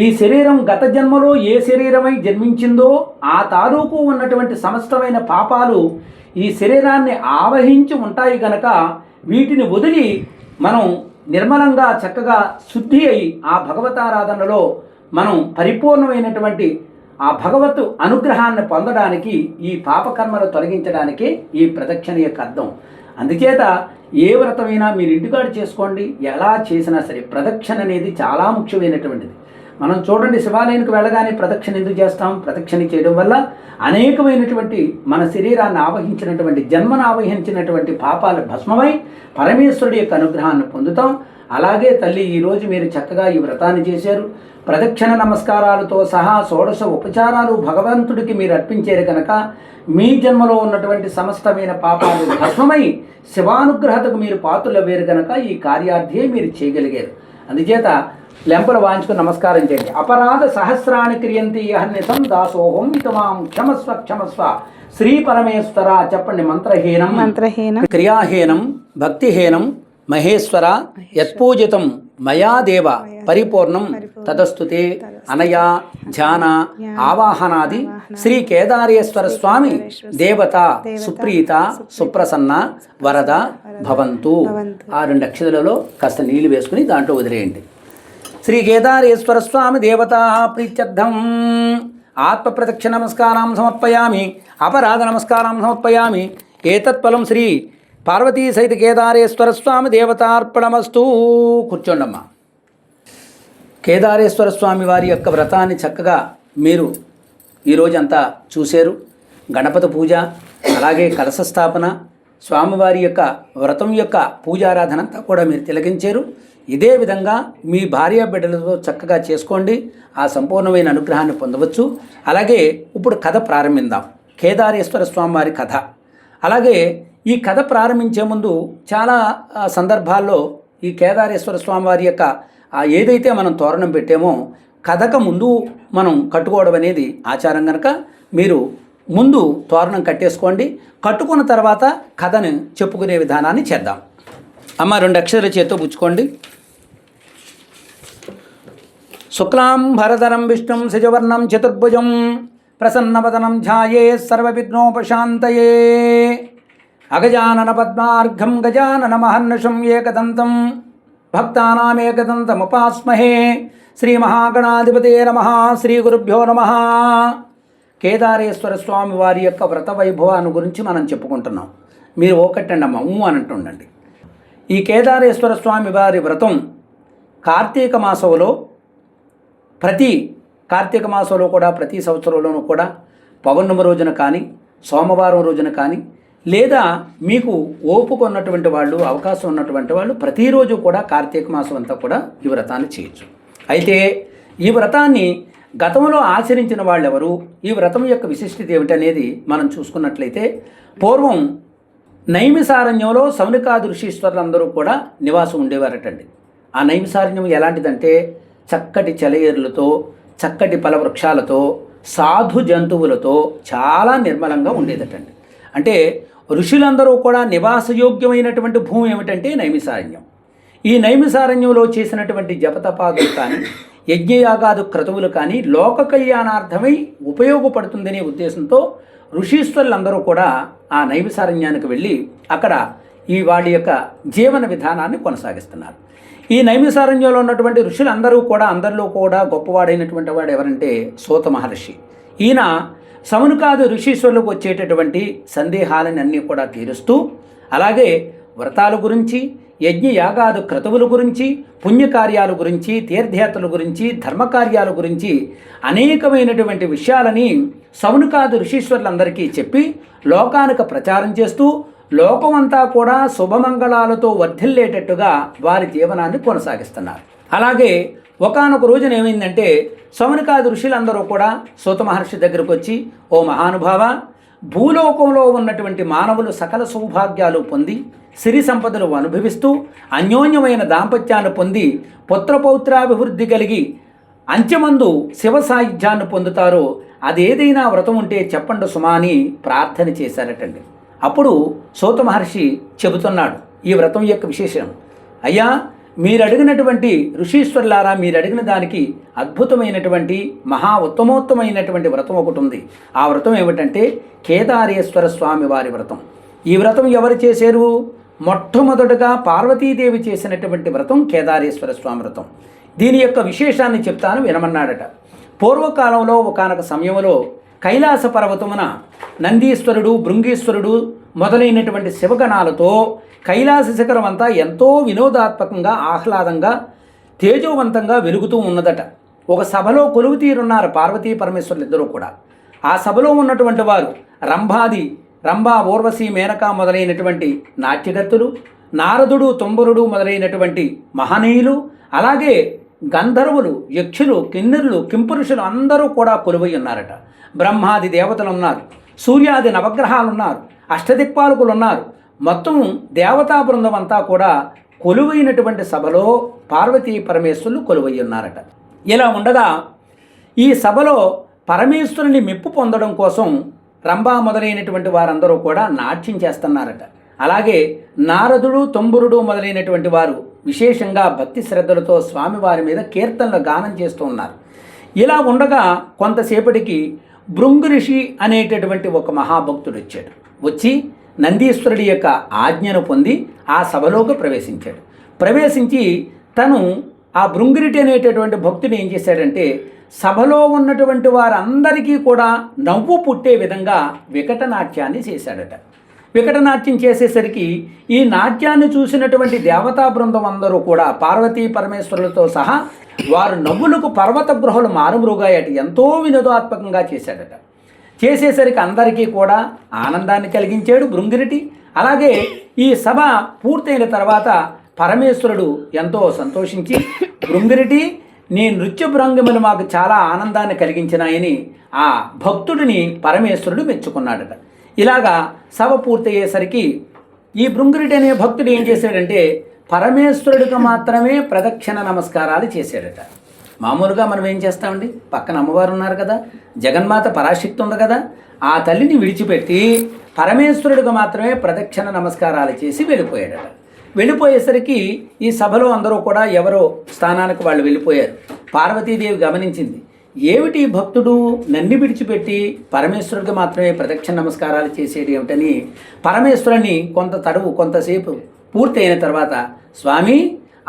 ఈ శరీరం గత జన్మలో ఏ శరీరమై జన్మించిందో ఆ తాలూకు ఉన్నటువంటి సమస్తమైన పాపాలు ఈ శరీరాన్ని ఆవహించి ఉంటాయి కనుక వీటిని వదిలి మనం నిర్మలంగా చక్కగా శుద్ధి అయి ఆ భగవతారాధనలో మనం పరిపూర్ణమైనటువంటి ఆ భగవత్ అనుగ్రహాన్ని పొందడానికి ఈ పాపకర్మలు తొలగించడానికి ఈ ప్రదక్షిణ యొక్క అర్థం. అందుచేత ఏ వ్రతమైనా మీరు ఇంటికాడ చేసుకోండి, ఎలా చేసినా సరే ప్రదక్షిణ అనేది చాలా ముఖ్యమైనటువంటిది. మనం చూడండి, శివాలయానికి వెళ్ళగానే ప్రదక్షిణ ఎందుకు చేస్తాం? ప్రదక్షిణ చేయడం వల్ల అనేకమైనటువంటి మన శరీరాన్ని ఆవహించినటువంటి జన్మను ఆవహించినటువంటి పాపాలు భస్మమై పరమేశ్వరుడి యొక్క అనుగ్రహాన్ని పొందుతాం. అలాగే తల్లి, ఈరోజు మీరు చక్కగా ఈ వ్రతాన్ని చేశారు. ప్రదక్షిణ నమస్కారాలతో సహా షోడశ ఉపచారాలు భగవంతుడికి మీరు అర్పించారు కనుక మీ జన్మలో ఉన్నటువంటి సమస్తమైన పాపాలు భస్మమై శివానుగ్రహతకు మీరు పాత్రలవ్వారు కనుక ఈ కార్యార్థే మీరు చేయగలిగారు. అందుచేత లెంపలు వాయించుకుని నమస్కారం చేయండి. అపరాధ సహస్రాన్ని క్రియంతి అహర్నిశం దాసోహం ఇతమాం క్షమస్వ క్షమస్వ శ్రీ పరమేశ్వర. చెప్పండి. మంత్రహీనం క్రియాహీనం భక్తిహీనం మహేశ్వర యత్పూజితం మయా దేవ పరిపూర్ణం తదస్తుతే అనయా ధ్యాన ఆవాహనాది శ్రీ కేదారేశ్వర స్వామి దేవత సుప్రీత సుప్రసన్న వరద భవంతు. ఆ 2 అక్షరాలలో కాస్త నీళ్లు వేసుకుని దాంట్లో వదిలేయండి. శ్రీ కేదారేశ్వర స్వామి దేవతా ప్రీత్యర్థం ఆత్మ ప్రదక్షిణ నమస్కారం సమర్పయామి, అపరాధ నమస్కారం సమర్పయామి. ఏతత్ఫలం శ్రీ పార్వతీ సహిత కేదారేశ్వర స్వామి దేవతార్పణమస్తు. కూర్చోండమ్మా. కేదారేశ్వర స్వామి వారి యొక్క వ్రతాన్ని చక్కగా మీరు ఈరోజంతా చూశారు. గణపతి పూజ, అలాగే కలశ స్థాపన, స్వామివారి యొక్క వ్రతం యొక్క పూజారాధన అంతా కూడా మీరు తిలకించారు. ఇదే విధంగా మీ భార్య బిడ్డలతో చక్కగా చేసుకోండి, ఆ సంపూర్ణమైన అనుగ్రహాన్ని పొందవచ్చు. అలాగే ఇప్పుడు కథ ప్రారంభిద్దాం. కేదారేశ్వర స్వామి వారి కథ. అలాగే ఈ కథ ప్రారంభించే ముందు చాలా సందర్భాల్లో ఈ కేదారేశ్వర స్వామి వారి యొక్క ఏదైతే మనం తోరణం పెట్టామో కథకు ముందు మనం కట్టుకోవడం అనేది ఆచారం కనుక మీరు ముందు తోరణం కట్టేసుకోండి. కట్టుకున్న తర్వాత కథను చెప్పుకునే విధానాన్ని చేద్దాం. అమ్మ 2 అక్షరాల చేత్తో పుచ్చుకోండి. శుక్లాం భరధరం విష్ణుం శశివర్ణం చతుర్భుజం ప్రసన్నవదనం ధ్యాయే సర్వవిఘ్నోపశాంతయే. అగజానన పద్మార్ఘం గజానన మహర్నిషం ఏకదంతం భక్తానామేకదంతముపాస్మహే. శ్రీ మహాగణాధిపతే నమః. శ్రీ గురుభ్యో నమః. కేదారేశ్వర స్వామి వారి యొక్క వ్రత వైభవాన్ని గురించి మనం చెప్పుకుంటున్నాం. మీరు ఒకటండి అమ్మ అని అంటుండండి. ఈ కేదారేశ్వర స్వామి వారి వ్రతం కార్తీక మాసంలో ప్రతి సంవత్సరంలోనూ కూడా పౌర్ణమి రోజున కానీ సోమవారం రోజున కానీ లేదా మీకు ఓపిక ఉన్నటువంటి వాళ్ళు, అవకాశం ఉన్నటువంటి వాళ్ళు ప్రతిరోజు కూడా కార్తీక మాసం అంతా కూడా ఈ వ్రతాన్ని చేయొచ్చు. అయితే ఈ వ్రతాన్ని గతంలో ఆచరించిన వాళ్ళు ఎవరు, ఈ వ్రతం యొక్క విశిష్టత ఏమిటనేది మనం చూసుకున్నట్లయితే పూర్వం నైమిసారణ్యంలో సౌనికాది ఋషీశ్వరులందరూ కూడా నివాసం ఉండేవారటండి. ఆ నైమిసారణ్యం ఎలాంటిదంటే చక్కటి చెలయేరులతో, చక్కటి ఫలవృక్షాలతో, సాధు జంతువులతో చాలా నిర్మలంగా ఉండేదటండి. అంటే ఋషులందరూ కూడా నివాసయోగ్యమైనటువంటి భూమి ఏమిటంటే నైమిసారణ్యం. ఈ నైమిసారణ్యంలో చేసినటువంటి జపతపాదులు కానీ యజ్ఞయాగాదు క్రతువులు కానీ లోక కళ్యాణార్థమై ఉపయోగపడుతుందనే ఉద్దేశంతో ఋషీశ్వరులందరూ కూడా ఆ నైమిసారణ్యానికి వెళ్ళి అక్కడ వాళ్ళ యొక్క జీవన విధానాన్ని కొనసాగిస్తున్నారు. ఈ నైమిసారణ్యంలో ఉన్నటువంటి ఋషులందరూ కూడా అందరిలో కూడా గొప్పవాడైనటువంటి వాడు ఎవరంటే సూత మహర్షి. ఈయన సమునుకాదు ఋషీశ్వరులకు వచ్చేటటువంటి సందేహాలని అన్నీ కూడా తీరుస్తూ, అలాగే వ్రతాల గురించి, యజ్ఞ యాగాదు క్రతువుల గురించి, పుణ్యకార్యాల గురించి, తీర్థయాత్రల గురించి, ధర్మకార్యాల గురించి అనేకమైనటువంటి విషయాలని సమునుకాదు ఋషీశ్వరులందరికీ చెప్పి లోకానికి ప్రచారం చేస్తూ లోకమంతా కూడా శుభమంగళాలతో వర్ధిల్లేటట్టుగా వారి జీవనాన్ని కొనసాగిస్తున్నారు. అలాగే ఒకానొక రోజున ఏమైందంటే సమునికాది ఋషులందరూ కూడా సూత మహర్షి దగ్గరకు వచ్చి, ఓ మహానుభావ, భూలోకంలో ఉన్నటువంటి మానవులు సకల సౌభాగ్యాలు పొంది సిరి సంపదలు అనుభవిస్తూ అన్యోన్యమైన దాంపత్యాన్ని పొంది పుత్రపౌత్రాభివృద్ధి కలిగి అంత్యమందు శివ సాయుధ్యాన్ని పొందుతారో అదేదైనా వ్రతం ఉంటే చెప్పండి సుమా అని ప్రార్థన చేశారటండి. అప్పుడు సూత మహర్షి చెబుతున్నాడు ఈ వ్రతం యొక్క విశేషం. అయ్యా, మీరు అడిగినటువంటి ఋషీశ్వరులారా, మీరు అడిగిన దానికి అద్భుతమైనటువంటి మహా ఉత్తమోత్తమైనటువంటి వ్రతం ఒకటి ఉంది. ఆ వ్రతం ఏమిటంటే కేదారేశ్వర స్వామి వారి వ్రతం. ఈ వ్రతం ఎవరు చేశారు? మొట్టమొదటగా పార్వతీదేవి చేసినటువంటి వ్రతం కేదారేశ్వర స్వామి వ్రతం. దీని యొక్క విశేషాన్ని చెప్తాను, వినమన్నాడట. పూర్వకాలంలో ఒకానొక సమయంలో కైలాస పర్వతమున నందీశ్వరుడు, భృంగీశ్వరుడు మొదలైనటువంటి శివగణాలతో కైలాస శిఖరం అంతా ఎంతో వినోదాత్మకంగా, ఆహ్లాదంగా, తేజోవంతంగా వెలుగుతూ ఉన్నదట. ఒక సభలో కొలువు తీరున్నారు పార్వతీ పరమేశ్వరులు ఇద్దరూ కూడా. ఆ సభలో ఉన్నటువంటి వారు రంభా, ఊర్వశి, మేనక మొదలైనటువంటి నాట్యగత్తులు, నారదుడు, తుంబరుడు మొదలైనటువంటి మహనీయులు, అలాగే గంధర్వులు, యక్షులు, కిన్నెరులు, కింపురుషులు అందరూ కూడా కొలువై ఉన్నారట. బ్రహ్మాది దేవతలు ఉన్నారు, సూర్యాది నవగ్రహాలు ఉన్నారు, అష్టదిక్పాలకులు ఉన్నారు. మొత్తం దేవతా బృందం అంతా కూడా కొలువైనటువంటి సభలో పార్వతీ పరమేశ్వరులు కొలువై ఉన్నారట. ఇలా ఉండగా ఈ సభలో పరమేశ్వరుని మెప్పు పొందడం కోసం రంభా మొదలైనటువంటి వారందరూ కూడా నాట్యం చేస్తున్నారట. అలాగే నారదుడు, తుంబురుడు మొదలైనటువంటి వారు విశేషంగా భక్తి శ్రద్ధలతో స్వామివారి మీద కీర్తనలు గానం చేస్తూ ఉన్నారు. ఇలా ఉండగా కొంతసేపటికి భృంగు ఋషి అనేటటువంటి ఒక మహాభక్తుడు వచ్చాడు. వచ్చి నందీశ్వరుడి యొక్క ఆజ్ఞను పొంది ఆ సభలోకి ప్రవేశించి తను ఆ భృంగిరిటి అనేటటువంటి భక్తుడు ఏం చేశాడంటే సభలో ఉన్నటువంటి వారందరికీ కూడా నవ్వు పుట్టే విధంగా వికటనాట్యాన్ని చేశాడట. వికటనాట్యం చేసేసరికి ఈ నాట్యాన్ని చూసినటువంటి దేవతా బృందం అందరూ కూడా పార్వతీ పరమేశ్వరులతో సహా వారు నవ్వులకు పర్వత గృహలు మారుమ్రోగాయట. ఎంతో వినోదాత్మకంగా చేశాడట. చేసేసరికి అందరికీ కూడా ఆనందాన్ని కలిగించాడు భృంగిరిటి. అలాగే ఈ సభ పూర్తయిన తర్వాత పరమేశ్వరుడు ఎంతో సంతోషించి, భృంగిరిటి, నీ నృత్య భృంగములు మాకు చాలా ఆనందాన్ని కలిగించినాయని ఆ భక్తుడిని పరమేశ్వరుడు మెచ్చుకున్నాడట. ఇలాగా సభ పూర్తయ్యేసరికి ఈ భృంగిరిటి అనే భక్తుడు ఏం చేశాడంటే పరమేశ్వరుడికి మాత్రమే ప్రదక్షిణ నమస్కారాలు చేశాడట. మామూలుగా మనం ఏం చేస్తామండి, పక్కన అమ్మవారు ఉన్నారు కదా, జగన్మాత పరాశక్తి ఉంది కదా, ఆ తల్లిని విడిచిపెట్టి పరమేశ్వరుడికి మాత్రమే ప్రదక్షిణ నమస్కారాలు చేసి వెళ్ళిపోయాడట. వెళ్ళిపోయేసరికి ఈ సభలో అందరూ కూడా ఎవరో స్థానానికి వాళ్ళు వెళ్ళిపోయారు. పార్వతీదేవి గమనించింది, ఏమిటి భక్తుడు నన్ను విడిచిపెట్టి పరమేశ్వరుడికి మాత్రమే ప్రదక్షిణ నమస్కారాలు చేసేది ఏమిటని పరమేశ్వరుని కొంతసేపు పూర్తయిన తర్వాత, స్వామి,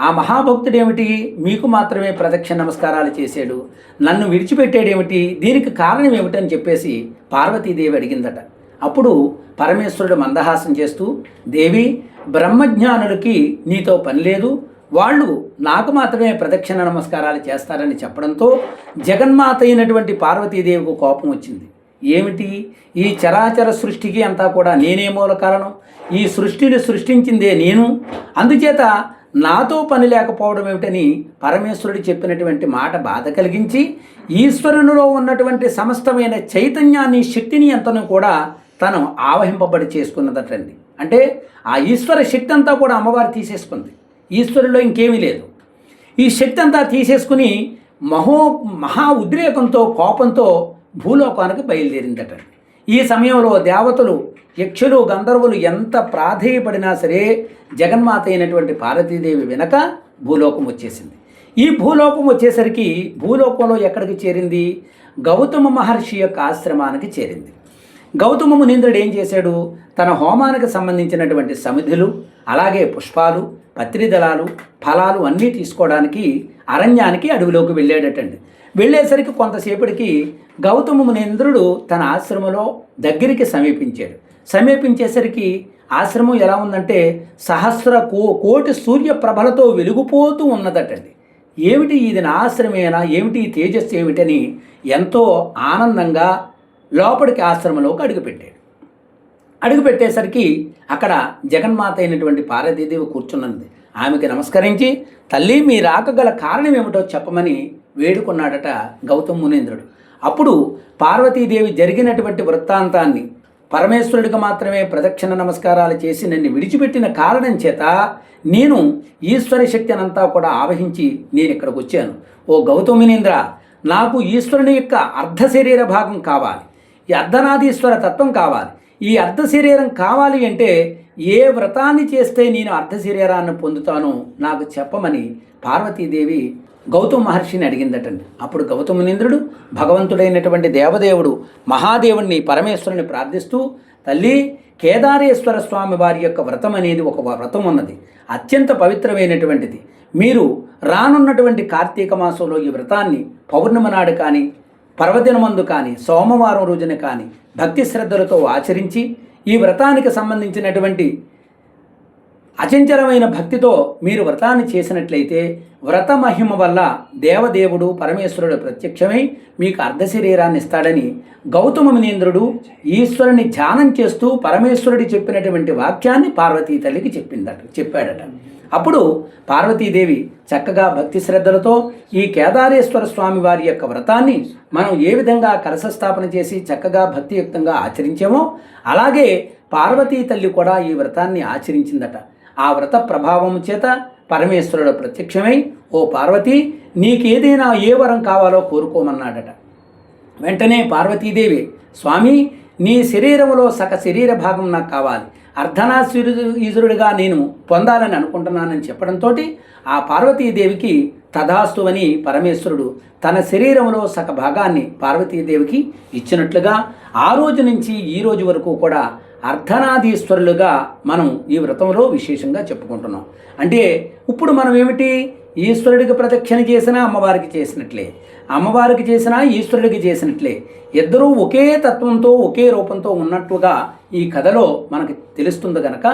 ఆ మహాభక్తుడు ఏమిటి మీకు మాత్రమే ప్రదక్షిణ నమస్కారాలు చేశాడు, నన్ను విడిచిపెట్టాడేమిటి, దీనికి కారణం ఏమిటని చెప్పేసి పార్వతీదేవి అడిగిందట. అప్పుడు పరమేశ్వరుడు మందహాసం చేస్తూ, దేవి, బ్రహ్మజ్ఞానులకి నీతో పని లేదు, వాళ్ళు నాకు మాత్రమే ప్రదక్షిణ నమస్కారాలు చేస్తారని చెప్పడంతో జగన్మాత అయినటువంటి పార్వతీదేవికి కోపం వచ్చింది. ఏమిటి, ఈ చరాచర సృష్టికి అంతా కూడా నేనే మూల కారణం, ఈ సృష్టిని సృష్టించిందే నేను, అందుచేత నాతో పని లేకపోవడం ఏమిటని పరమేశ్వరుడు చెప్పినటువంటి మాట బాధ కలిగించి ఈశ్వరునిలో ఉన్నటువంటి సమస్తమైన చైతన్యాన్ని, శక్తిని అంతను కూడా తను ఆవహింపబడి చేసుకున్నదటండి. అంటే ఆ ఈశ్వర శక్తి అంతా కూడా అమ్మవారు తీసేసుకుంది. ఈశ్వరులో ఇంకేమీ లేదు. ఈ శక్తి అంతా తీసేసుకుని మహా ఉద్రేకంతో, కోపంతో భూలోకానికి బయలుదేరిందట. ఈ సమయంలో దేవతలు, యక్షులు, గంధర్వులు ఎంత ప్రాధేయపడినా సరే జగన్మాత అయినటువంటి పార్వతీదేవి వెనక భూలోకం వచ్చేసింది. ఈ భూలోకం వచ్చేసరికి భూలోకంలో ఎక్కడికి చేరింది? గౌతమ మహర్షి యొక్క ఆశ్రమానికి చేరింది. గౌతమ మునీంద్రుడు ఏం చేశాడు? తన హోమానికి సంబంధించినటువంటి సమిధులు, అలాగే పుష్పాలు, పత్రి దళాలు, ఫలాలు అన్నీ తీసుకోవడానికి అరణ్యానికి అడవిలోకి వెళ్ళాడటండి. వెళ్ళేసరికి కొంతసేపటికి గౌతమ మునీంద్రుడు తన ఆశ్రమంలో దగ్గరికి సమీపించేసరికి ఆశ్రమం ఎలా ఉందంటే కోటి సూర్యప్రభలతో వెలిగిపోతూ ఉన్నదటండి. ఏమిటి ఇది, నా ఆశ్రమేనా, ఏమిటి తేజస్సు ఏమిటని ఎంతో ఆనందంగా లోపలికి ఆశ్రమంలోకి అడుగుపెట్టేసరికి అక్కడ జగన్మాత అయినటువంటి పార్వతీదేవి కూర్చున్నది. ఆమెకి నమస్కరించి, తల్లి మీ రాకగల కారణం ఏమిటో చెప్పమని వేడుకున్నాడట గౌతమ మునీంద్రుడు. అప్పుడు పార్వతీదేవి జరిగినటువంటి వృత్తాంతాన్ని, పరమేశ్వరుడికి మాత్రమే ప్రదక్షిణ నమస్కారాలు చేసి నన్ను విడిచిపెట్టిన కారణం చేత నేను ఈశ్వర శక్తి అనంతా కూడా ఆవహించి నేను ఇక్కడికి వచ్చాను. ఓ గౌతమ మునీంద్ర, నాకు ఈశ్వరుని యొక్క అర్ధ శరీర భాగం కావాలి, ఈ అర్ధనాదీశ్వర తత్వం కావాలి. ఈ అర్ధ శరీరం కావాలి అంటే ఏ వ్రతాన్ని చేస్తే నేను అర్ధ శరీరాన్ని పొందుతానో నాకు చెప్పమని పార్వతీదేవి గౌతమ మహర్షిని అడిగిందటండి. అప్పుడు గౌతమ మునీంద్రుడు భగవంతుడైనటువంటి దేవదేవుడు మహాదేవుణ్ణి, పరమేశ్వరుని ప్రార్థిస్తూ, తల్లి, కేదారేశ్వర స్వామి వారి యొక్క వ్రతం అనేది ఒక వ్రతం ఉన్నది, అత్యంత పవిత్రమైనటువంటిది. మీరు రానున్నటువంటి కార్తీక మాసంలో ఈ వ్రతాన్ని పౌర్ణమి నాడు కానీ, పర్వదినమందు కానీ, సోమవారం రోజున కానీ భక్తి శ్రద్ధలతో ఆచరించి ఈ వ్రతానికి సంబంధించినటువంటి అచంచలమైన భక్తితో మీరు వ్రతాన్ని చేసినట్లయితే వ్రత మహిమ వల్ల దేవదేవుడు పరమేశ్వరుడు ప్రత్యక్షమై మీకు అర్ధశరీరాన్ని ఇస్తాడని గౌతమ మునీంద్రుడు ఈశ్వరుని ధ్యానం చేస్తూ పరమేశ్వరుడు చెప్పినటువంటి వాక్యాన్ని పార్వతీ తల్లికి చెప్పాడట. అప్పుడు పార్వతీదేవి చక్కగా భక్తి శ్రద్ధలతో ఈ కేదారేశ్వర స్వామి వారి యొక్క వ్రతాన్ని మనం ఏ విధంగా కలశస్థాపన చేసి చక్కగా భక్తియుక్తంగా ఆచరించామో అలాగే పార్వతీ తల్లి కూడా ఈ వ్రతాన్ని ఆచరించిందట. ఆ వ్రత ప్రభావం చేత పరమేశ్వరుడు ప్రత్యక్షమై, ఓ పార్వతి, నీకేదైనా ఏ వరం కావాలో కోరుకోమన్నాడట. వెంటనే పార్వతీదేవి, స్వామి, నీ శరీరంలో సక శరీర భాగం నాకు కావాలి, అర్ధనాశ్వరుడిగా నేను పొందాలని అనుకుంటున్నానని చెప్పడంతో ఆ పార్వతీదేవికి తథాస్తు అని పరమేశ్వరుడు తన శరీరంలో సక భాగాన్ని పార్వతీదేవికి ఇచ్చినట్లుగా ఆ రోజు నుంచి ఈ రోజు వరకు కూడా అర్ధనాదీశ్వరులుగా మనం ఈ వ్రతంలో విశేషంగా చెప్పుకుంటున్నాం. అంటే ఇప్పుడు మనం ఏమిటి, ఈశ్వరుడికి ప్రదక్షిణ చేసినా అమ్మవారికి చేసినట్లే, అమ్మవారికి చేసినా ఈశ్వరుడికి చేసినట్లే, ఇద్దరూ ఒకే తత్వంతో ఒకే రూపంతో ఉన్నట్టుగా ఈ కథలో మనకి తెలుస్తుంది కనుక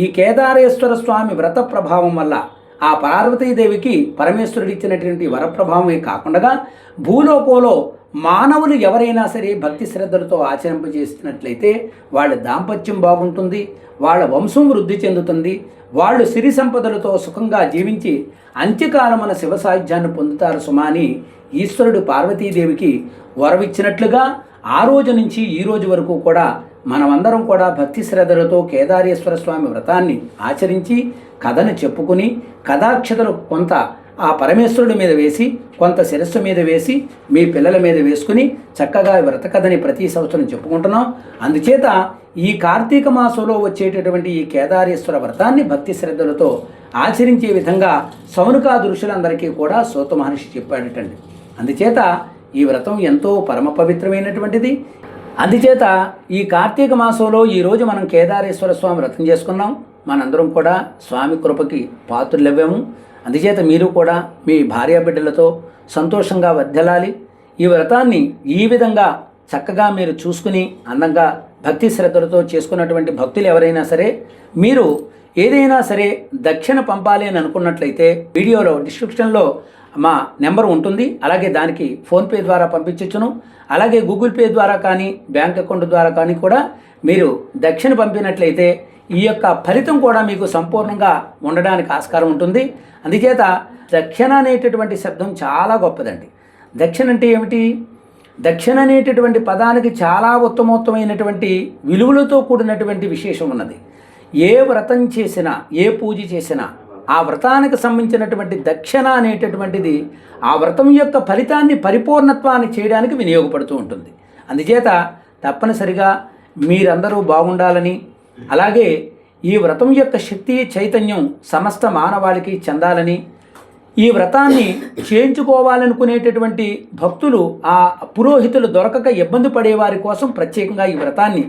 ఈ కేదారేశ్వర స్వామి వ్రత ప్రభావం వల్ల ఆ పార్వతీదేవికి పరమేశ్వరుడు ఇచ్చినటువంటి వరప్రభావమే కాకుండా భూలోకంలో మానవులు ఎవరైనా సరే భక్తి శ్రద్ధలతో ఆచరింపజేసినట్లయితే వాళ్ళ దాంపత్యం బాగుంటుంది, వాళ్ళ వంశం వృద్ధి చెందుతుంది, వాళ్ళు సిరి సంపదలతో సుఖంగా జీవించి అంత్యకాలమున శివ సాయుధ్యాన్ని పొందుతారు సుమా అని ఈశ్వరుడు పార్వతీదేవికి వరవిచ్చినట్లుగా ఆ రోజు నుంచి ఈ రోజు వరకు కూడా మనమందరం కూడా భక్తి శ్రద్ధలతో కేదారేశ్వర స్వామి వ్రతాన్ని ఆచరించి కథను చెప్పుకుని కథాక్షతలు కొంత ఆ పరమేశ్వరుడి మీద వేసి, కొంత శిరస్సు మీద వేసి, మీ పిల్లల మీద వేసుకుని చక్కగా వ్రత కథని ప్రతి సంవత్సరం చెప్పుకుంటున్నాం. అందుచేత ఈ కార్తీక మాసంలో వచ్చేటటువంటి ఈ కేదారేశ్వర వ్రతాన్ని భక్తి శ్రద్ధలతో ఆచరించే విధంగా సౌనకాది ఋషులందరికీ కూడా సూత మహర్షి చెప్పాడటండి. అందుచేత ఈ వ్రతం ఎంతో పరమ పవిత్రమైనటువంటిది. అందుచేత ఈ కార్తీక మాసంలో ఈరోజు మనం కేదారేశ్వర స్వామి వ్రతం చేసుకున్నాం. మనందరం కూడా స్వామి కృపకి పాత్రులవ్వాము. అందుచేత మీరు కూడా మీ భార్యాబిడ్డలతో సంతోషంగా వర్ధిల్లాలి. ఈ వ్రతాన్ని ఈ విధంగా చక్కగా మీరు చూసుకుని అందంగా భక్తి శ్రద్ధలతో చేసుకున్నటువంటి భక్తులు ఎవరైనా సరే మీరు ఏదైనా సరే దక్షిణ పంపాలి అని అనుకున్నట్లయితే వీడియోలో డిస్క్రిప్షన్లో మా నెంబర్ ఉంటుంది. అలాగే దానికి ఫోన్పే ద్వారా పంపించవచ్చును. అలాగే గూగుల్ పే ద్వారా కానీ బ్యాంక్ అకౌంట్ ద్వారా కానీ కూడా మీరు దక్షిణ పంపినట్లయితే ఈ యొక్క ఫలితం కూడా మీకు సంపూర్ణంగా ఉండడానికి ఆస్కారం ఉంటుంది. అందుచేత దక్షిణ అనేటటువంటి శబ్దం చాలా గొప్పదండి. దక్షిణ అంటే ఏమిటి? దక్షిణ అనేటటువంటి పదానికి చాలా ఉత్తమోత్తమైనటువంటి విలువలతో కూడినటువంటి విశేషం ఉన్నది. ఏ వ్రతం చేసినా, ఏ పూజ చేసినా ఆ వ్రతానికి సంబంధించినటువంటి దక్షిణ అనేటటువంటిది ఆ వ్రతం యొక్క ఫలితాన్ని పరిపూర్ణత్వాన్ని చేయడానికి వినియోగపడుతూ ఉంటుంది. అందుచేత తప్పనిసరిగా మీరందరూ బాగుండాలని, అలాగే ఈ వ్రతం యొక్క శక్తి చైతన్యం సమస్త మానవాళికి చెందాలని, ఈ వ్రతాన్ని చేయించుకోవాలనుకునేటటువంటి భక్తులు, ఆ పురోహితులు దొరకక ఇబ్బంది పడేవారి కోసం ప్రత్యేకంగా ఈ వ్రతాన్ని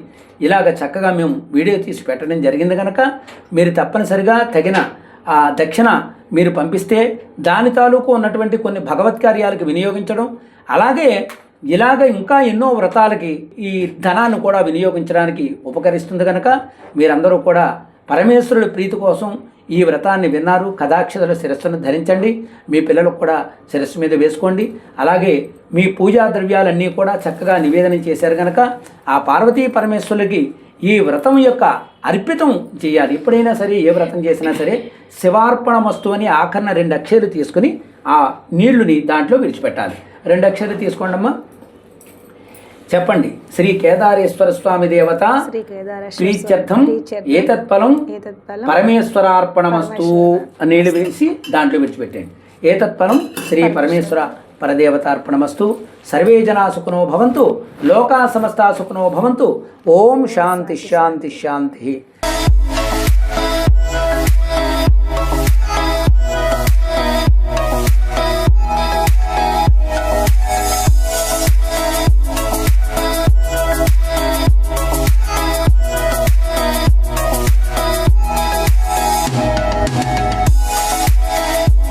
ఇలాగ చక్కగా మేము వీడియో తీసి పెట్టడం జరిగింది కనుక మీరు తప్పనిసరిగా తగిన ఆ దక్షిణ మీరు పంపిస్తే దాని తాలూకు ఉన్నటువంటి కొన్ని భగవత్ కార్యాలకు వినియోగించడం, అలాగే ఇలాగ ఇంకా ఎన్నో వ్రతాలకి ఈ ధనాన్ని కూడా వినియోగించడానికి ఉపకరిస్తుంది కనుక మీరందరూ కూడా పరమేశ్వరుడి ప్రీతి కోసం ఈ వ్రతాన్ని విన్నారు. కథాక్షతల శిరస్సును ధరించండి, మీ పిల్లలకు కూడా శిరస్సు మీద వేసుకోండి. అలాగే మీ పూజా ద్రవ్యాలన్నీ కూడా చక్కగా నివేదన చేశారు కనుక ఆ పార్వతీ పరమేశ్వరులకి ఈ వ్రతం యొక్క అర్పితం చేయాలి. ఎప్పుడైనా సరే ఏ వ్రతం చేసినా సరే శివార్పణమస్తు అని ఆఖరణ 2 అక్షరాలు తీసుకుని ఆ నీళ్లుని దాంట్లో విడిచిపెట్టాలి. 2 అక్షరాలు తీసుకోండి అమ్మా, చెప్పండి. శ్రీ కేదారేశ్వర స్వామి దేవత ప్రీత్యర్థం ఏతత్ఫలం పరమేశ్వరార్పణమస్తు నీళ్లు వేసి దాంట్లో విడిచిపెట్టండి. ఏతత్ఫలం శ్రీ పరమేశ్వర పరదేవతార్పణమస్తు. సర్వే జనా సుఖినో భవంతు, లోకా సమస్తా సుఖినో భవంతు. ఓం శాంతి శాంతి శాంతి.